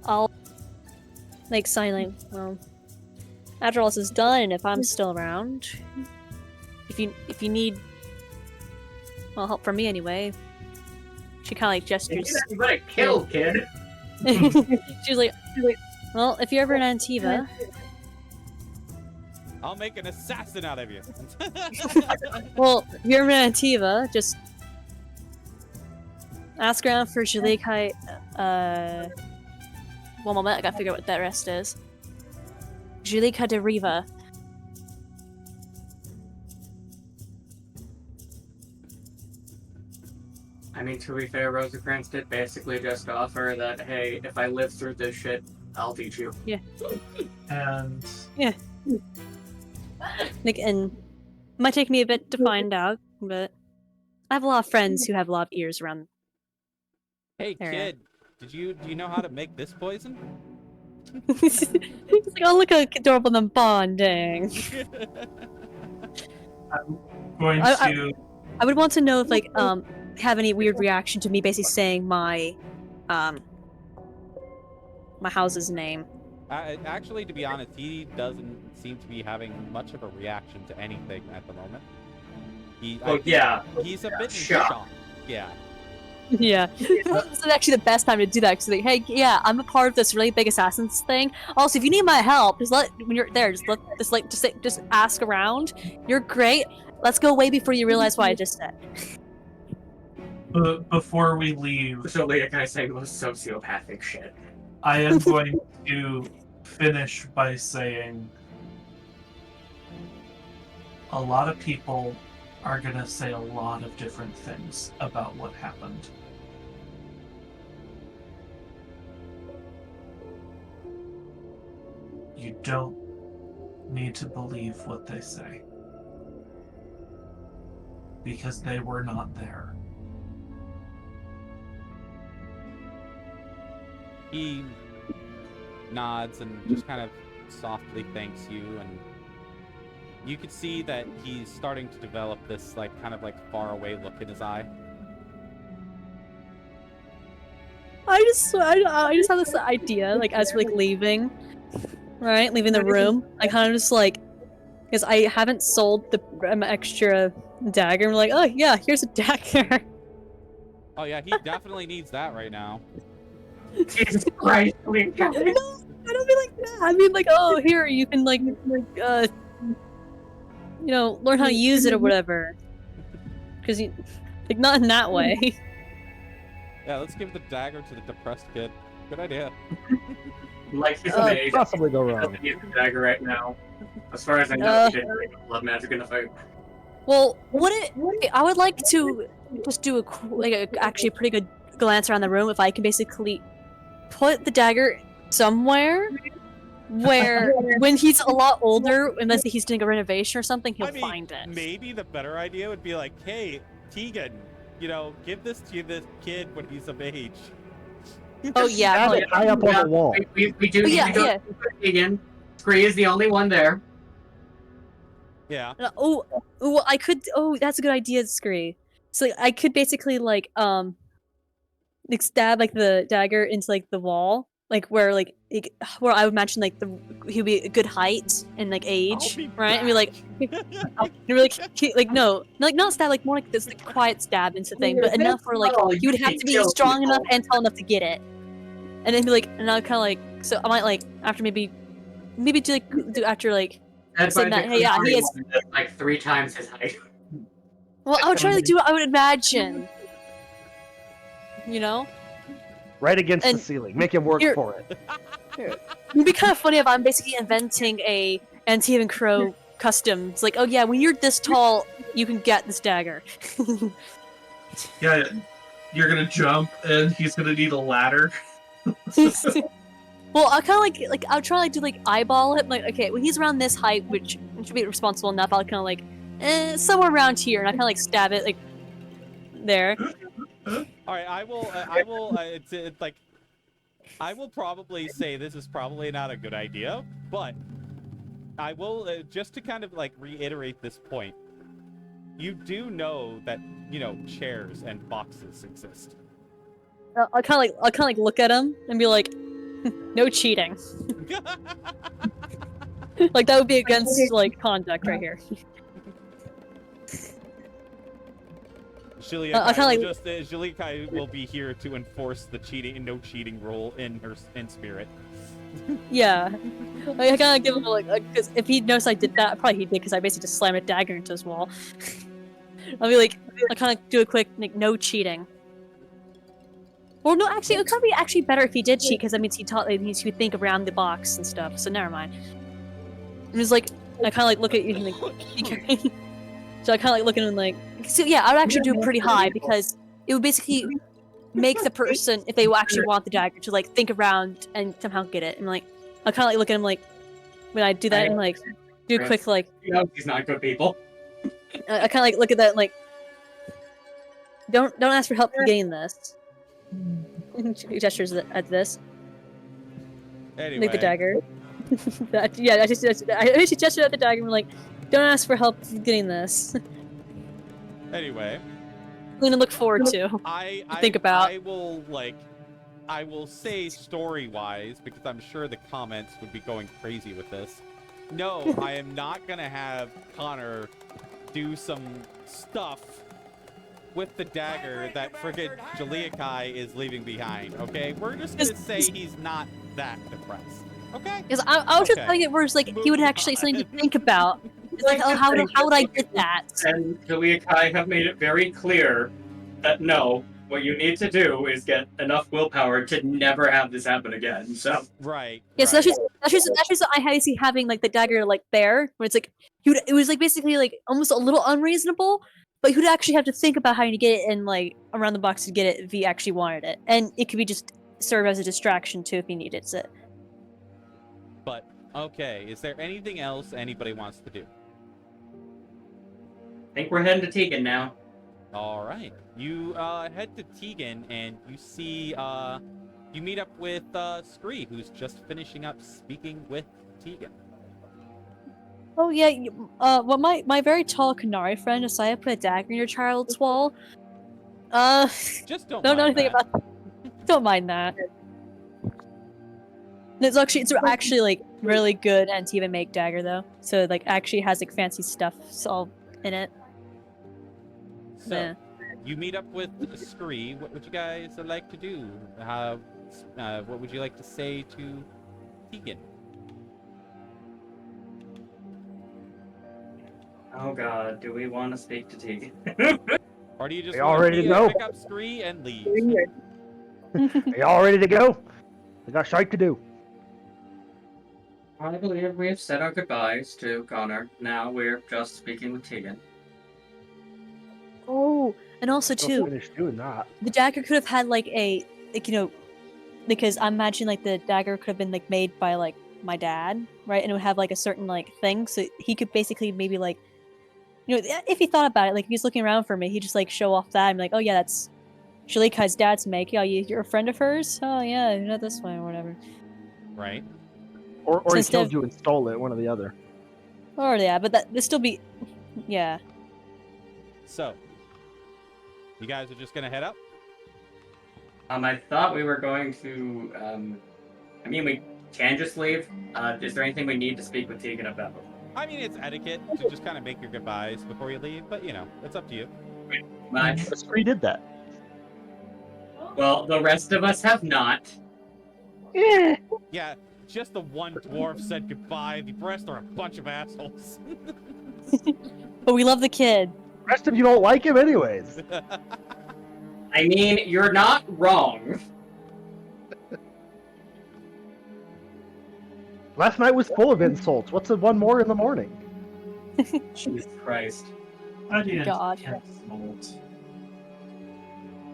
A: I'll like silent. Well, after all this is done, if I'm still around, if you need, well, help from me anyway. She kind of like gestures.
C: You got killed, kid.
A: She's like, well, if you're ever in Antiva,
D: I'll make an assassin out of you.
A: well, if you're ever in Antiva, just ask around for Jiallia. One moment, I gotta figure out what that rest is. Jiallia de Riva.
C: I mean, to be fair, Rozenkrantz did basically just offer that, hey, if I live through this shit, I'll teach you.
A: Yeah.
B: And
A: Like, and it might take me a bit to find out, but I have a lot of friends who have a lot of ears around.
D: Hey
A: Area.
D: kid, do you know how to make this poison?
A: It's like, oh, look how adorable and bonding.
B: I'm going to...
A: I would want to know if, like, have any weird reaction to me basically saying my house's name.
D: Actually, to be honest, he doesn't seem to be having much of a reaction to anything at the moment. He's a bit in shock. Yeah.
A: Yeah. This is actually the best time to do that, because like, hey, yeah, I'm a part of this really big assassins thing. Also, if you need my help, when you're there, just ask around. You're great. Let's go way before you realize what I just said.
B: Before we leave,
C: So like a guy saying the most sociopathic shit.
B: I am going to finish by saying a lot of people are going to say a lot of different things about what happened. You don't need to believe what they say, because they were not there.
D: He nods and just kind of softly thanks you, and you could see that he's starting to develop this kind of faraway look in his eye.
A: I just have this idea, as we're leaving, right? Leaving the room. I kind of just because I haven't sold the extra dagger. I'm like, oh yeah, here's a dagger.
D: Oh yeah, he definitely needs that right now.
C: Jesus Christ,
A: No, I don't mean like that. I mean oh, here, you can learn how to use it or whatever. Because not in that way.
D: Yeah, let's give the dagger to the depressed kid. Good idea.
C: He's an age.
E: Possibly go wrong.
C: Doesn't use the dagger right now. As far as I know, he didn't bring blood magic in the fight.
A: Well, I would like to just do actually a pretty good glance around the room if I can basically put the dagger somewhere where when he's a lot older, unless he's doing a renovation or something, he'll find it.
D: Maybe the better idea would be hey, Tegan, give this to this kid when he's of age.
A: Oh yeah,
E: Have it high up on the wall.
C: We do need to go to Tegan. Scree is the only one there.
D: Yeah.
A: I could. Oh, that's a good idea, Scree. So I could basically stab the dagger into the wall, where where I would imagine he'd be a good height and age, right? And not stab more this quiet stab into thing, but enough where he would have to be strong enough and tall enough to get it, and then be and I'd kind of so I might after maybe do after saying that, hey, yeah, he is
C: 3 times his height.
A: Well, I would try to do what I would imagine.
E: Right against the ceiling. Make him work for it.
A: It'd be kind of funny if I'm basically inventing a Antivan Crow custom. It's oh yeah, when you're this tall, you can get this dagger.
B: Yeah, you're gonna jump, and he's gonna need a ladder.
A: Well, I kind of like I'll try to do like eyeball it. Like, okay, when he's around this height, which should be responsible enough, I'll kind of like somewhere around here, and I kind of like stab it like there.
D: All right, I will. It's like I will probably say this is probably not a good idea, but I will just to kind of like reiterate this point. You do know that chairs and boxes exist.
A: I'll kind of like look at him and be like, no cheating. Like that would be against like conduct right here.
D: Jiallia will be here to enforce the no cheating rule in spirit.
A: Yeah, like, I kind of give him like, because if he knows I did that, probably he did, because I basically just slammed a dagger into his wall. I'll be like, I kind of do a quick like, no cheating. Well, no, actually, it would probably be actually better if he did cheat, because that means he would think around the box and stuff. So never mind. And it's like I kind of like look at you and like, so I kind of like look at him like, so yeah, I would actually do it pretty high, because it would basically make the person, if they actually want the dagger, to like think around and somehow get it. And like I kind of like look at him like when I do that and like do a quick like.
C: He's not good people.
A: I kind of like look at that and like, don't ask for help for getting this. He gestures at this.
D: Anyway.
A: Like the dagger. I just gestured at the dagger and like, don't ask for help for getting this.
D: Anyway.
A: I'm gonna look forward to. Think about.
D: I will say story-wise, because I'm sure the comments would be going crazy with this. No, I am not gonna have Connor do some stuff with the dagger that friggin' Jiallia is leaving behind, okay? We're just gonna say he's not that depressed, okay?
A: Because I was just telling it where it's like he would actually something to think about. It's like, oh, how would I get that?
C: And Jiallia have made it very clear that no, what you need to do is get enough willpower to never have this happen again. So
D: right.
A: Yeah, so that's just I see having like the dagger like there, where it's like it was like basically like almost a little unreasonable. But he would actually have to think about how to get it in, like, around the box to get it if he actually wanted it. And it could be just serve as a distraction, too, if he needed it.
D: But, okay, is there anything else anybody wants to do?
C: I think we're heading to Tegan now.
D: Alright. You, head to Tegan, and you see, you meet up with, Scree, who's just finishing up speaking with Tegan.
A: Oh yeah, well my very tall Kanari friend decided to put a dagger in your child's wall.
D: Just don't
A: know anything
D: that.
A: about. Don't mind that. It's actually like really good anti make dagger though. So it, like actually has like fancy stuff all in it.
D: So
A: yeah.
D: You meet up with Scree. What would you guys like to do? What would you like to say to Tegan?
C: Oh god, do we want to speak to Tegan?
D: Or do you just
E: all ready to go?
D: Pick up Scree and leave?
E: Are y'all ready to go? We got shite to do.
C: I believe we have said our goodbyes to Connor. Now we're just speaking with Tegan.
A: Oh, and also
E: We'll
A: too,
E: finish doing that.
A: the dagger could have had like a because I imagine like the dagger could have been like made by like my dad, right? And it would have like a certain like thing, so he could basically maybe like. If he thought about it, like if he's looking around for me, he'd just like show off that and be like, oh yeah, that's Jiallia's dad's make. Yeah, you're a friend of hers? Oh yeah, you're not this way or whatever.
D: Right.
E: Or he killed you and stole it, one or the other.
A: Or yeah, but that'd still be, yeah.
D: So, you guys are just gonna head up?
C: I thought we were going to, I mean, we can just leave. Is there anything we need to speak with Tegan about?
D: I mean, it's etiquette to just kind of make your goodbyes before you leave, but it's up to you.
C: Much.
E: Scree did that.
C: Well, the rest of us have not.
D: Yeah, just the one dwarf said goodbye. The rest are a bunch of assholes.
A: But we love the kid.
E: The rest of you don't like him anyways.
C: I mean, you're not wrong.
E: Last night was full of insults. What's the one more in the morning?
C: Jesus Christ.
B: I didn't
A: God.
B: insult.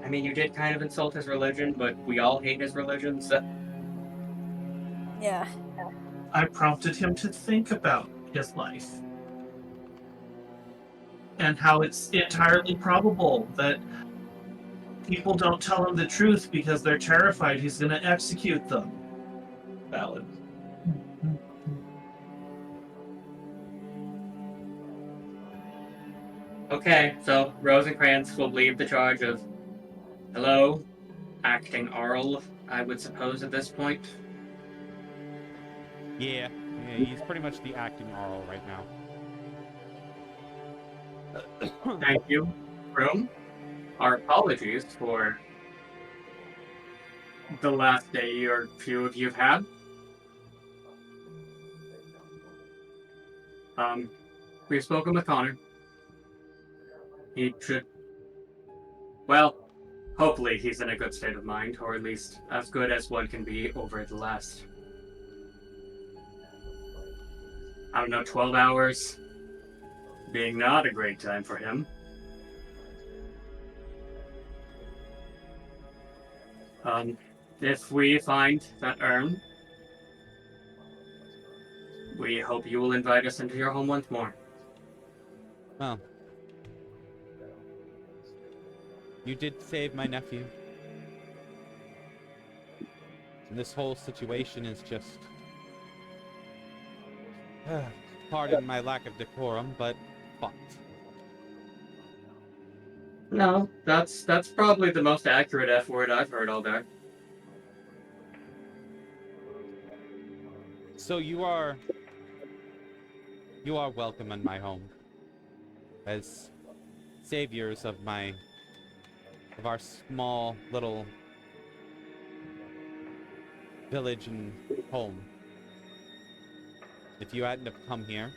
C: I mean, you did kind of insult his religion, but we all hate his religion, so...
A: Yeah.
B: I prompted him to think about his life and how it's entirely probable that people don't tell him the truth because they're terrified he's going to execute them. Valid.
C: Okay, so Rozenkrantz will leave the charge of, hello, acting Arl, I would suppose at this point.
D: Yeah, he's pretty much the acting Arl right now.
C: Thank you, Room. Our apologies for the last day or few of you've had. We've spoken with Connor. He should... Well, hopefully he's in a good state of mind, or at least as good as one can be over the last... I don't know, 12 hours. Being not a great time for him. If we find that urn, we hope you will invite us into your home once more.
D: Well, you did save my nephew. And this whole situation is just... pardon my lack of decorum, but fucked.
C: No, that's probably the most accurate F word I've heard all day.
D: So you are welcome in my home as saviors of our small little village and home. If you hadn't have come here,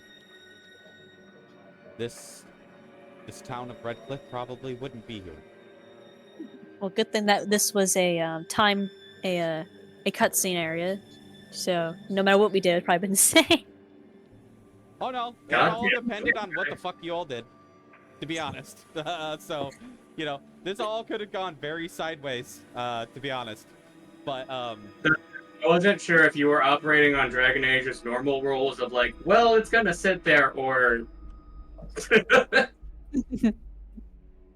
D: this town of Redcliffe probably wouldn't be here.
A: Well, good thing that this was a cutscene area, so no matter what we did, it'd probably been the same.
D: Oh no, it
C: God,
D: all
C: yeah.
D: depended on what the fuck you all did, to be honest. So, you know, this all could have gone very sideways, to be honest. But
C: I wasn't sure if you were operating on Dragon Age's normal rules of like, well, it's gonna sit there, or...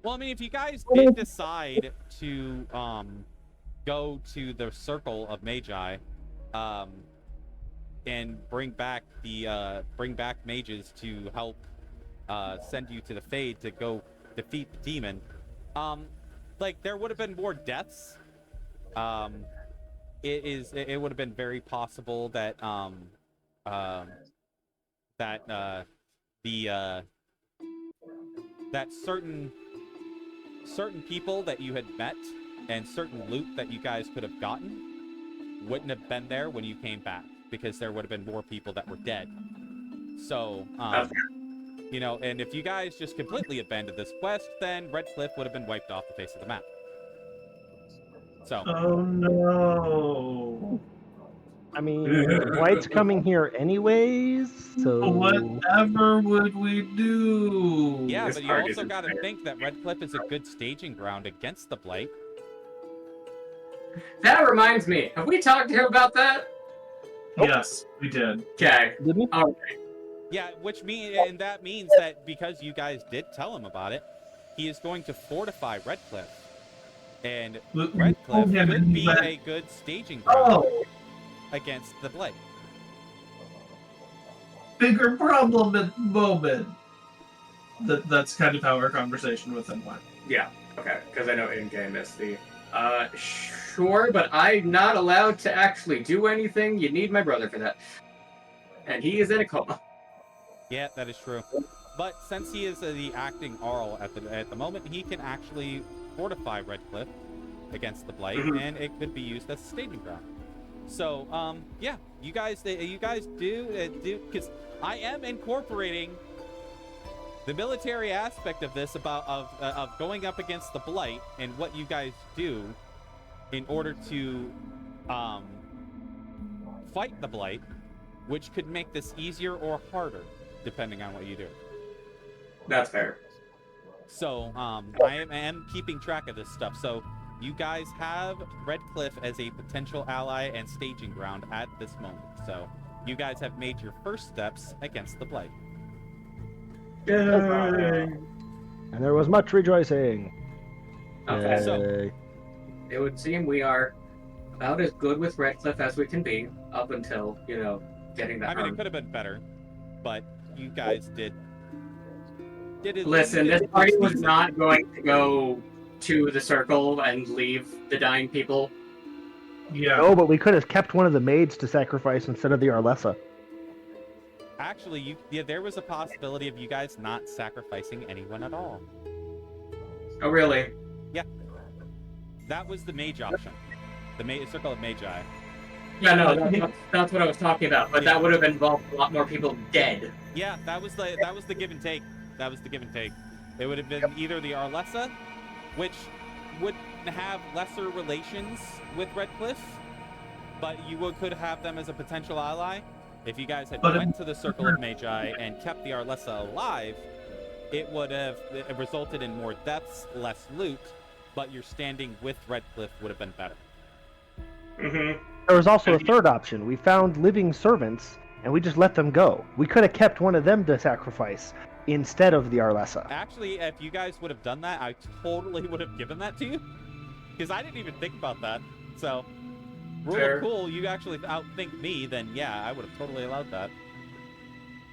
D: well, I mean, if you guys did decide to go to the Circle of Magi, and bring back mages to help send you to the Fade to go defeat the demon, like there would have been more deaths. It would have been very possible that that certain people that you had met and certain loot that you guys could have gotten wouldn't have been there when you came back, because there would have been more people that were dead. So, you know, and if you guys just completely abandoned this quest, then Redcliffe would have been wiped off the face of the map. So.
B: Oh no.
E: I mean, the Blight's coming here anyways, so...
B: Whatever would we do?
D: Yeah,
C: This
D: but you
C: part
D: also
C: isn't
D: got to
C: fair.
D: think that Redcliffe is a good staging ground against the Blight.
C: That reminds me, have we talked to him about that?
B: Yes, we did.
C: Okay.
E: Did we?
C: Okay.
D: Yeah, that means that because you guys did tell him about it, he is going to fortify Redcliffe. And
B: We
D: Redcliffe
B: told him
D: could
B: and
D: be
B: he went,
D: a good staging ground
B: oh,
D: against the Blight.
B: bigger problem at the moment. That's kind of how our conversation with him went.
C: Yeah, okay, because I know in-game is the... sure, but I'm not allowed to actually do anything. You need my brother for that. And he is in a coma.
D: Yeah, that is true. But since he is the acting Arl at the moment, he can actually fortify Redcliffe against the Blight, and it could be used as a staging ground. So, yeah, you guys do, because I am incorporating the military aspect of this of going up against the Blight and what you guys do in order to fight the Blight, which could make this easier or harder depending on what you do.
C: That's fair.
D: So I am keeping track of this stuff. So you guys have Redcliffe as a potential ally and staging ground at this moment. So you guys have made your first steps against the Blight.
C: Yay!
E: And there was much rejoicing.
C: Okay, so
E: Yay.
C: it would seem we are about as good with Redcliffe as we can be, up until, getting that.
D: I mean, it could have been better, but you guys did it.
C: Listen, this party was not going to go to the circle and leave the dying people.
B: Yeah.
E: No, but we could have kept one of the maids to sacrifice instead of the Arlessa.
D: Actually, there was a possibility of you guys not sacrificing anyone at all.
C: Oh, really?
D: Yeah. That was the mage option. The circle of Magi.
C: Yeah, no, that's what I was talking about. But that would have involved a lot more people dead.
D: Yeah, that was the give and take. That was the give and take. It would have been either the Arlessa, which would have lesser relations with Redcliffe, but you could have them as a potential ally. If you guys had went to the Circle of Magi and kept the Arlessa alive, it would have resulted in more deaths, less loot, but your standing with Redcliffe would have been better.
C: Mm-hmm.
E: There was also a third option. We found living servants, and we just let them go. We could have kept one of them to sacrifice instead of the Arlessa.
D: Actually, if you guys would have done that, I totally would have given that to you. Because I didn't even think about that. So, rule of cool, you actually outthink me, then yeah, I would have totally allowed that.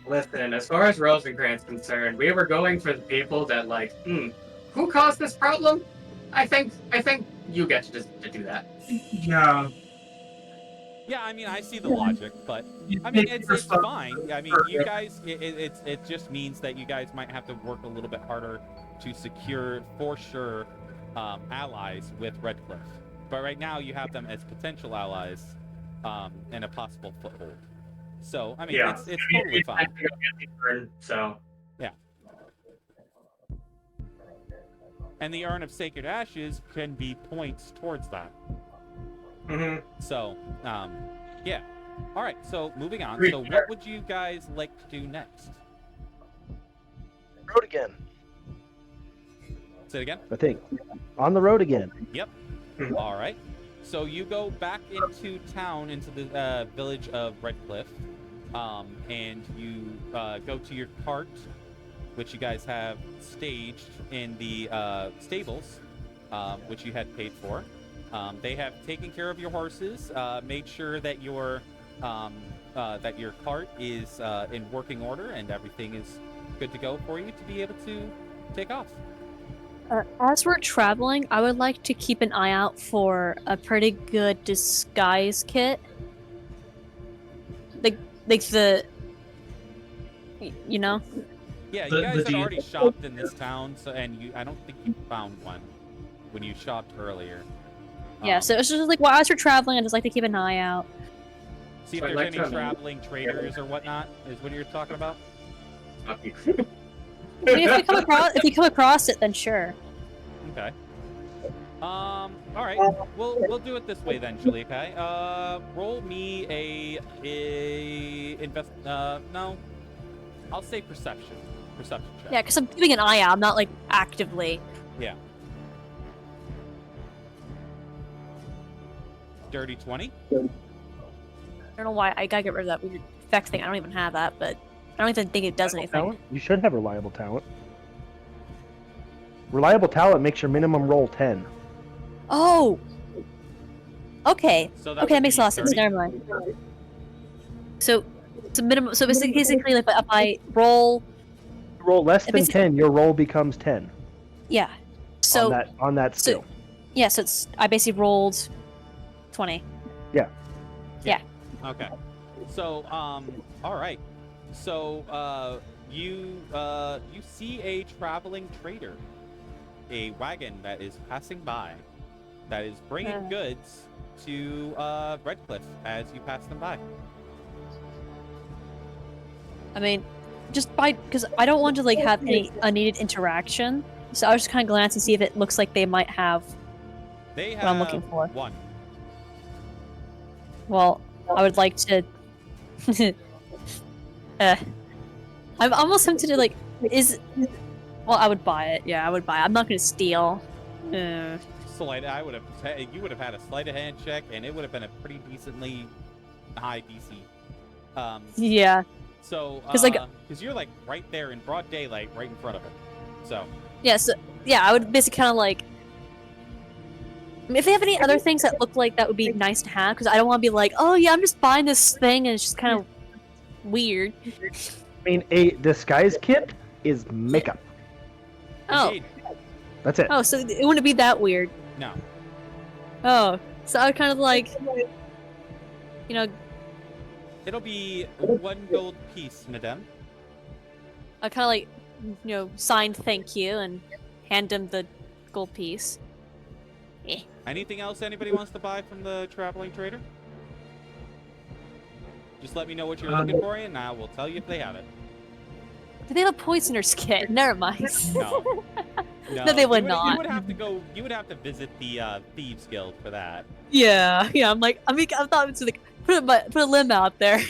C: Listen, as far as Rozenkrantz is concerned, we were going for the people that, who caused this problem? I think you get to do that.
B: Yeah.
D: Yeah, I mean, I see the logic, but I mean, it's fine. I mean, you guys, it just means that you guys might have to work a little bit harder to secure, for sure, allies with Redcliffe. But right now, you have them as potential allies and a possible foothold. So, I mean, it's totally fine.
C: So.
D: Yeah. And the Urn of Sacred Ashes can be points towards that.
C: Mm-hmm.
D: So, yeah. All right, so moving on. So what would you guys like to do next?
E: Road again.
D: Say it again?
E: I think. On the road again.
D: Yep. All right. So you go back into town, into the village of Redcliffe, and you go to your cart, which you guys have staged in the stables, which you had paid for. They have taken care of your horses, made sure that your cart is in working order and everything is good to go for you to be able to take off.
A: As we're traveling, I would like to keep an eye out for a pretty good disguise kit. Like the, you know?
D: Yeah, you guys had already shopped in this town, so I don't think you found one when you shopped earlier.
A: Yeah, so it's just like, well, as we're traveling, I just like to keep an eye out.
D: See if there's any traveling traders or whatnot, is what you're talking about?
A: I mean, if you come across it, then sure.
D: Okay. All right. We'll do it this way then, Jiallia. Okay. Roll me no. I'll say perception. Perception check.
A: Yeah, because I'm keeping an eye out. I'm not like actively.
D: Yeah. Dirty 20.
A: I don't know why I gotta get rid of that weird effect thing. I don't even have that, but I don't even think it does anything.
E: Talent? You should have reliable talent. Reliable talent makes your minimum roll 10.
A: Oh. Okay.
D: So
A: that makes a lot of sense. Never mind. So minimum. So basically, like, if I roll.
E: You roll less than 10, your roll becomes 10.
A: Yeah. So
E: on that skill.
A: Yeah. So I basically rolled 20.
E: Yeah.
A: Yeah.
D: Okay. So all right. So you see a traveling trader, a wagon that is passing by, that is bringing goods to Redcliffe as you pass them by. I
A: mean, just because I don't want to like have any unneeded interaction, so I'll just kind of glance and see if it looks like they might have.
D: They have
A: what I'm looking for.
D: One.
A: Well, I would like to. I'm almost tempted to like. Well, I would buy it. Yeah, I would buy it. I'm not gonna steal.
D: sleight. You would have had a sleight of hand check, and it would have been a pretty decently high DC.
A: Yeah.
D: So,
A: 'Cause, like-
D: because you're like right there in broad daylight, right in front of it. So.
A: Yeah. So yeah, I would basically kind of like. I mean, if they have any other things that look like that would be nice to have, because I don't want to be like, oh yeah, I'm just buying this thing and it's just kind of weird.
E: I mean, a disguise kit is makeup.
A: Oh.
D: Indeed.
E: That's it.
A: Oh, so it wouldn't be that weird.
D: No.
A: Oh, so I would kind of like, you know,
D: It'll be 1 gold piece, madame.
A: I kind of like, you know, signed thank you and hand him the gold piece.
D: Anything else anybody wants to buy from the traveling trader? Just let me know what you're looking for, and I will tell you if they have it.
A: Do they have a poisoner's kit? Never mind.
D: No.
A: No, they would not.
D: You would have to go. You would have to visit the Thieves Guild for that.
A: Yeah. I'm like, I thought it was like, put a limb out there.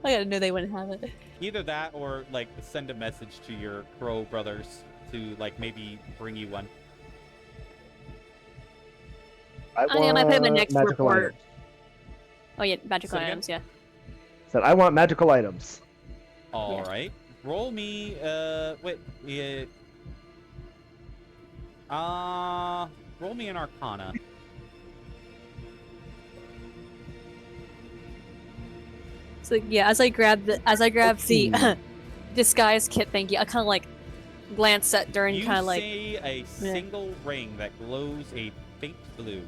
A: I gotta know they wouldn't have it.
D: Either that, or like send a message to your crow brothers to like maybe bring you one.
E: I
A: might put him in
E: want
A: next
E: magical
A: report.
E: items.
A: Oh yeah, magical
D: Say it again?
A: items. Yeah.
E: Said I want magical items.
D: All right. Roll me. Wait. Yeah. Roll me an Arcana.
A: So yeah, as I grab the disguise kit, thank you. I kind of like glance at Duran,
D: You
A: kind of like.
D: see a single ring that glows a faint blue.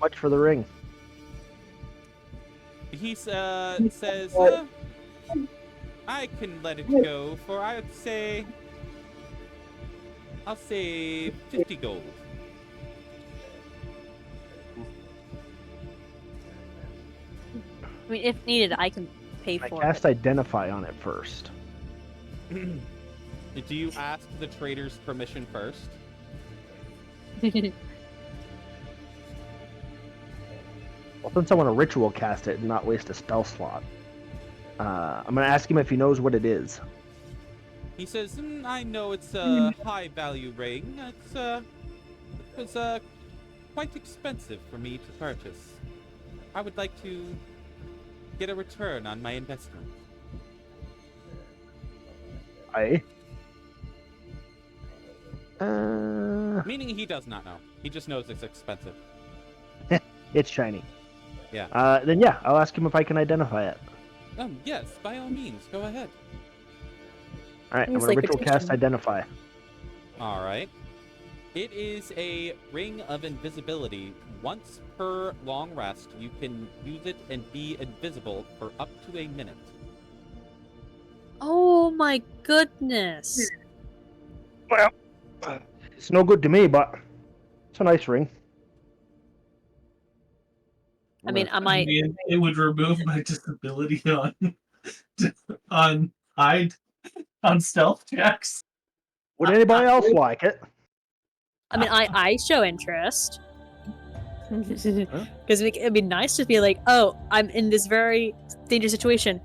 E: Much for the ring.
D: He says, I can let it go for, I'll say 50 gold.
A: I mean, if needed, I can pay
E: I
A: for
E: cast
A: it.
E: identify on it first.
D: Do you ask the trader's permission first?
E: Well, since I want to ritual cast it and not waste a spell slot, I'm gonna ask him if he knows what it is.
D: He says, I know it's a high value ring. It was quite expensive for me to purchase. I would like to get a return on my investment. Meaning he does not know. He just knows it's expensive.
E: It's shiny.
D: Yeah.
E: Then yeah, I'll ask him if I can identify it.
D: Yes, by all means, go ahead.
E: All right, I'm
A: It's
E: gonna
A: like
E: ritual cast
A: protection.
E: identify.
D: All right. It is a ring of invisibility. Once per long rest, you can use it and be invisible for up to a minute.
A: Oh my goodness!
E: Well, it's no good to me, but it's a nice ring.
A: I mean, I
B: I
A: might.
B: mean, it would remove my disability on hide on stealth checks.
E: Would anybody else like it?
A: I mean, I show interest. Because it'd be nice to be like, oh, I'm in this very dangerous situation.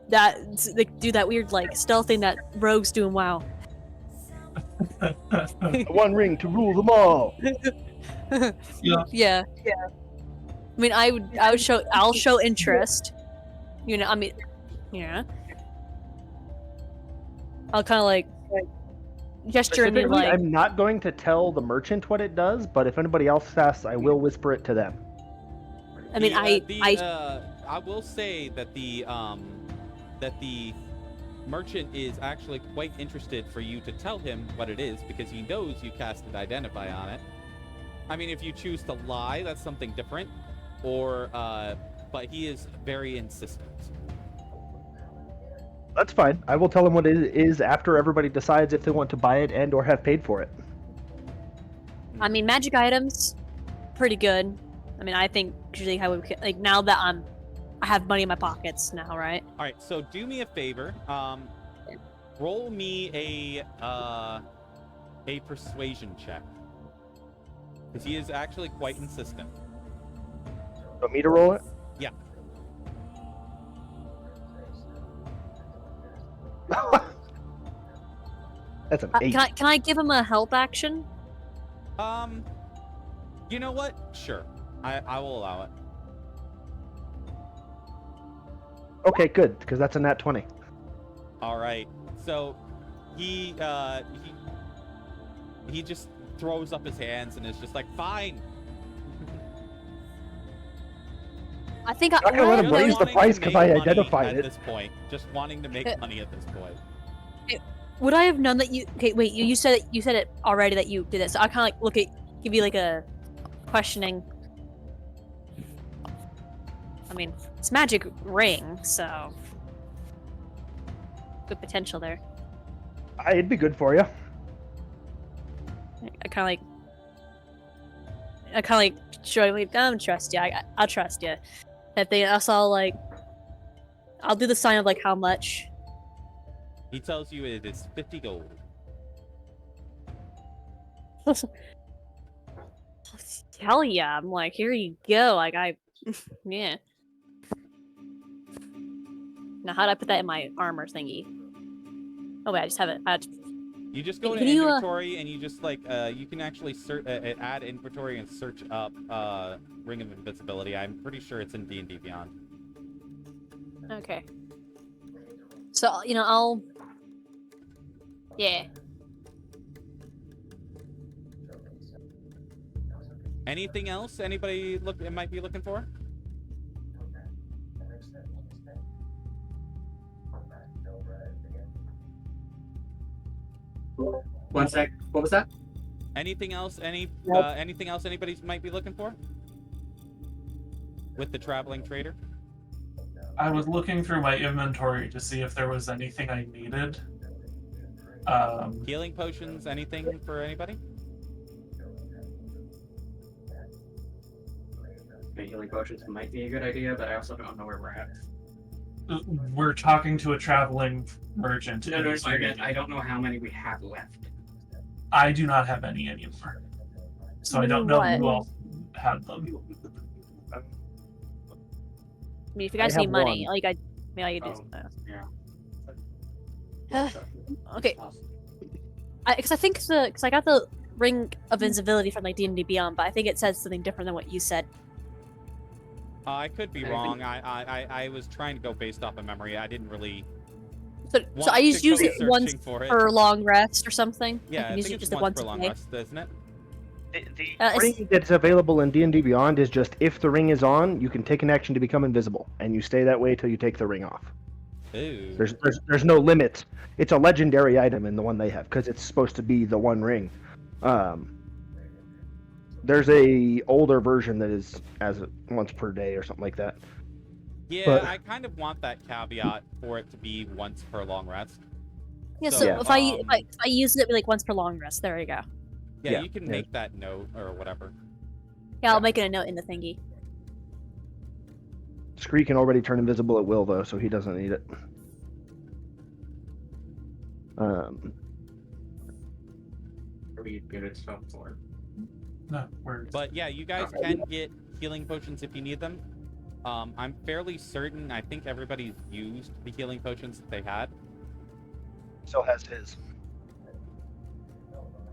A: That like do that weird like stealth thing that rogues do in WoW.
E: One ring to rule them all.
B: Yeah.
A: Yeah. I mean, I'll show interest. You know, I mean, yeah. I'll kind of like gesture and be
E: Specifically,
A: like,
E: I'm not going to tell the merchant what it does, but if anybody else asks, I will whisper it to them.
A: I mean,
D: I will say that the merchant is actually quite interested for you to tell him what it is because he knows you casted identify on it. I mean, if you choose to lie, that's something different. Or, but he is very insistent.
E: That's fine. I will tell him what it is after everybody decides if they want to buy it and or have paid for it.
A: I mean, magic items, pretty good. I mean, I think usually how we like now that I have money in my pockets now, right?
D: All right, so do me a favor. Roll me a persuasion check because he is actually quite insistent.
E: Want me to roll it?
D: Yeah.
E: That's an 8.
A: Can I give him a help action?
D: You know what? Sure. I will allow it.
E: Okay, good, because that's a nat 20.
D: All right. So he just throws up his hands and is just like, fine.
A: I think
E: I'm not gonna let him raise the price because I identified
D: at
E: it.
D: this point. Just wanting to make money at this point.
A: Would I have known that you? Okay, wait. You said it already that you did it. So I kind of like give you like a questioning. I mean, it's magic ring, so good potential there.
E: It'd be good for you.
A: I kind of like show you. I don't trust you. I'll trust you. That they also like. I'll do the sign of like how much.
D: He tells you it is 50 gold.
A: Hell yeah! I'm like, here you go. Like yeah. Now how do I put that in my armor thingy? Oh wait, I just have it.
D: You just go to
A: Can you,
D: inventory and you just like you can actually add inventory and search up Ring of Invisibility. I'm pretty sure it's in D&D Beyond.
A: Okay. So I'll. Yeah.
D: Anything else anybody might be looking for?
C: One sec. What was that?
D: Anything else? Anything else anybody might be looking for? With the traveling trader?
B: I was looking through my inventory to see if there was anything I needed.
D: Healing potions, anything for anybody?
C: Healing potions might be a good idea, but I also don't know where we're at.
B: We're talking to a traveling merchant.
C: No, I don't know how many we have left.
B: I do not have any anymore. So I don't know who else had them.
A: I mean, if you guys need money, all you guys do.
C: Yeah.
A: Okay. Because I got the Ring of Invisibility from like D&D Beyond, but I think it says something different than what you said.
D: I could be wrong. I was trying to go based off of memory. I didn't really.
A: So I just use it once per long rest or something.
D: Yeah, I
A: use
D: think
A: it
D: it's
A: just
D: once per
A: a
D: long
A: day.
D: rest, isn't it?
E: The ring that's available in D&D Beyond is just if the ring is on, you can take an action to become invisible, and you stay that way till you take the ring off.
D: Ooh.
E: There's no limit. It's a legendary item in the one they have because it's supposed to be the one ring. There's a older version that is as once per day or something like that.
D: Yeah,
E: but
D: I kind of want that caveat for it to be once per long rest.
A: Yeah, so if I use it like once per long rest, there you go.
D: Yeah, you can make that note or whatever.
A: Yeah, I'll make it a note in the thingy.
E: Scree can already turn invisible at will though, so he doesn't need it.
C: Are we good at stuff for?
B: No, we're...
D: But yeah, you guys can get healing potions if you need them. I'm fairly certain. I think everybody's used the healing potions that they had.
E: So has his.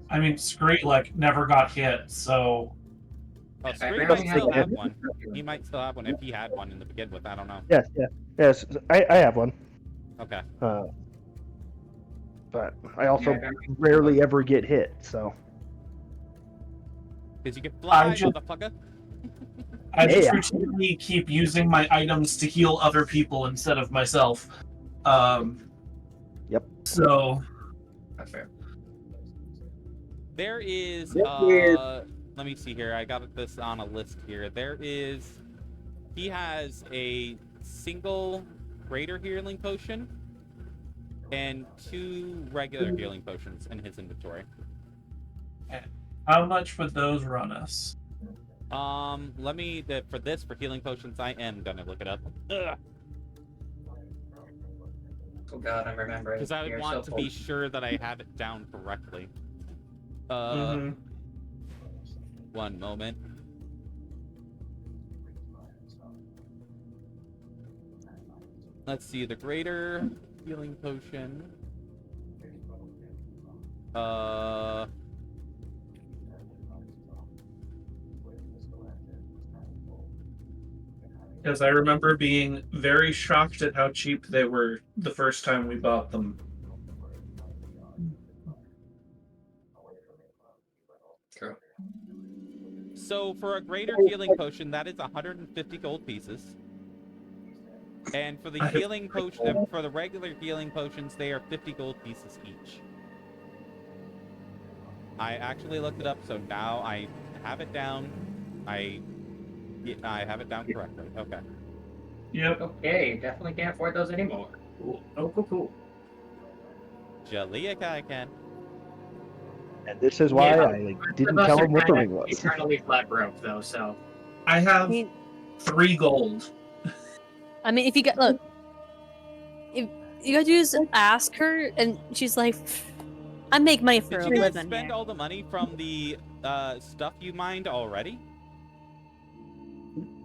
B: I mean, Scree never got hit, so.
D: Oh, Scree might still have one. He might still have one if he had one in the begin with. I don't know.
E: Yes. I have one.
D: Okay.
E: But I also rarely ever get hit, so.
D: Because you can fly, motherfucker.
B: I just routinely keep using my items to heal other people instead of myself.
E: Yep.
B: So.
C: That's fair.
D: There is, let me see here. I got this on a list here. He has a single greater healing potion and 2 regular healing potions in his inventory.
B: How much would those run us?
D: For healing potions, I am gonna look it up. Ugh.
C: Oh god, I'm remembering.
D: Because I would want to be sure that I have it down correctly. One moment. Let's see, the greater healing potion.
B: Because I remember being very shocked at how cheap they were the first time we bought them.
C: True.
D: So for a greater healing potion, that is 150 gold pieces. And for the healing potion, for the regular healing potions, they are 50 gold pieces each. I actually looked it up, so now I have it down. I have it down correctly. Okay.
B: Yep.
C: Okay, definitely can't afford those anymore. Cool. Oh, cool.
D: Jiallia can.
E: And this is why I didn't tell him what the ring was.
C: Eternally flat broke, though, so.
B: I have 3 gold.
A: I mean, if you get look, if you gotta just ask her, and she's like, "I make money for a
D: Did you guys
A: living
D: spend
A: here."
D: all the money from the stuff you mined already?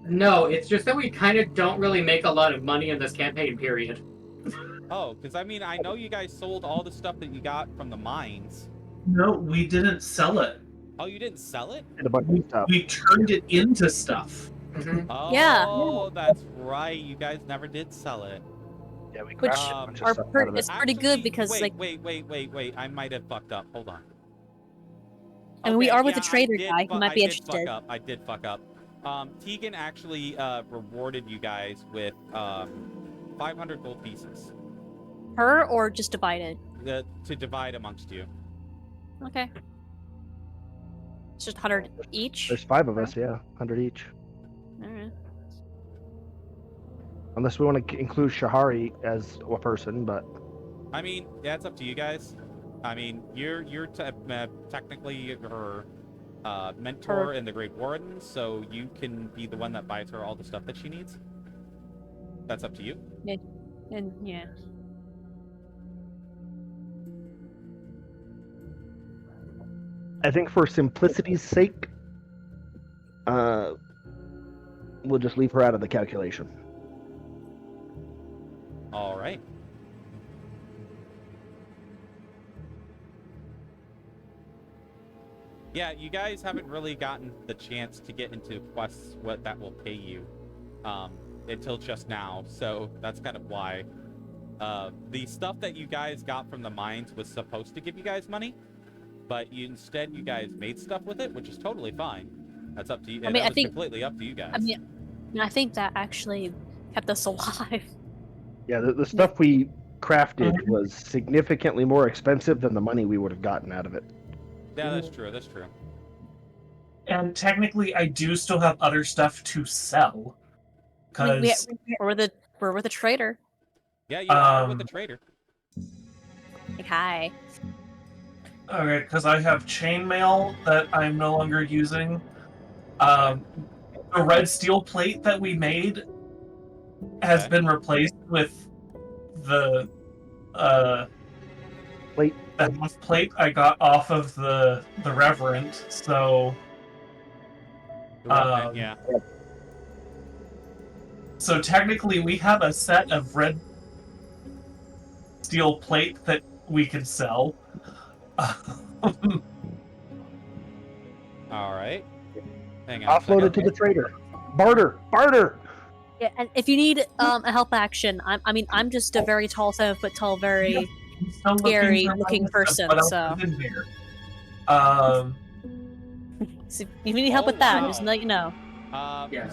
C: No, it's just that we kind of don't really make a lot of money in this campaign period.
D: Oh, because I mean, I know you guys sold all the stuff that you got from the mines.
B: No, we didn't sell it.
D: Oh, you didn't sell it?
E: And a bunch of stuff.
B: We turned it into stuff.
D: Oh,
A: Yeah.
D: That's right. You guys never did sell it.
E: Yeah, we
A: Which
E: crafted a bunch of
A: are
E: stuff out
A: pretty,
E: of it.
A: it's pretty good because like
D: Wait. I might have fucked up. Hold on.
A: I mean, we are with the
D: I
A: trader
D: did
A: guy. He might be interested.
D: I did fuck up. Tegan actually rewarded you guys with 500 gold pieces
A: Her or just divided?
D: to divide amongst you.
A: Okay. It's just 100 each.
E: There's 5 of us, yeah. 100 each.
A: Alright.
E: Unless we want to include Shahari as a person, but...
D: I mean, yeah, it's up to you guys. I mean, you're technically her mentor in the Great Warden, so you can be the one that buys her all the stuff that she needs. That's up to you.
A: And yeah.
E: I think for simplicity's sake, we'll just leave her out of the calculation.
D: All right. Yeah, you guys haven't really gotten the chance to get into quests what that will pay you until just now, so that's kind of why. The stuff that you guys got from the mines was supposed to give you guys money, but instead you guys made stuff with it, which is totally fine. That's up to you.
A: I mean,
D: that was completely up to you guys.
A: I mean, I think that actually kept us alive.
E: Yeah, the stuff we crafted was significantly more expensive than the money we would have gotten out of it.
D: Yeah, that's true. That's true.
B: And technically, I do still have other stuff to sell.
A: I mean,
B: Because
A: we're with a trader.
D: Yeah, you are with the trader.
A: Like, hi.
B: okay, because I have chainmail that I'm no longer using. The red steel plate that we made has been replaced with the
E: Plate.
B: The half plate I got off of the Reverend. So
D: Yeah.
B: So technically, we have a set of red steel plate that we can sell.
D: All right. Hang on.
E: Offload it to the trader. Barter! Barter!
A: Yeah, and if you need a help action, I'm just a very tall, 7 foot tall, very scary looking person. So if you need help with that, just let you know.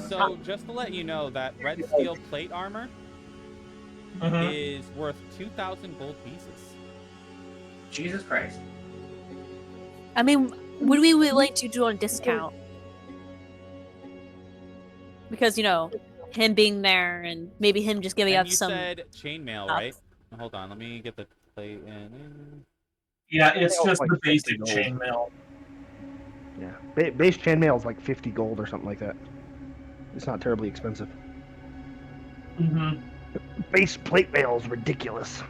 D: So just to let you know that red steel plate armor is worth 2,000 gold pieces.
C: Jesus Christ.
A: I mean, would we like to do on discount? Because, you know, him being there and maybe him just giving us some...
D: You said chainmail, right? Hold on, let me get the plate in.
B: Yeah, it's just the basic chainmail.
E: Yeah, base chainmail is like 50 gold or something like that. It's not terribly expensive. Base plate mail is ridiculous.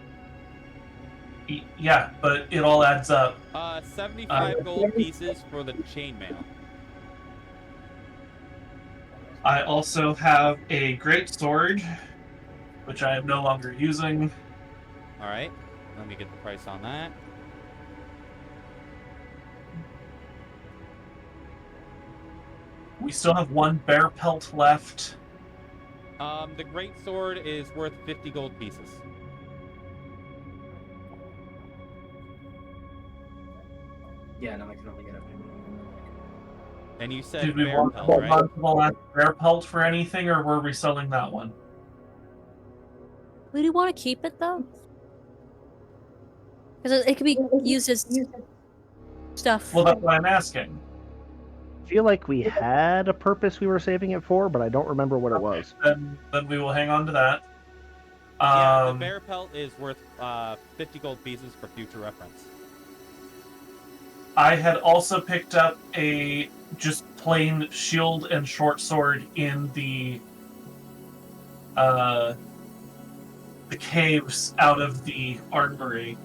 B: Yeah, but it all adds up.
D: 75 gold pieces for the chainmail.
B: I also have a great sword, which I am no longer using.
D: All right, let me get the price on that.
B: We still have one bear pelt left.
D: The great sword is worth 50 gold pieces.
C: Yeah, no, I can only get it.
D: And you said
B: Did we
D: bear
B: want to
D: pelt,
B: hold
D: right?
B: on to the last bear pelt for anything, or were we selling that one?
A: We do want to keep it though, because it could be used as stuff.
B: Well, that's what I'm asking.
E: I feel like we had a purpose we were saving it for, but I don't remember what it was.
B: Then we will hang on to that.
D: Yeah, the bear pelt is worth 50 gold pieces for future reference.
B: I had also picked up a just plain shield and short sword in the caves out of the armory.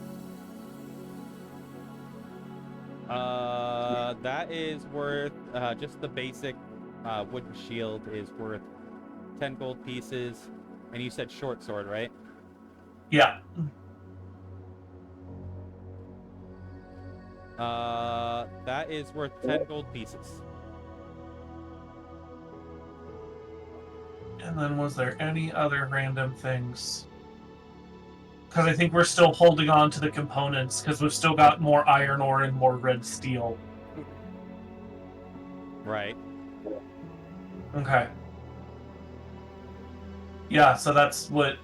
D: That is worth just the basic wooden shield is worth 10 gold pieces, and you said short sword, right?
B: Yeah.
D: That is worth 10 gold pieces.
B: And then was there any other random things? Because I think we're still holding on to the components, because we've still got more iron ore and more red steel.
D: Right.
B: Okay. Yeah, so that's what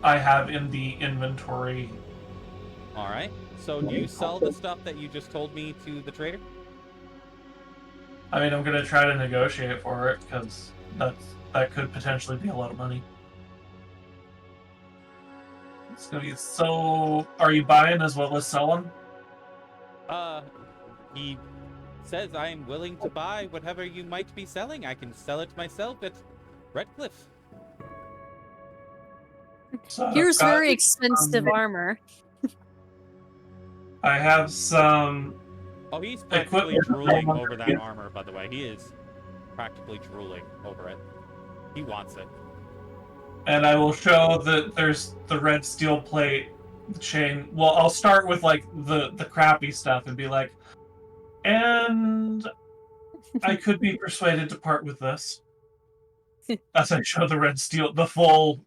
B: I have in the inventory.
D: All right. So do you sell the stuff that you just told me to the trader?
B: I mean, I'm going to try to negotiate for it, because that could potentially be a lot of money. It's going to be so... Are you buying as well as selling?
D: He says I'm willing to buy whatever you might be selling. I can sell it myself at Redcliffe.
B: So
A: Here's
B: I've got,
A: very expensive armor.
B: I have some...
D: Oh, he's practically
B: equipment.
D: drooling over that armor, by the way. He is practically drooling over it. He wants it.
B: And I will show that there's the red steel plate, the chain. Well, I'll start with like the crappy stuff and be like, and I could be persuaded to part with this. As I show the red steel, the full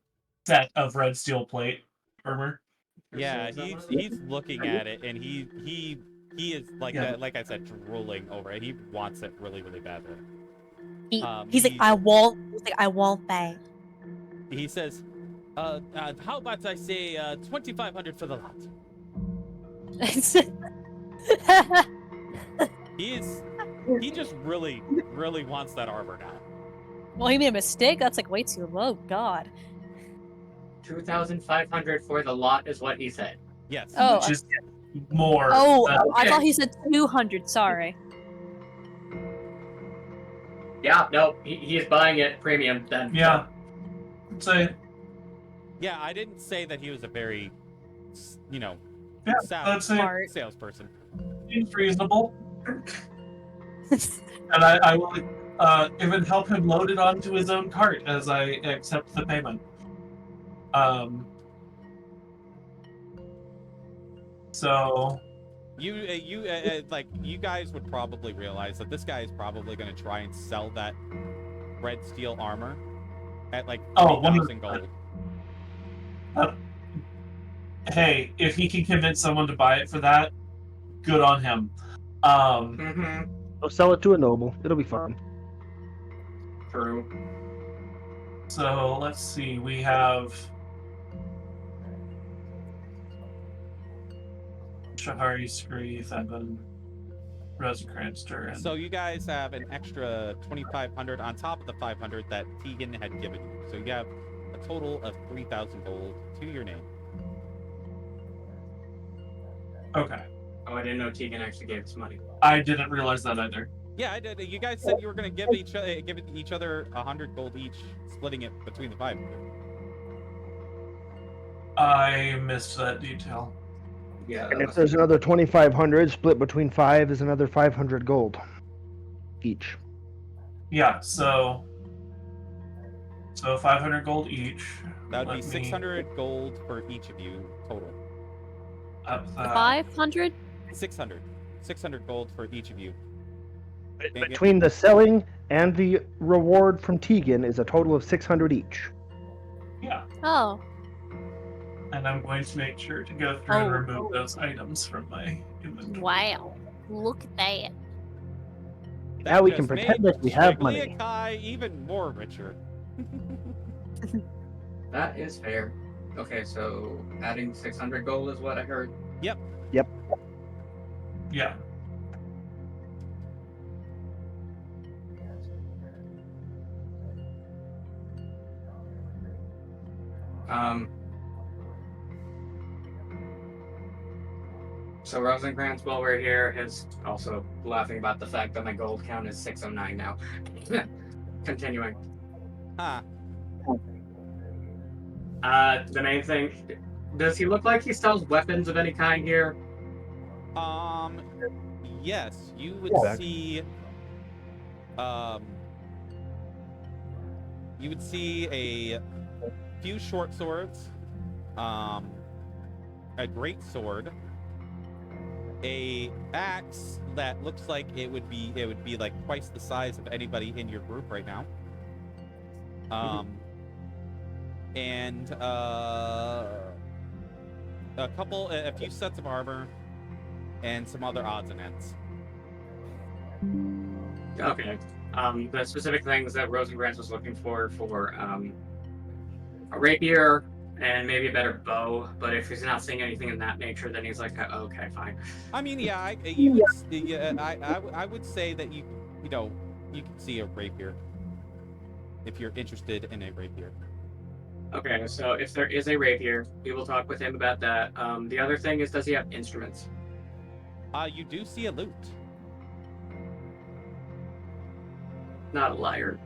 B: set of red steel plate armor.
D: Yeah, he's looking at it, and he is like like I said, drooling over it. He wants it really, really badly.
A: He's like, I won't. He's like, I won't pay.
D: He says, how about I say 2,500 for the lot? He just really, really wants that armor now.
A: Well, he made a mistake. That's like way too low. God.
C: 2,500 for the lot is what he said.
D: Yes.
A: Oh.
B: Which is more.
A: Oh, I thought he said 200. Sorry.
C: Yeah, no, he is buying it premium then.
B: Yeah. So.
D: Yeah, I didn't say that he was a very,
B: That's
A: smart
D: salesperson.
B: Seems reasonable. And I will even help him load it onto his own cart as I accept the payment. So
D: you guys would probably realize that this guy is probably going to try and sell that red steel armor at like 3,000 gold.
B: Hey, if he can convince someone to buy it for that, good on him.
E: I'll sell it to a noble. It'll be fun.
C: True.
B: So let's see. We have Shahari, Scree, Theban, Rozenkrantz, Duran.
D: So you guys have an extra 2,500 on top of the 500 that Tegan had given you. So you have a total of 3,000 gold to your name.
B: Okay.
C: Oh, I didn't know Tegan actually gave us money.
B: I didn't realize that either.
D: Yeah, I did. You guys said you were going to give each other 100 gold each, splitting it between the 500.
B: I missed that detail.
C: Yeah.
E: And if there's another 2,500 split between 5 is another 500 gold each.
B: Yeah, so 500 gold each.
D: That would be 600 gold for each of you total.
A: 500?
D: 600 gold for each of you.
E: Between the selling and the reward from Tegan is a total of 600 each.
B: Yeah.
A: Oh.
B: And I'm going to make sure to go through and remove those items from my inventory.
A: Wow. Look at that.
E: Now we can
D: just
E: pretend
D: made
E: that we have money.
D: Jiallia Kai even more richer.
C: That is fair. Okay, so adding 600 gold is what I heard.
D: Yep.
E: Yep.
B: Yeah.
C: So Rozenkrantz, while we're here, is also laughing about the fact that my gold count is 609 now. Continuing.
D: Huh.
C: The main thing, does he look like he sells weapons of any kind here?
D: Yes, you would see, you would see a few short swords, a great sword, a axe that looks like it would be like twice the size of anybody in your group right now. And a few sets of armor, and some other odds and ends.
C: Okay. The specific things that Rozenkrantz was looking for a rapier and maybe a better bow, but if he's not seeing anything in that nature, then he's like, okay, fine.
D: I mean, yeah, I would say that you can see a rapier if you're interested in a rapier.
C: Okay, so if there is a rapier, we will talk with him about that. The other thing is, does he have instruments?
D: You do see a lute.
C: Not a liar.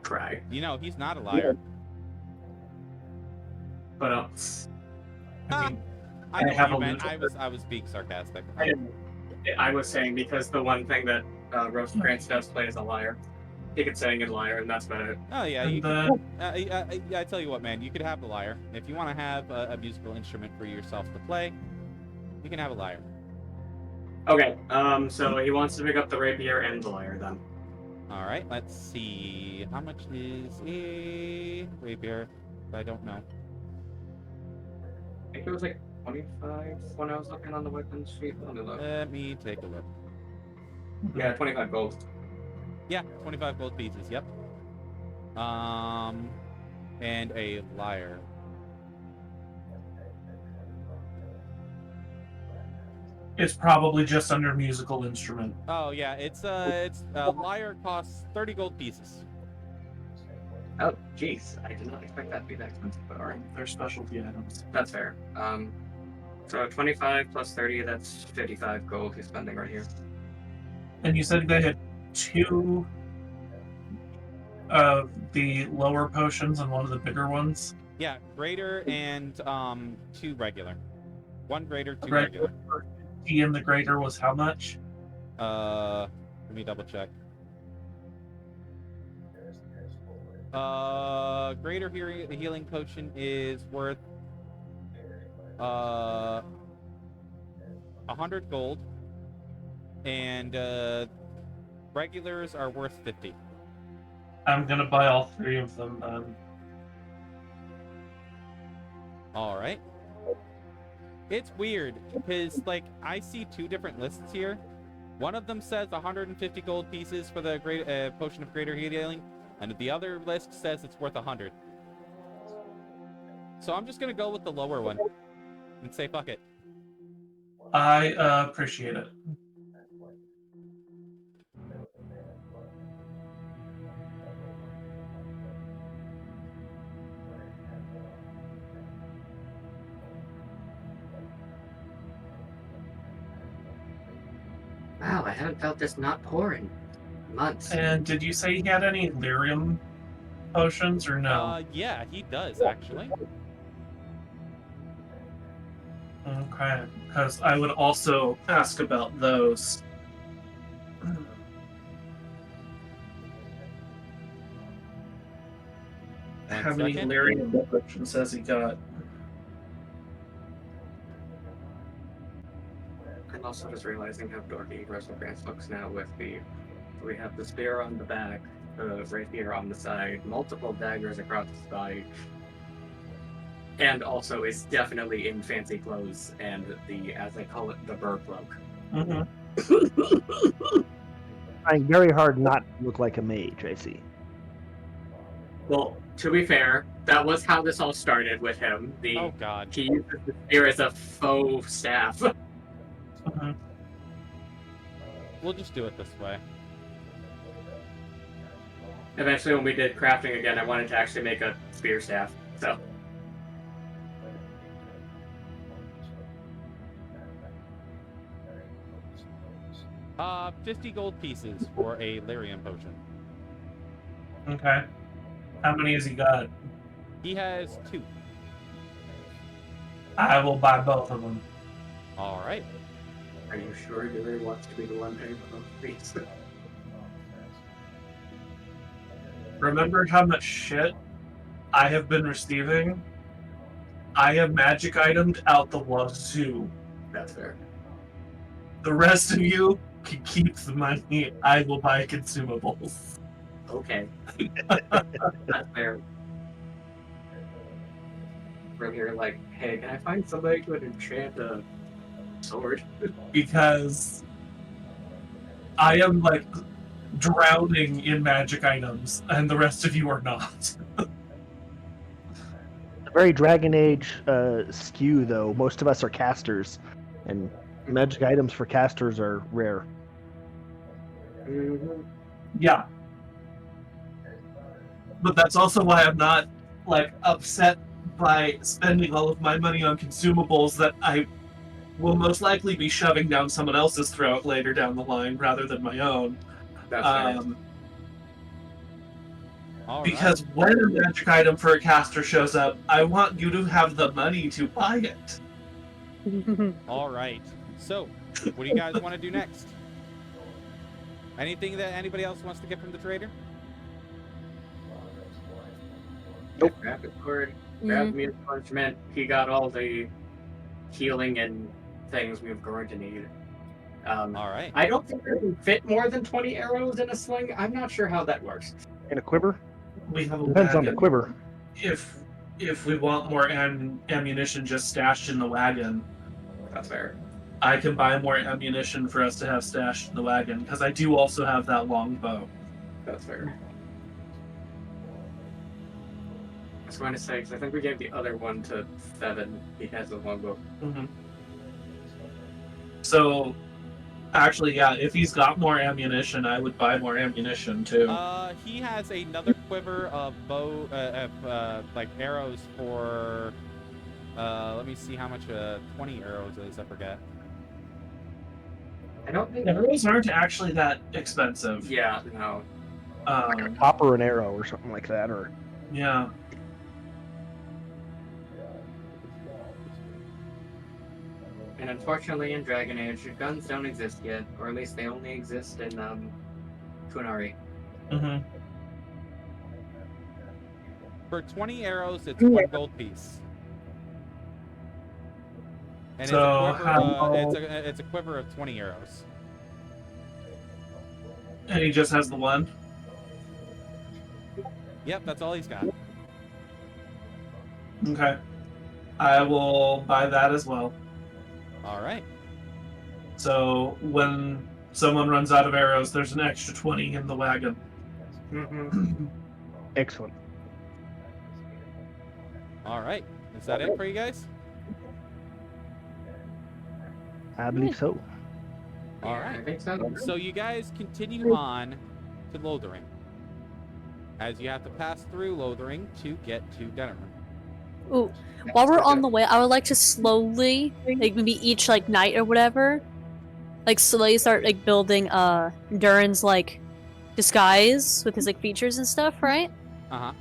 C: Cry.
D: You know, he's not a liar.
B: But
D: I know what you meant. I was being sarcastic.
C: I was saying because the one thing that Rozenkrantz does play is a liar. He could sing and liar, and that's about it.
D: Oh yeah, I tell you what, man, you could have the lyre. If you want to have a musical instrument for yourself to play, you can have a lyre.
C: Okay, so he wants to pick up the rapier and the lyre then.
D: All right, let's see. How much is a rapier? I don't know.
C: I think it was like 25 when I was looking on the weapons sheet. Let me look.
D: Let me take a look.
C: Yeah, 25 gold.
D: Yeah, 25 gold pieces. Yep. And a lyre.
B: it's probably just under musical instrument.
D: Oh yeah, it's lyre costs 30 gold pieces.
C: Oh, jeez. I did not expect that to be that expensive, but alright.
B: They're specialty items.
C: That's fair. So 25 plus 30, that's 55 gold he's spending right here.
B: And you said they had 2 of the lower potions and one of the bigger ones?
D: Yeah, greater and 2 regular. 1 greater, 2 regular.
B: And the greater was how much?
D: Let me double check. Greater healing potion is worth 100 gold, and regulars are worth 50.
B: I'm gonna buy all 3 of them then.
D: All right. It's weird because like I see 2 different lists here. One of them says 150 gold pieces for the great potion of greater healing, and the other list says it's worth 100. So I'm just gonna go with the lower one and say fuck it.
B: I appreciate it.
C: Wow, I haven't felt this not pour in months.
B: And did you say he had any lyrium potions or no?
D: Yeah, he does actually.
B: Okay, because I would also ask about those. How many lyrium potions has he got?
C: I'm Also, just realizing how dorky Rozenkrantz looks now with we have the spear on the back, right here on the side, multiple daggers across the side, and also is definitely in fancy clothes and as I call it, the burr cloak.
E: Trying very hard not to look like a mage, I see.
C: Well, to be fair, that was how this all started with him.
D: Oh God.
C: He uses the spear as a faux staff.
D: We'll just do it this way.
C: Eventually, when we did crafting again, I wanted to actually make a spear staff. So.
D: 50 gold pieces for a lyrium potion.
B: Okay. How many has he got?
D: He has 2.
B: I will buy both of them.
D: All right.
C: Are you sure you really want to be the one paying for those fees?
B: Remember how much shit I have been receiving? I have magic itemed out the wazoo.
C: That's fair.
B: The rest of you can keep the money. I will buy consumables.
C: Okay. That's fair. From here, like, hey, can I find somebody who would enchant a sword?
B: Because I am, like, drowning in magic items, and the rest of you are not.
E: A very Dragon Age skew, though. Most of us are casters, and magic items for casters are rare.
B: Yeah. But that's also why I'm not, like, upset by spending all of my money on consumables that I will most likely be shoving down someone else's throat later down the line rather than my own.
C: That's fair.
B: Because when a magic item for a caster shows up, I want you to have the money to buy it.
D: All right. So, what do you guys want to do next? Anything that anybody else wants to get from the trader?
C: Nope. Grab the sword, grab me a parchment. He got all the healing and things we were going to need.
D: All right.
C: I don't think we can fit more than 20 arrows in a sling. I'm not sure how that works.
E: In a quiver?
B: We have a
E: Depends on
B: wagon.
E: the quiver.
B: If we want more ammunition just stashed in the wagon,
C: That's fair.
B: I can buy more ammunition for us to have stashed in the wagon, because I do also have that long bow.
C: That's fair. I was going to say, because I think we gave the other one to Seven. He has the longbow.
B: Mm-hmm. So, actually, yeah, if he's got more ammunition, I would buy more ammunition, too.
D: He has another quiver of like arrows for, let me see how much 20 arrows is, I forget.
C: I don't think...
B: Arrows aren't actually that expensive.
C: Yeah, no.
E: Like a copper an arrow or something like that, or...
B: Yeah.
C: And unfortunately, in Dragon Age, guns don't exist yet, or at least they only exist in Kunari.
B: Mm-hmm.
D: For 20 arrows, it's 1 gold piece. And
B: So,
D: it's a quiver of 20 arrows.
B: And he just has the one?
D: Yep, that's all he's got.
B: Okay. I will buy that as well.
D: All right.
B: So when someone runs out of arrows, there's an extra 20 in the wagon.
C: Mm-hmm.
E: Excellent.
D: All right. Is that it for you guys?
E: I believe so.
D: All
C: I
D: right.
C: think so.
D: So you guys continue on to Lothering, as you have to pass through Lothering to get to Denerim.
A: Ooh, while we're on the way, I would like to slowly, like maybe each like night or whatever, like slowly start like building Duran's like disguise with his like features and stuff, right?
D: Uh-huh.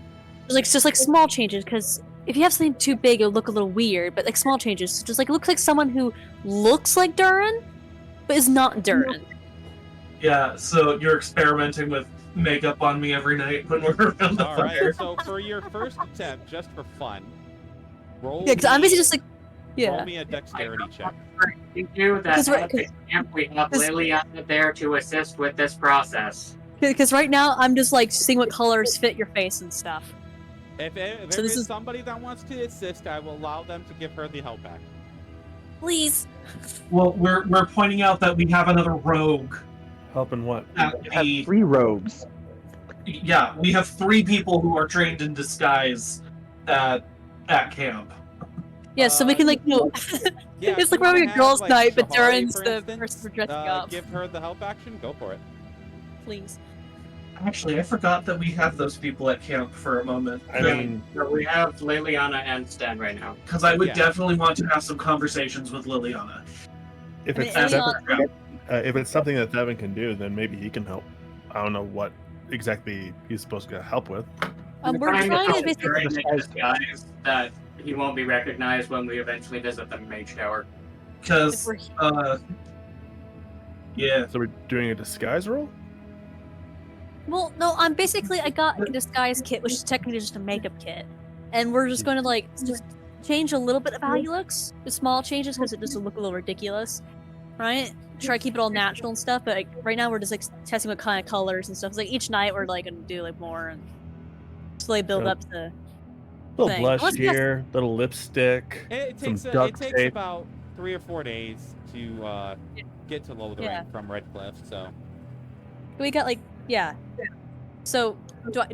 A: Just like small changes, because if you have something too big, it'll look a little weird. But like small changes, so just like look like someone who looks like Duran, but is not Duran.
B: Yeah, so you're experimenting with makeup on me every night when we're around the
D: All
B: fire.
D: right. So for your first attempt, just for fun, roll.
A: Yeah, because I'm basically just like Yeah.
D: Roll me a dexterity check.
C: You do that.
A: Because
C: At the camp, we have Leliana there to assist with this process.
A: Because right now I'm just like seeing what colors fit your face and stuff.
D: If
A: So
D: there
A: this
D: is
A: is-
D: somebody that wants to assist, I will allow them to give her the help back.
A: Please.
B: Well, we're pointing out that we have another rogue.
G: Helping what?
B: At
E: We have
B: the,
E: 3 rogues.
B: yeah, we have 3 people who are trained in disguise at camp.
A: Yeah, so we can like
D: Yeah,
A: it's
D: if
A: like
D: you
A: we're
D: wanna
A: having a
D: have,
A: girls'
D: like,
A: night, but
D: Shaereen,
A: Duran's
D: for
A: the
D: instance,
A: person for dressing up.
D: Give her the help action. Go for it.
A: Please.
B: Actually, I forgot that we have those people at camp for a moment.
G: I mean,
C: So we have Leliana and Stan right now.
B: Because I would
D: Yeah.
B: definitely want to have some conversations with Leliana.
G: if
A: I
G: it's
A: mean,
G: Devin, if it's something that Devin can do, then maybe he can help. I don't know what exactly he's supposed to help with.
A: We're trying to basically.
C: During the disguise that he won't be recognized when we eventually visit the Mage Tower.
B: Because, yeah.
G: So we're doing a disguise roll?
A: Well, no, I got a disguise kit, which is technically just a makeup kit, and we're just going to like just change a little bit of how he looks, the small changes, because it doesn't look a little ridiculous, right? Try to keep it all natural and stuff, but like, right now we're just like testing what kind of colors and stuff. It's like each night we're like gonna do like more and slowly build
G: So-
A: up the.
G: Little
A: Thing.
G: blush
A: Unless you guys-
G: here, little lipstick.
D: It
G: Some
D: takes
G: duct tape.
D: about 3 or 4 days to get to Lothering
A: Yeah.
D: from Redcliffe. So
A: We got like So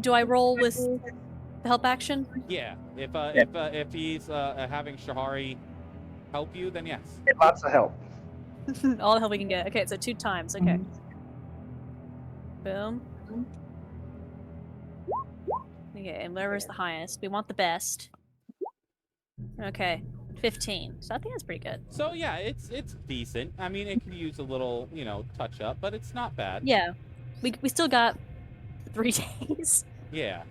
A: do I roll with the help action?
D: yeah, if he's having Shahari help you, then yes.
E: Get lots of help.
A: All the help we can get. Okay, so 2 times. Okay. Boom. Okay, and whatever's the highest. We want the best. Okay, 15. So I think that's pretty good.
D: So yeah, it's decent. I mean, it could use a little, touch up, but it's not bad.
A: Yeah, we still got 3 days.
D: Yeah.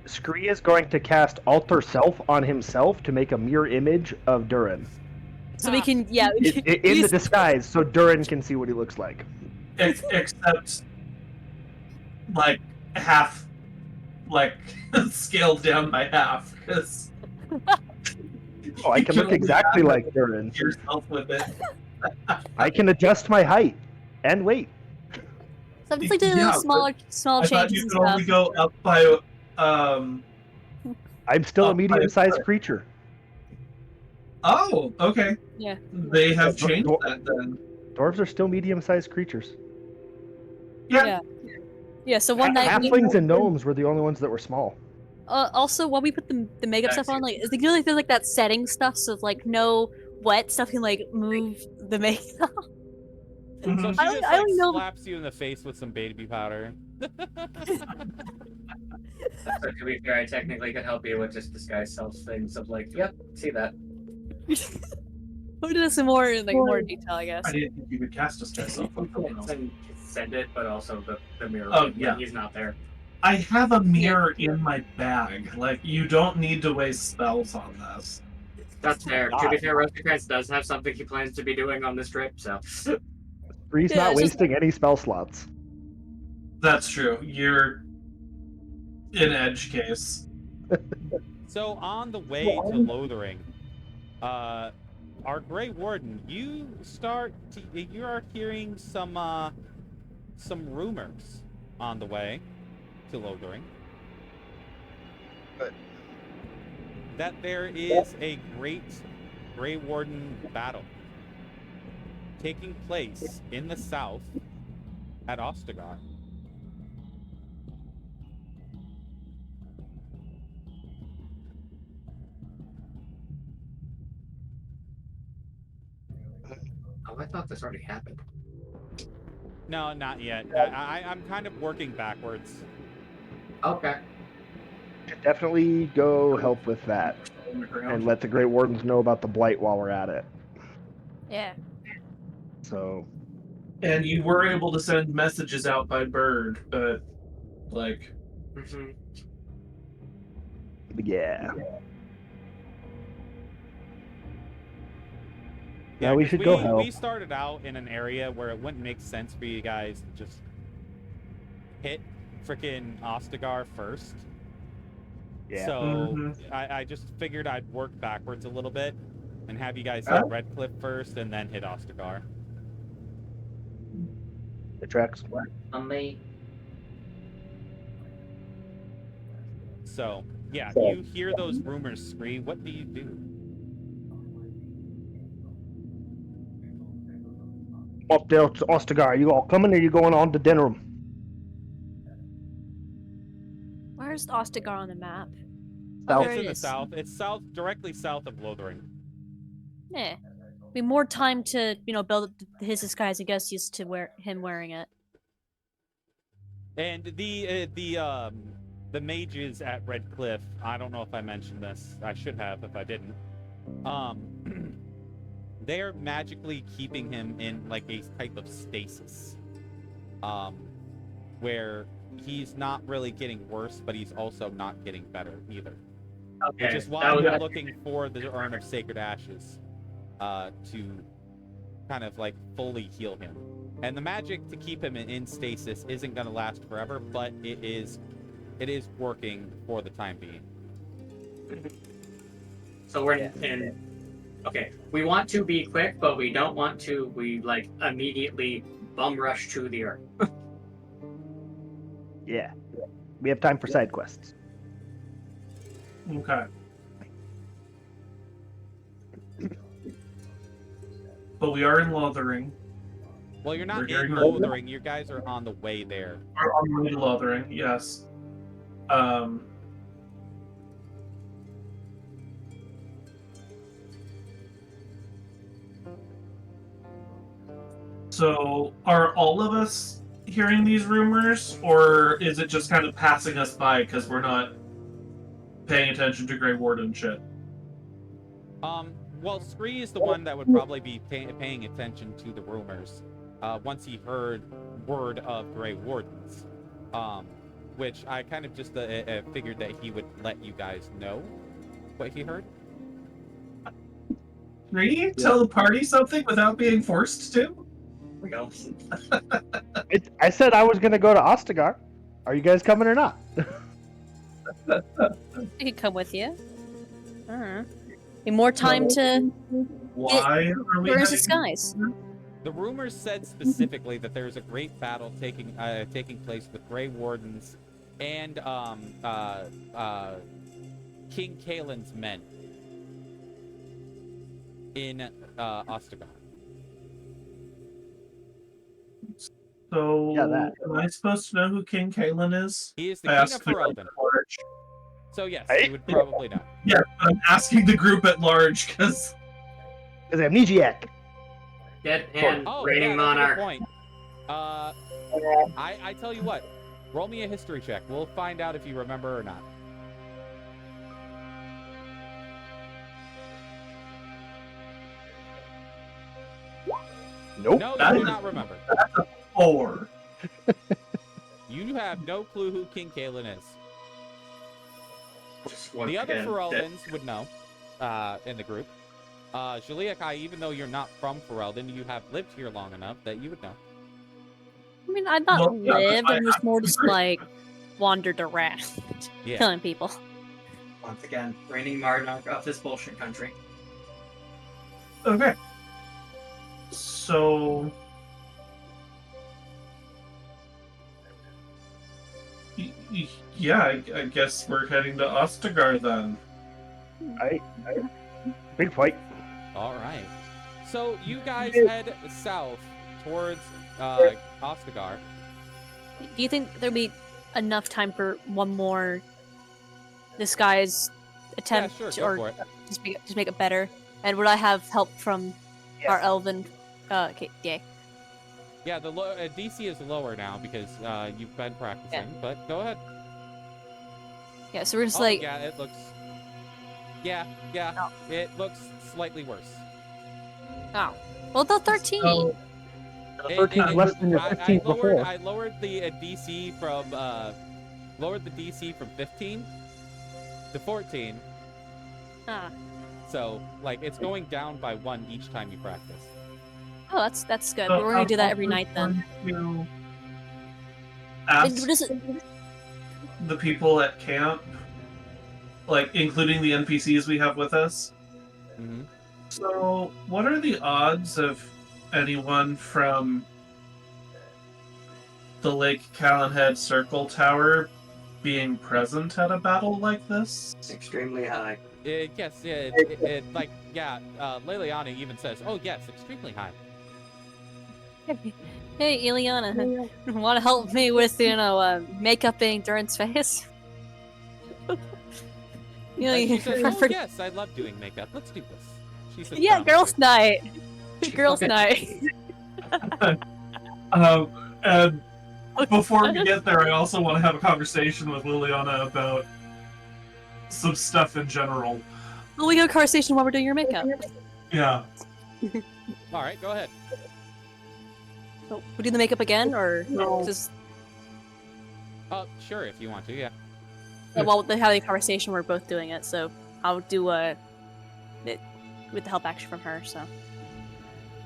E: Scree is going to cast Alter Self on himself to make a mirror image of Duran.
A: So we can, yeah.
E: In the disguise, so Duran can see what he looks like.
B: Except, like, half, like, scaled down by half, because...
E: Oh, I can look exactly like Duran.
B: Yourself with it.
E: I can adjust my height and weight.
A: So I'm just like doing
B: Yeah,
A: little small
B: I thought
A: changes
B: you
A: and
B: could only
A: stuff.
B: go up by,
E: I'm still
B: Oh,
E: a medium-sized creature.
B: Oh, okay.
A: Yeah.
B: They have changed that then.
E: Dwarves are still medium-sized creatures.
B: Yeah.
A: Yeah, so one night we,
E: Halflings and gnomes were the only ones that were small.
A: also while we put the makeup stuff on, like is like, there's like that setting stuff, so it's like no wet stuff can like move the makeup.
D: So she
B: Mhm.
D: just
A: I don't know.
D: slaps you in the face with some baby powder.
C: So to be fair, I technically could help you with just disguise self things of like, yep, see that.
A: We'll do this in more detail, I guess.
B: I didn't think you could cast a stress off on someone else.
C: Send it, but also the mirror.
B: Oh,
C: when
B: yeah.
C: he's not there.
B: I have a mirror in my bag. Like, you don't need to waste spells on this.
C: That's fair. To be fair, Rozenkrantz does have something he plans to be doing on this trip, so.
E: Bree's
A: Yeah,
E: not
A: it's just-
E: wasting any spell slots.
B: That's true. You're in edge case.
D: So on the way to Lothering, our Grey Warden, you are hearing some rumors on the way to Lothering.
E: Good.
D: That there is a great Grey Warden battle taking place in the south at Ostagar.
C: Oh, I thought this already happened.
D: No, not yet. I'm kind of working backwards.
C: Okay.
E: Should definitely go help with that and let the Great Wardens know about the blight while we're at it.
A: Yeah.
E: So
B: And you were able to send messages out by bird, but, like...
C: Mm-hmm.
E: yeah.
D: Yeah,
E: Now we
D: 'cause
E: should go help.
D: We started out in an area where it wouldn't make sense for you guys to just hit frickin' Ostagar first.
E: Yeah.
D: So
B: Mhm.
D: I just figured I'd work backwards a little bit. and have you guys hit Redcliffe first, and then hit Ostagar.
E: The tracks.
C: On me.
D: So, yeah, you hear those rumors scream. What do you do?
E: Up there to Ostagar. You all coming or you going on to dinner room?
A: Where's Ostagar on the map?
E: South.
A: There
D: It's
A: it
D: in the
A: is.
D: south. It's directly south of Lothering.
A: Yeah. Be more time to, build up his disguise. I guess used to him wearing it.
D: And the mages at Redcliffe, I don't know if I mentioned this. I should have if I didn't. They're magically keeping him in like a type of stasis. Where he's not really getting worse, but he's also not getting better either.
C: Okay.
D: Which is why we're looking for the Urn of Sacred Ashes to kind of like fully heal him. And the magic to keep him in stasis isn't going to last forever, but it is working for the time being.
C: So we're in. Okay, we want to be quick, but we don't want to. Immediately bum rush to the earth.
E: Yeah. We have time for side quests.
B: Okay. But we are in Lothering.
D: Well, you're not
B: We're
D: in
B: hearing
D: Lothering. You guys are on the way there.
B: We're on the way to Lothering, yes. So, are all of us hearing these rumors, or is it just kind of passing us by because we're not paying attention to Grey Warden shit?
D: Well, Scree is the one that would probably be paying attention to the rumors once he heard word of Grey Wardens, which I kind of just figured that he would let you guys know what he heard.
B: Scree? Tell the party something without being forced to?
C: We go.
E: I said I was going to go to Ostagar. Are you guys coming or not?
A: I could come with you. I don't know. Be more time to
B: Why are we
A: wear his
B: heading-
A: disguise.
D: The rumors said specifically that there's a great battle taking place with Grey Wardens and King Kaelin's men in Ostagar.
B: So,
E: Yeah, that.
B: am I supposed to know who King Kaelin is?
D: He is the
B: I
D: king
B: asked
D: of
B: the group
D: Ferelden.
B: at large.
D: So yes,
E: Hey.
D: you would probably know.
B: Yeah, I'm asking the group at large because
E: Because amnesiac.
C: Get in,
D: Oh,
C: reigning
D: yeah,
C: monarch.
D: that's a good point. I tell you what, roll me a history check. We'll find out if you remember or not.
E: Nope.
D: No,
B: That
D: you do
B: is-
D: not remember.
B: 4.
D: You have no clue who King Kaelin is.
C: Just once
D: The other
C: again,
D: Fereldans would know in the group. Jiallia, even though you're not from Ferelden, you have lived here long enough that you would know.
A: I mean, I've not
B: Well, yeah,
A: lived.
B: I
A: I'm just more just
B: agree.
A: like wandered around,
D: Yeah.
A: killing people.
C: Once again, reigning monarch of this bullshit country.
B: Okay. So. Yeah, I guess we're heading to Ostagar then.
E: Big fight.
D: All right. So you guys head south towards Ostagar.
A: Do you think there'll be enough time for one more disguise attempt,
D: Yeah, sure,
A: or
D: go for it.
A: just make it better? And would I have help from our elven? Okay, yeah.
D: Yeah, the DC is lower now because you've been practicing. But go ahead.
A: Yeah, so we're just
D: Oh,
A: like,
D: yeah, it looks. Yeah, it looks slightly worse.
A: oh, well, the 13.
B: So,
E: The 13 is less than your 15 before.
D: I lowered the DC from 15 to 14.
A: Ah.
D: So like it's going down by 1 each time you practice.
A: Oh, that's good.
B: so
A: We're gonna do that every
B: I'm
A: night then.
B: going to
A: And
B: Ask
A: what is it?
B: the people at camp, like including the NPCs we have with us,
D: Mm-hmm.
B: So, what are the odds of anyone from the Lake Callanhead Circle Tower being present at a battle like this?
C: It's extremely high.
D: Yes, Leliana even says, "Oh yes, extremely high."
A: Hey, Ileana, want to help me with, make-upping Duran's face?
D: And she says, "Oh
A: for-
D: yes, I love doing makeup. Let's do this." She says,
A: yeah, girls' night. Girls' night.
B: And before we get there, I also want to have a conversation with Leliana about some stuff in general.
A: Well, we have a conversation while we're doing your makeup.
B: Yeah.
D: All right, go ahead.
A: So, we do the makeup again, or
B: No.
A: just
D: Sure, if you want to, yeah.
A: while they have a conversation, we're both doing it. So I'll do it with the help action from her.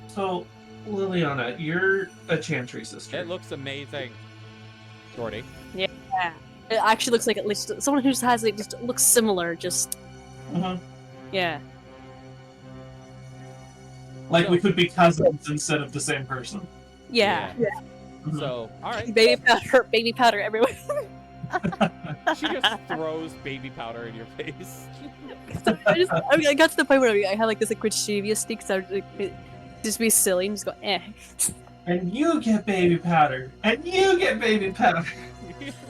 B: So, Leliana, you're a Chantry sister.
D: It looks amazing, Shorty.
A: Yeah, it actually looks like at least someone who just has like just looks similar. Just yeah.
B: Like we could be cousins instead of the same person.
A: Yeah.
D: So, all right.
A: Baby powder everywhere.
D: She just throws baby powder in your face.
A: I got to the point where I had like this like mischievous sneak, so just be silly and just go eh.
B: And you get baby powder. And you get baby powder.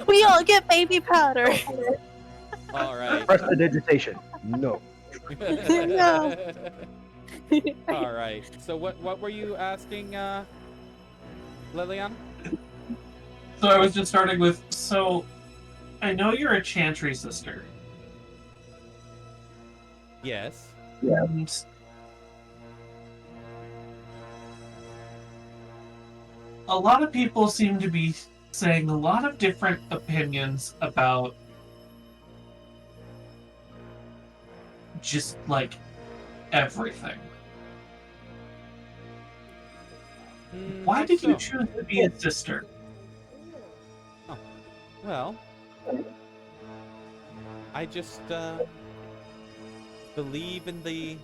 A: We all get baby powder.
D: All right.
E: Prestidigitation. No.
A: No.
D: All right. So what were you asking, Leliana?
B: So I was just starting with, so I know you're a Chantry sister.
D: Yes.
B: And a lot of people seem to be saying a lot of different opinions about just like everything. Why did you choose to be a sister?
D: Oh, well, I just believe in the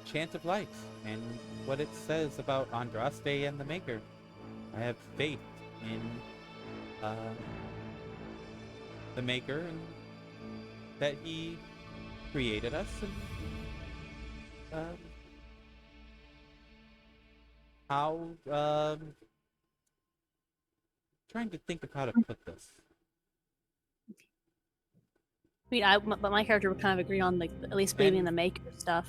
D: chant of light and what it says about Andraste and the Maker. I have faith in the Maker and that he created us and how trying to think of how to put this.
A: I mean, but my character would kind of agree on like at least believing in the Maker stuff.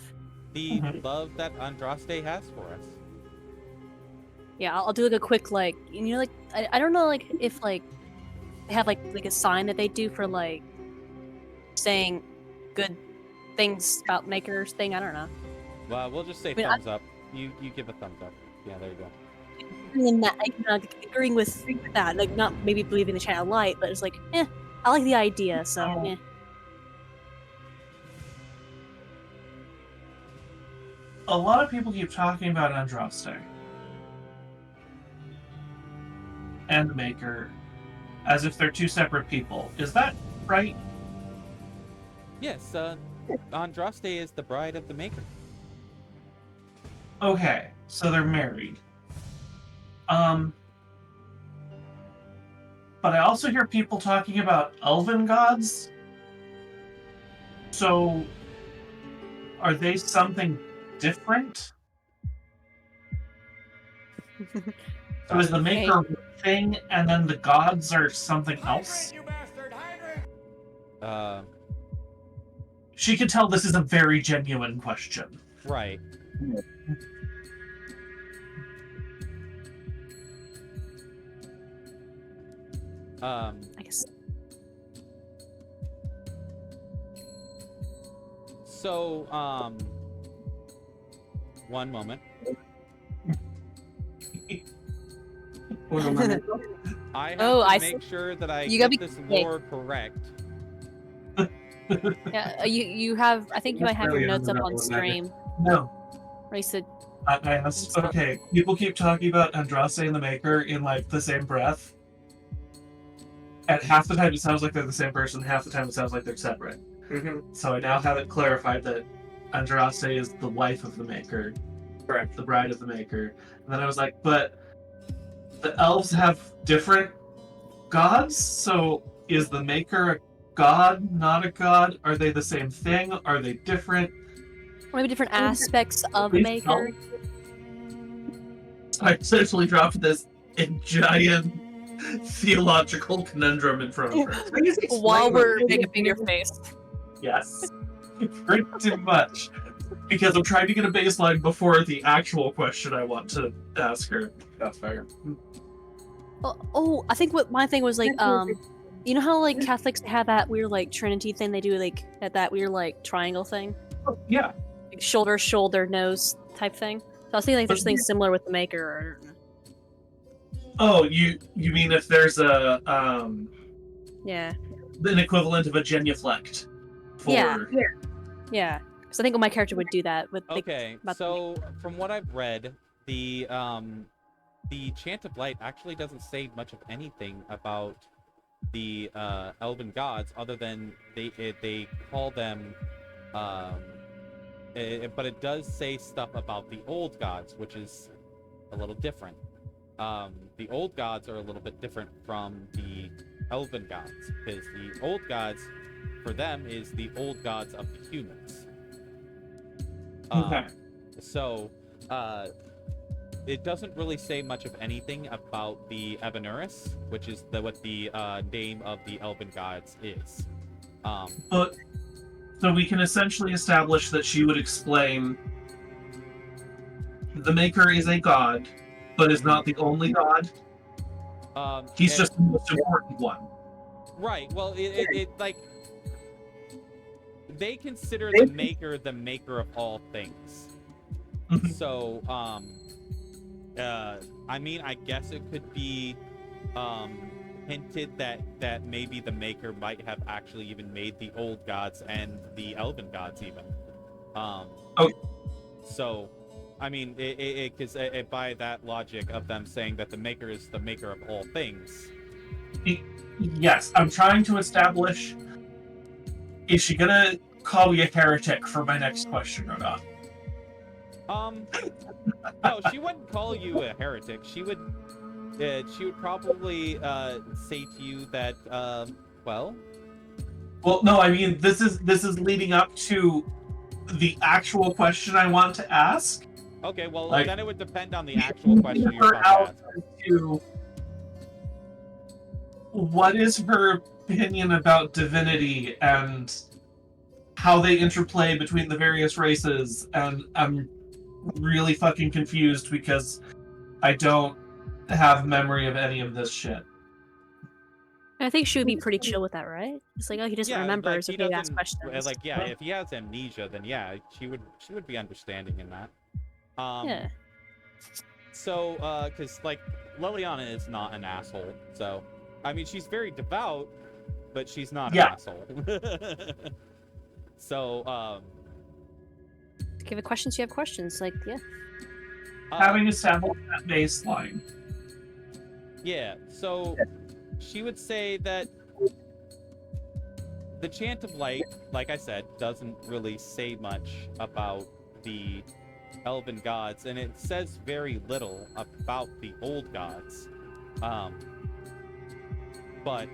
D: The love that Andraste has for us.
A: Yeah, I'll do like a quick like like I don't know like if like they have like a sign that they do for like saying good things about Maker's thing. I don't know.
D: Well, we'll just say
A: I mean,
D: thumbs up. You give a thumbs up. Yeah, there you go.
A: In that, agreeing with that, like not maybe believing the chant of light, but it's like, I like the idea, so
B: A lot of people keep talking about Andraste and the Maker as if they're two separate people. Is that right?
D: Yes, Andraste is the bride of the Maker.
B: Okay, so they're married. But I also hear people talking about elven gods. So, are they something different? So is the Maker a thing, and then the gods are something else? She could tell this is a very genuine question.
D: Right.
A: I guess.
D: So, one moment. I have to make sure that I get this lore correct.
A: Yeah, you have. I think you might have your notes up on stream.
B: No.
A: Where said.
B: I asked, okay, people keep talking about Andraste and the Maker in like the same breath. And half the time it sounds like they're the same person, half the time it sounds like they're separate. So I now have it clarified that Andraste is the wife of the Maker. Correct, the bride of the Maker. And then I was like, but the elves have different gods? So is the Maker a god, not a god? Are they the same thing? Are they different?
A: Or maybe different aspects of
B: Please
A: Maker.
B: I essentially dropped this giant theological conundrum in front of her. Please explain
A: While we're
B: what-
A: making your face.
B: Yes. Pretty much. Because I'm trying to get a baseline before the actual question I want to ask her. That's fair.
A: Oh, I think what my thing was like, you know how like Catholics have that weird like Trinity thing they do, like at that weird like triangle thing,
B: Oh, yeah.
A: like shoulder, nose type thing. So I was thinking like there's things similar with the Maker. Or...
B: Oh, you mean if there's a
A: Yeah.
B: an equivalent of a genuflect for
A: Yeah. Because I think my character would do that with.
D: Okay, so from what I've read, the Chant of Light actually doesn't say much of anything about the elven gods, other than they call them, but it does say stuff about the old gods, which is a little different. The old gods are a little bit different from the elven gods, because the old gods, for them, is the old gods of the humans.
B: Okay.
D: So, it doesn't really say much of anything about the Ebenuris, which is what the name of the elven gods is.
B: But so we can essentially establish that she would explain the Maker is a god, but is not the only god. He's just the most important one.
D: Right. Well, it like they consider the Maker of all things. So, I mean, I guess it could be hinted that maybe the Maker might have actually even made the old gods and the elven gods even. So, I mean, because by that logic of them saying that the Maker is the Maker of all things.
B: Yes, I'm trying to establish, is she gonna call me a heretic for my next question or not?
D: No, she wouldn't call you a heretic. She would probably say to you that, well,
B: no, I mean, this is leading up to the actual question I want to ask.
D: Okay, well,
B: like,
D: then it would depend on the actual question you're about to ask.
B: To what is her opinion about divinity and how they interplay between the various races? And I'm really fucking confused because I don't have memory of any of this shit.
A: I think she would be pretty chill with that, right? It's like, oh, he doesn't remember,
D: like,
A: so
D: he
A: he ask
D: doesn't-
A: questions.
D: Like, yeah, if he has amnesia, then yeah, she would be understanding in that.
A: Yeah.
D: So, because like Leliana is not an asshole, so I mean she's very devout, but she's not an asshole. So,
A: Give it questions, you have questions. Like, yeah.
B: Having established that baseline.
D: Yeah, so she would say that the Chant of Light, like I said, doesn't really say much about the elven gods, and it says very little about the old gods. But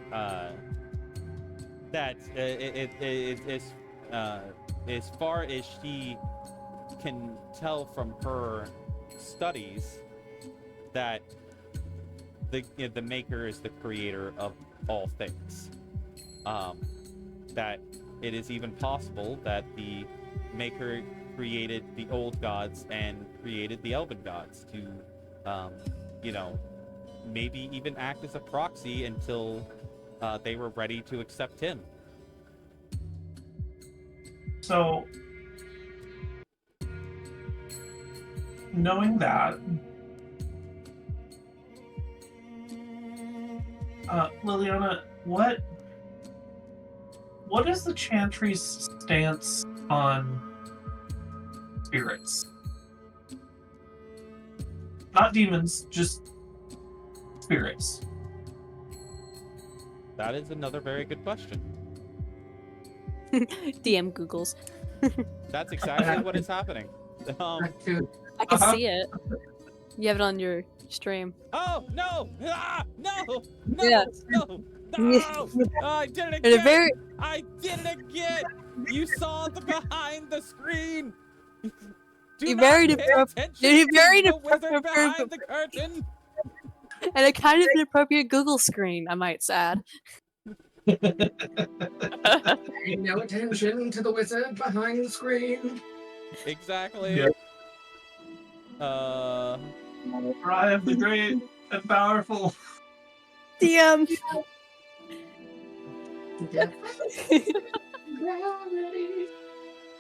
D: that as far as she can tell from her studies, that the Maker is the creator of all things. That it is even possible that the Maker created the old gods and created the elven gods to, maybe even act as a proxy until they were ready to accept him.
B: So, knowing that, Leliana, what is the Chantry's stance on spirits? Not demons, just spirits.
D: That is another very good question.
A: DM Googles.
D: That's exactly what is happening.
C: Dude,
A: I can
B: Uh-huh.
A: see it. You have it on your stream.
D: Oh no! Ah, no! No!
A: Yeah.
D: No! No! I did it
A: In a
D: again!
A: very
D: I did it again! You saw the behind the screen. Do
A: You
D: not
A: buried it,
D: pay
A: bro.
D: attention
A: You
D: to
A: buried
D: the
A: it,
D: wizard
A: bro.
D: behind the curtain.
A: and a kind of inappropriate Google screen, I might add.
C: pay no attention to the wizard behind the screen.
D: Exactly.
B: Yeah. Cry of the great and powerful.
A: DM.
C: Yeah.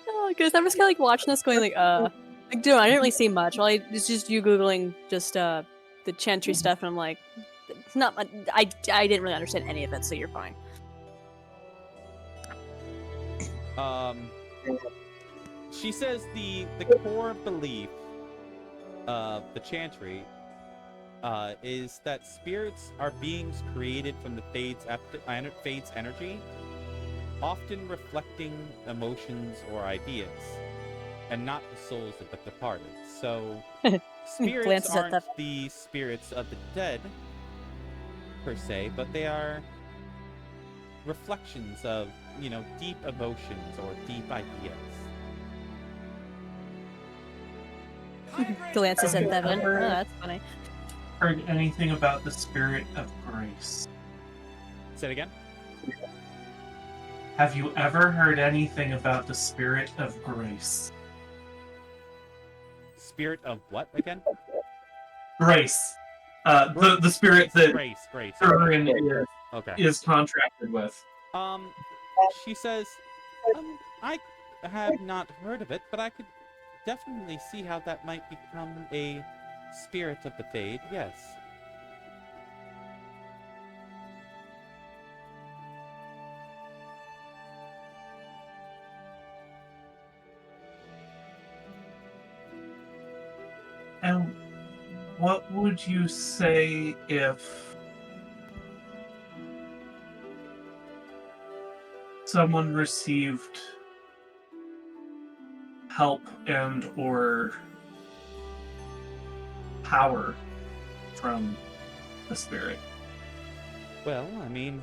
A: Oh, because I'm just kind of like watching this, going like dude, I didn't really see much. Well, it's just you googling just the chantry stuff, and I'm like, it's not. I didn't really understand any of it, so you're fine.
D: She says the core belief of the chantry is that spirits are beings created from the Fade's energy, often reflecting emotions or ideas, and not the souls of the departed. So, spirits
A: Glances at
D: aren't the spirits of the dead, per se, but they are reflections of, deep emotions or deep ideas.
A: Glances at Devin. Oh, that's funny.
B: Heard anything about the spirit of grace?
D: Say it again?
B: Have you ever heard anything about the spirit of grace?
D: Spirit of what again?
B: Grace. The spirit that
D: Grace.
B: Duran
D: Okay.
B: is contracted with.
D: She says, I have not heard of it, but I could definitely see how that might become a spirit of the Fade, yes.
B: And what would you say if someone received help and or power from the spirit?
D: Well, I mean,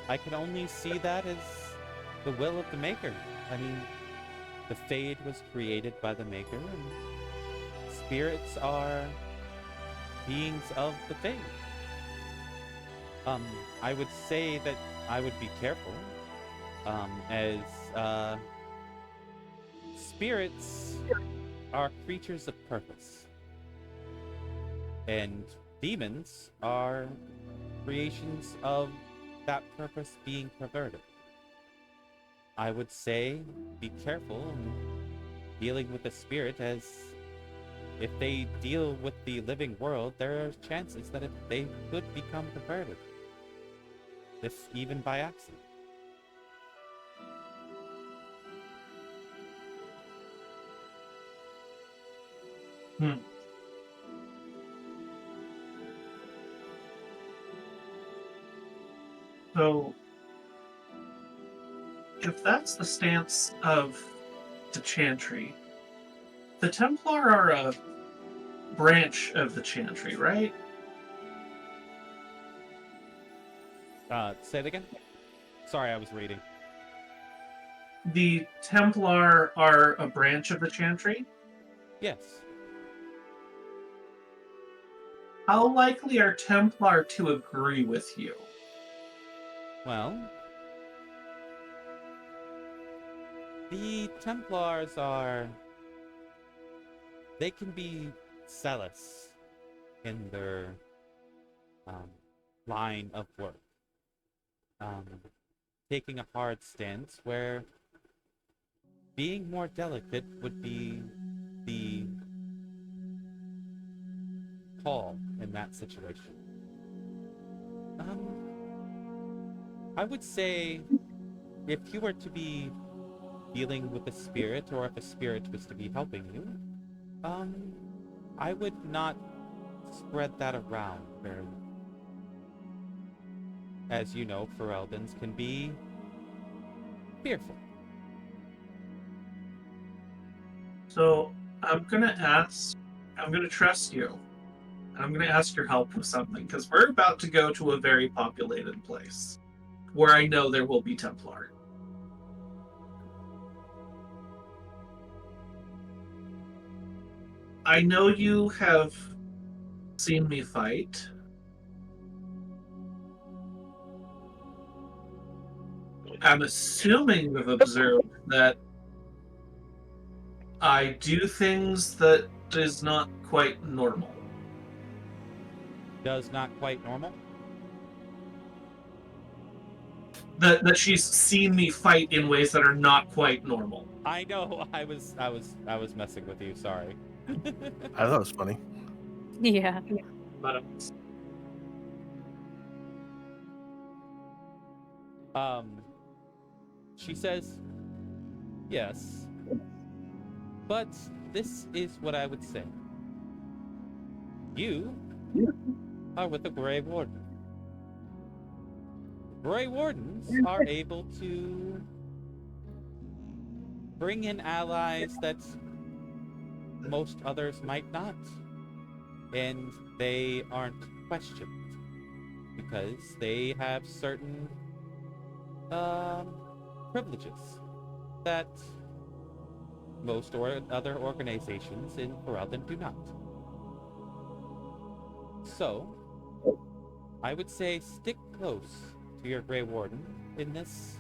D: I can only see that as the will of the Maker. I mean, the Fade was created by the Maker, and spirits are beings of the Fade. I would say that I would be careful, as spirits are creatures of purpose, and demons are creations of that purpose being perverted. I would say be careful in dealing with the spirit, as if they deal with the living world, there are chances that they could become perverted, if even by accident.
B: So, if that's the stance of the Chantry, the Templar are a branch of the Chantry, right?
D: Say it again? Sorry, I was reading.
B: The Templar are a branch of the Chantry?
D: Yes.
B: How likely are Templar to agree with you?
D: Well, the Templars they can be zealous in their line of work, taking a hard stance where being more delicate would be the call in that situation. I would say if you were to be dealing with a spirit, or if a spirit was to be helping you, I would not spread that around very, as you know, Fereldans can be fearful.
B: So I'm gonna trust you. And I'm gonna ask your help with something, because we're about to go to a very populated place where I know there will be Templar. I know you have seen me fight. I'm assuming you've observed that I do things that is not quite normal.
D: Does not quite normal?
B: That she's seen me fight in ways that are not quite normal.
D: I know. I was messing with you. Sorry.
G: I thought it was funny.
A: Yeah.
B: But
D: She says, yes, but this is what I would say. You are with the Grey Warden. Grey Wardens are able to bring in allies that most others might not. And they aren't questioned because they have certain privileges that most other organizations in Ferelden do not. So, I would say stick close to your Grey Warden in this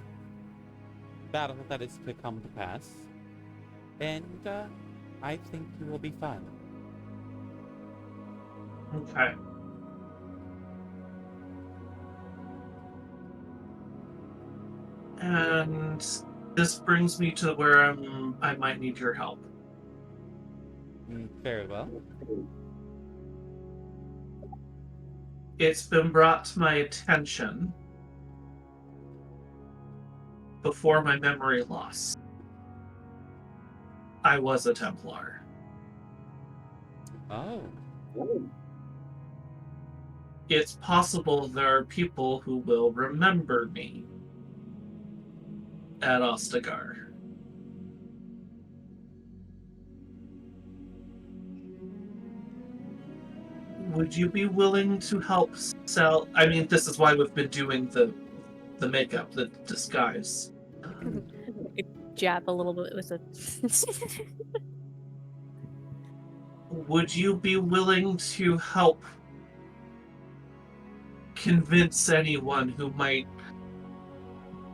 D: battle that is to come to pass, and I think you will be fine.
B: okay. And this brings me to where I might need your help.
D: Very well.
B: It's been brought to my attention before my memory loss. I was a Templar.
D: Oh.
B: It's possible there are people who will remember me at Ostagar. Would you be willing to help sell? I mean, this is why we've been doing the makeup, the disguise.
A: Jab a little bit with a.
B: Would you be willing to help convince anyone who might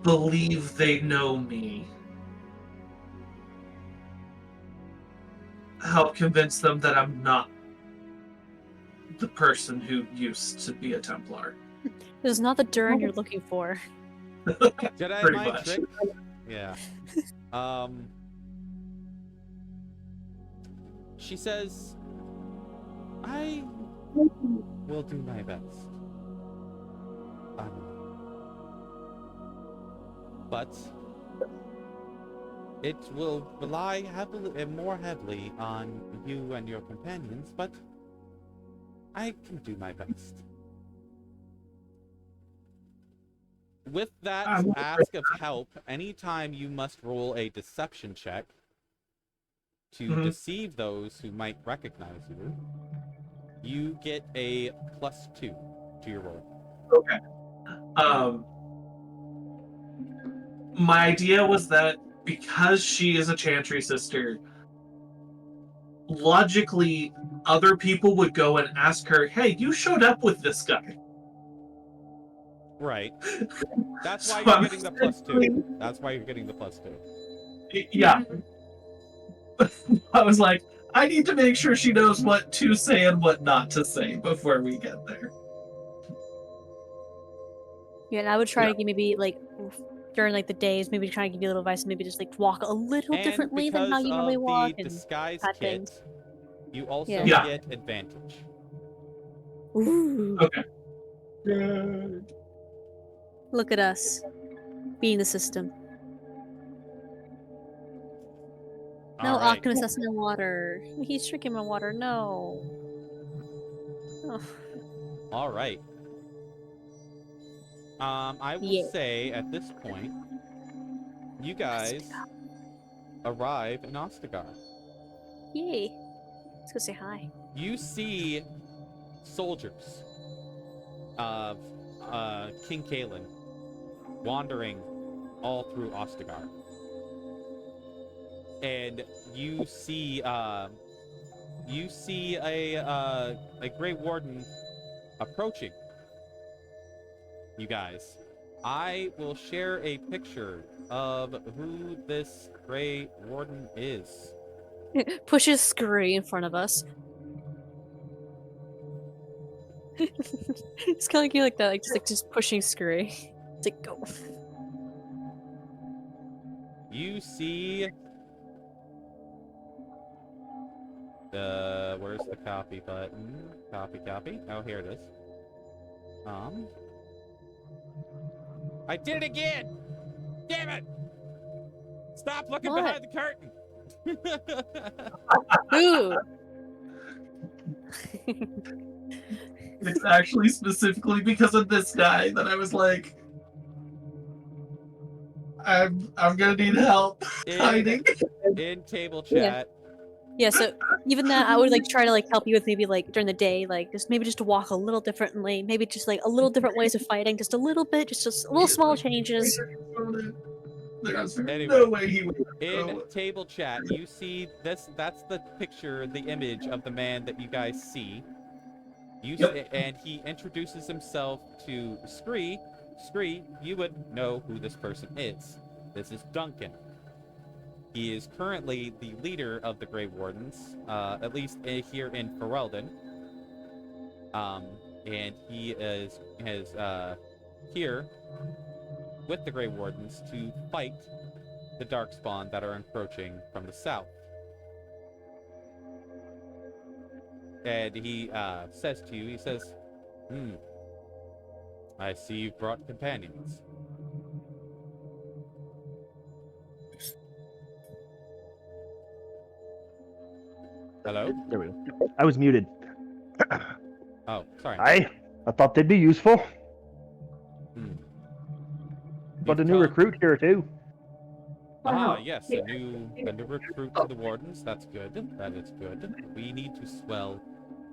B: believe they know me? Help convince them that I'm not the person who used to be a Templar.
A: This is not the Duran you're looking for.
D: Jedi
B: Pretty
D: mind
B: much.
D: trick? Yeah. She says, I will do my best. But it will rely more heavily on you and your companions, but I can do my best. With that ask of help, anytime you must roll a deception check to deceive those who might recognize you, you get a +2 to your roll.
B: Okay. My idea was that because she is a Chantry sister, logically, other people would go and ask her, hey, you showed up with this guy.
D: Right. That's why
B: So
D: you're getting the +2. That's why you're getting the +2.
B: Yeah. I was like, I need to make sure she knows what to say and what not to say before we get there.
A: Yeah, and I would try to maybe like during like the days, maybe try to give you a little advice, maybe just like walk a little differently than how you normally walk.
D: And because of the disguise
A: that
D: kit,
A: things.
D: you also
A: Yeah.
D: get advantage.
A: Ooh.
B: Okay.
A: Look at us. Being the system. No,
D: All right.
A: Optimus, that's my water. He's drinking my water. No. Oh.
D: All right. I will say at this point, you guys arrive in Ostagar.
A: Yay. Let's go say hi.
D: You see soldiers of King Kalen wandering all through Ostagar. And you see a Grey Warden approaching you guys. I will share a picture of who this Grey Warden is.
A: Pushes Scurry in front of us. It's kind of like that, just pushing Scurry. It's like, go.
D: You see where's the copy button? Copy. Oh, here it is. I did it again! Damn it! Stop looking
A: What?
D: behind the curtain!
A: Ooh.
B: It's actually specifically because of this guy that I was like, I'm gonna need help hiding.
D: In table chat.
A: Yeah, so even that, I would try to help you with maybe during the day, just to walk a little differently, maybe just a little different ways of fighting, just a little bit, just little small changes.
B: There's
D: Anyway,
B: no way he would.
D: in table chat, you see this. That's the picture, the image of the man that you guys see. And he introduces himself to Scree. Scree, you would know who this person is. This is Duncan. He is currently the leader of the Grey Wardens, at least here in Ferelden. And he is here with the Grey Wardens to fight the Darkspawn that are encroaching from the south. And he says to you, he says, I see you've brought companions. Hello?
E: There we go. I was muted.
D: Oh, sorry.
E: I thought they'd be useful. But a new recruit here too.
D: Ah, yes, a new recruit to the Wardens. That's good. That is good. We need to swell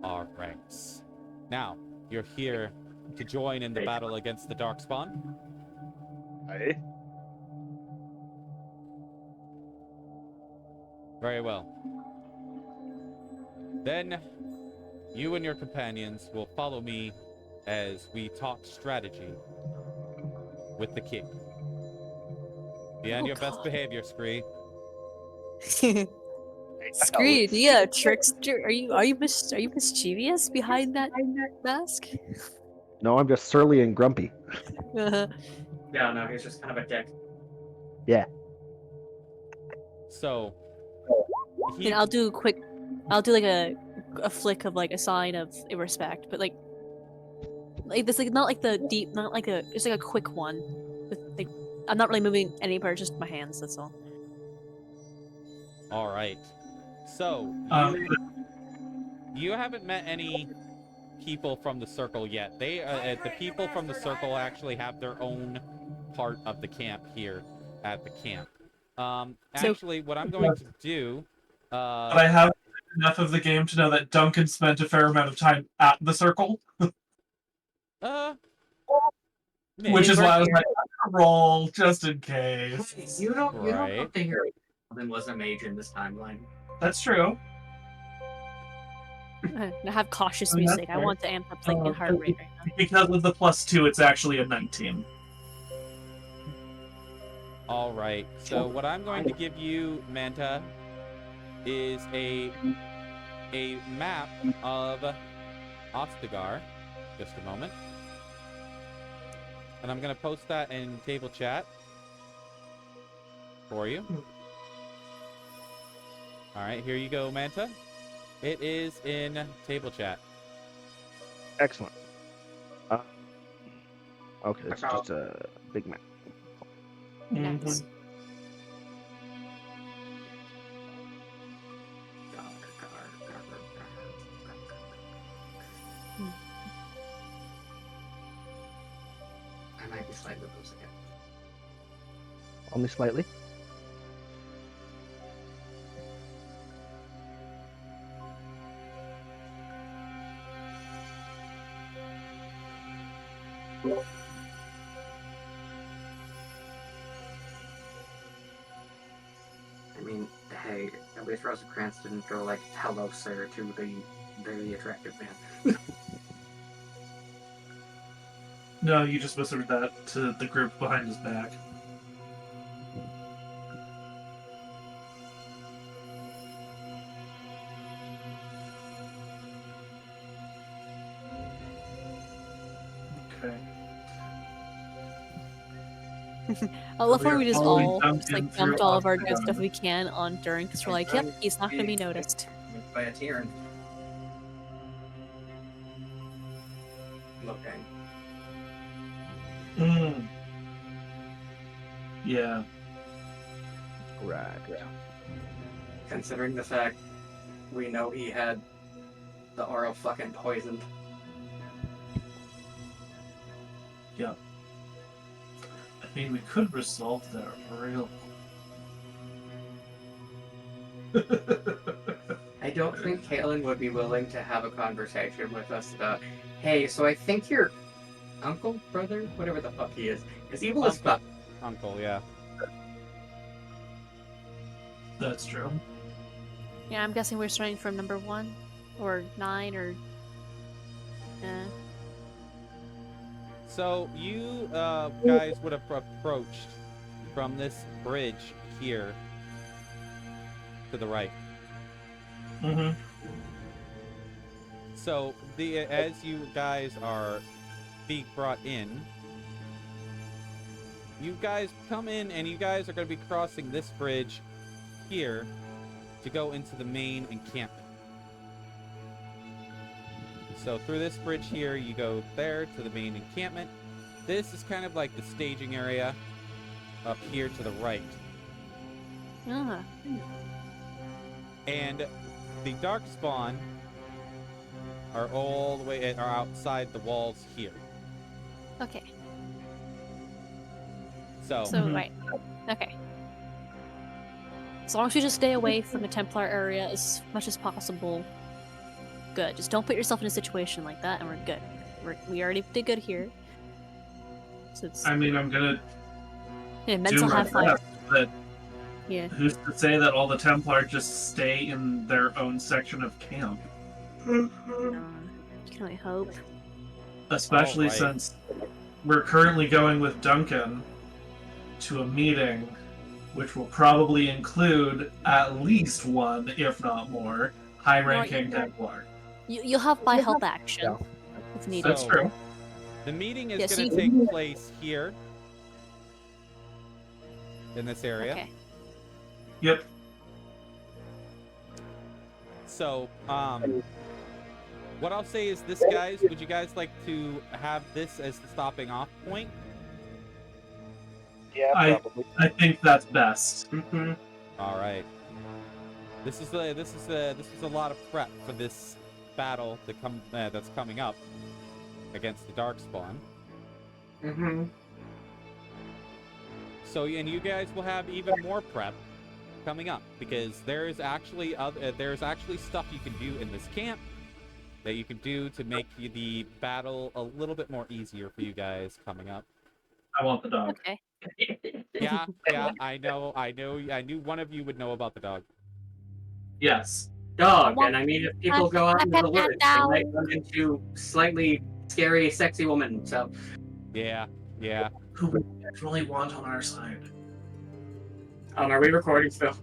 D: our ranks. Now, you're here to join in the battle against the Darkspawn.
E: Aye.
D: Very well. Then, you and your companions will follow me as we talk strategy with the king. Be on your best behavior, Scree.
A: Scree, do you have tricks? Are you mischievous behind that mask?
E: No, I'm just surly and grumpy.
C: Yeah, no, he's just kind of a dick.
E: Yeah.
D: So,
A: And I'll do a flick of a sign of respect, but this not the deep, not just a quick one. With I'm not really moving any part, just my hands. That's all.
D: all right. So, you haven't met any people from the circle yet. They, the people from the circle actually have their own part of the camp here at the camp. Actually, what I'm going to do.
B: But I have enough of the game to know that Duncan spent a fair amount of time at the circle. Which is why I was like, roll just in case.
C: You don't have to hear Alden was a mage in this timeline.
B: That's true.
A: I have cautious music. I want to amp up my heart rate right now.
B: Because of the +2, it's actually a 19.
D: All right. So what I'm going to give you, Manta, is a map of Ostagar. Just a moment. And I'm going to post that in table chat for you. All right, here you go, Manta. It is in table chat.
E: Excellent. Okay, it's just a big map.
A: Nice.
C: I might be slightly losing it.
E: Only slightly.
C: I mean, hey, at least Rozenkrantz didn't go like, hello, sir, to the very attractive man.
B: No, you just whispered that to the group behind his back. Okay.
A: I love how we just all
B: Following
A: just like
B: Duncan
A: dumped
B: through
A: all of our
B: Ostagar.
A: good stuff we can on Duran because we're like, yep, he's not gonna be noticed.
C: By a Tyrann. Looking.
B: Mm. Yeah.
E: Right.
C: Considering the fact we know he had the Arl fucking poisoned.
B: Yeah. I mean, we could resolve that real.
C: I don't think Caitlin would be willing to have a conversation with us about, hey, so I think your uncle, brother, whatever the fuck he is evil as fuck.
D: Uncle, yeah.
B: That's true.
A: Yeah, I'm guessing we're starting from number 1 or 9 or.
D: So you guys would have approached from this bridge here to the right.
B: Mm-hmm.
D: So as you guys are being brought in, you guys come in and you guys are going to be crossing this bridge here to go into the main encampment. So through this bridge here, you go there to the main encampment. This is kind of like the staging area up here to the right.
A: Ah.
D: And the Darkspawn are all the way are outside the walls here.
A: Okay.
D: So
A: Right. Okay. As long as you just stay away from the Templar area as much as possible, good. Just don't put yourself in a situation like that, and we're good. We already did good here. So it's
B: I mean, I'm gonna
A: yeah,
B: do
A: mental
B: my
A: have fun.
B: best, but
A: Yeah.
B: who's to say that all the Templar just stay in their own section of camp?
A: You can only hope.
B: Especially
D: Alright.
B: since we're currently going with Duncan to a meeting, which will probably include at least one, if not more, high-ranking Templar.
A: You'll have by help action if needed.
B: That's true.
D: the meeting is
A: Yes,
D: going to
A: you-
D: take place here in this area.
A: Okay.
B: Yep.
D: So, what I'll say is this, guys. Would you guys like to have this as the stopping off point?
E: Yeah, probably.
B: I think that's best.
C: Mm-hmm.
D: All right. This is a lot of prep for this battle that's coming up against the Darkspawn.
C: Mm-hmm.
D: So, and you guys will have even more prep coming up because there's actually stuff you can do in this camp that you can do to make the battle a little bit more easier for you guys coming up.
B: I want the dog.
A: Okay.
D: Yeah, I knew one of you would know about the dog.
B: Yes.
C: Dog, and I mean, if people go out into the woods, they
A: dog.
C: might run into slightly scary, sexy woman, so...
D: Yeah.
B: Who we definitely want on our side.
C: Are we recording still?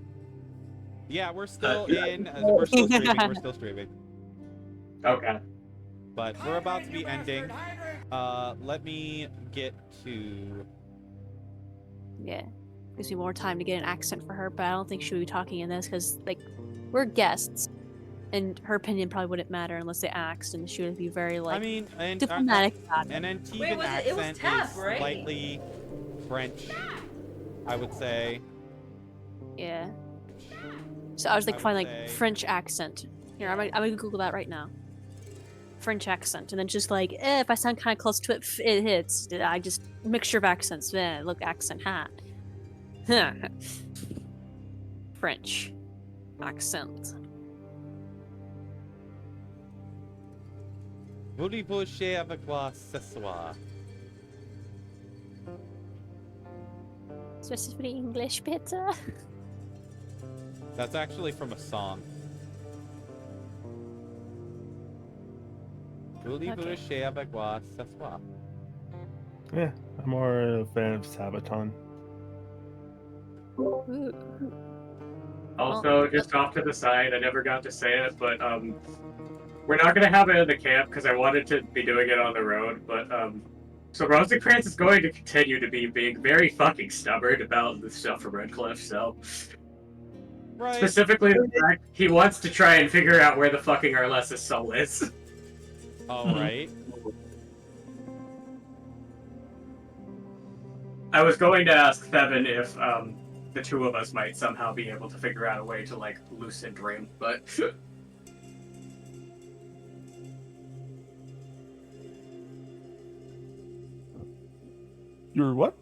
D: Yeah, we're still
B: yeah.
D: we're still streaming, we're still streaming.
C: Okay.
D: But we're about to be ending. Let me get to...
A: Yeah. Gives me more time to get an accent for her, but I don't think she would be talking in this because, like, we're guests, and her opinion probably wouldn't matter unless they asked, and she would be very, like,
D: I mean,
A: diplomatic about it.
D: an Antiguan
F: Wait, was it- it was
D: accent
F: Tef,
D: is
F: right?
D: slightly French, I would say.
A: Yeah. So I was like,
D: I would
A: find like
D: say-
A: French accent. Here, I'm gonna Google that right now. French accent, and then just like, if I sound kind of close to it, it hits. I just mixture of accents. Look, accent hat. French accent.
D: Voulez-vous coucher avec moi ce soir?
A: Specifically English bitter.
D: That's actually from a song. Voulez-vous chez avec moi ce soir?
G: Yeah, I'm more a fan of Sabaton.
A: Ooh.
C: Also, just off to the side, I never got to say it, but we're not gonna have it in the camp because I wanted to be doing it on the road. But so Rozenkrantz is going to continue to be being very fucking stubborn about the stuff from Redcliffe. So
D: Right.
C: specifically, the fact he wants to try and figure out where the fucking Arlessa's soul is.
D: All right.
C: I was going to ask Thevin if the two of us might somehow be able to figure out a way to like lucid dream, but
G: You're what?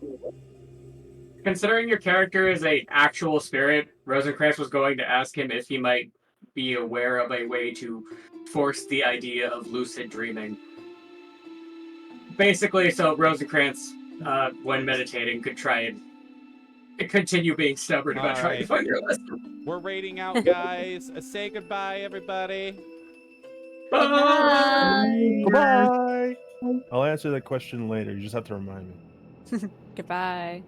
C: considering your character is a actual spirit, Rozenkrantz was going to ask him if he might be aware of a way to force the idea of lucid dreaming. Basically, so Rozenkrantz, when meditating, could try and continue being stubborn about trying to find your lesson.
D: We're raiding out, guys. Say goodbye, everybody.
C: Bye.
G: Goodbye. I'll answer that question later. You just have to remind me.
A: Goodbye.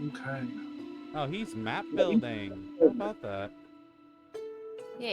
B: Okay.
D: Oh, he's map building. How about that?
A: Yeah.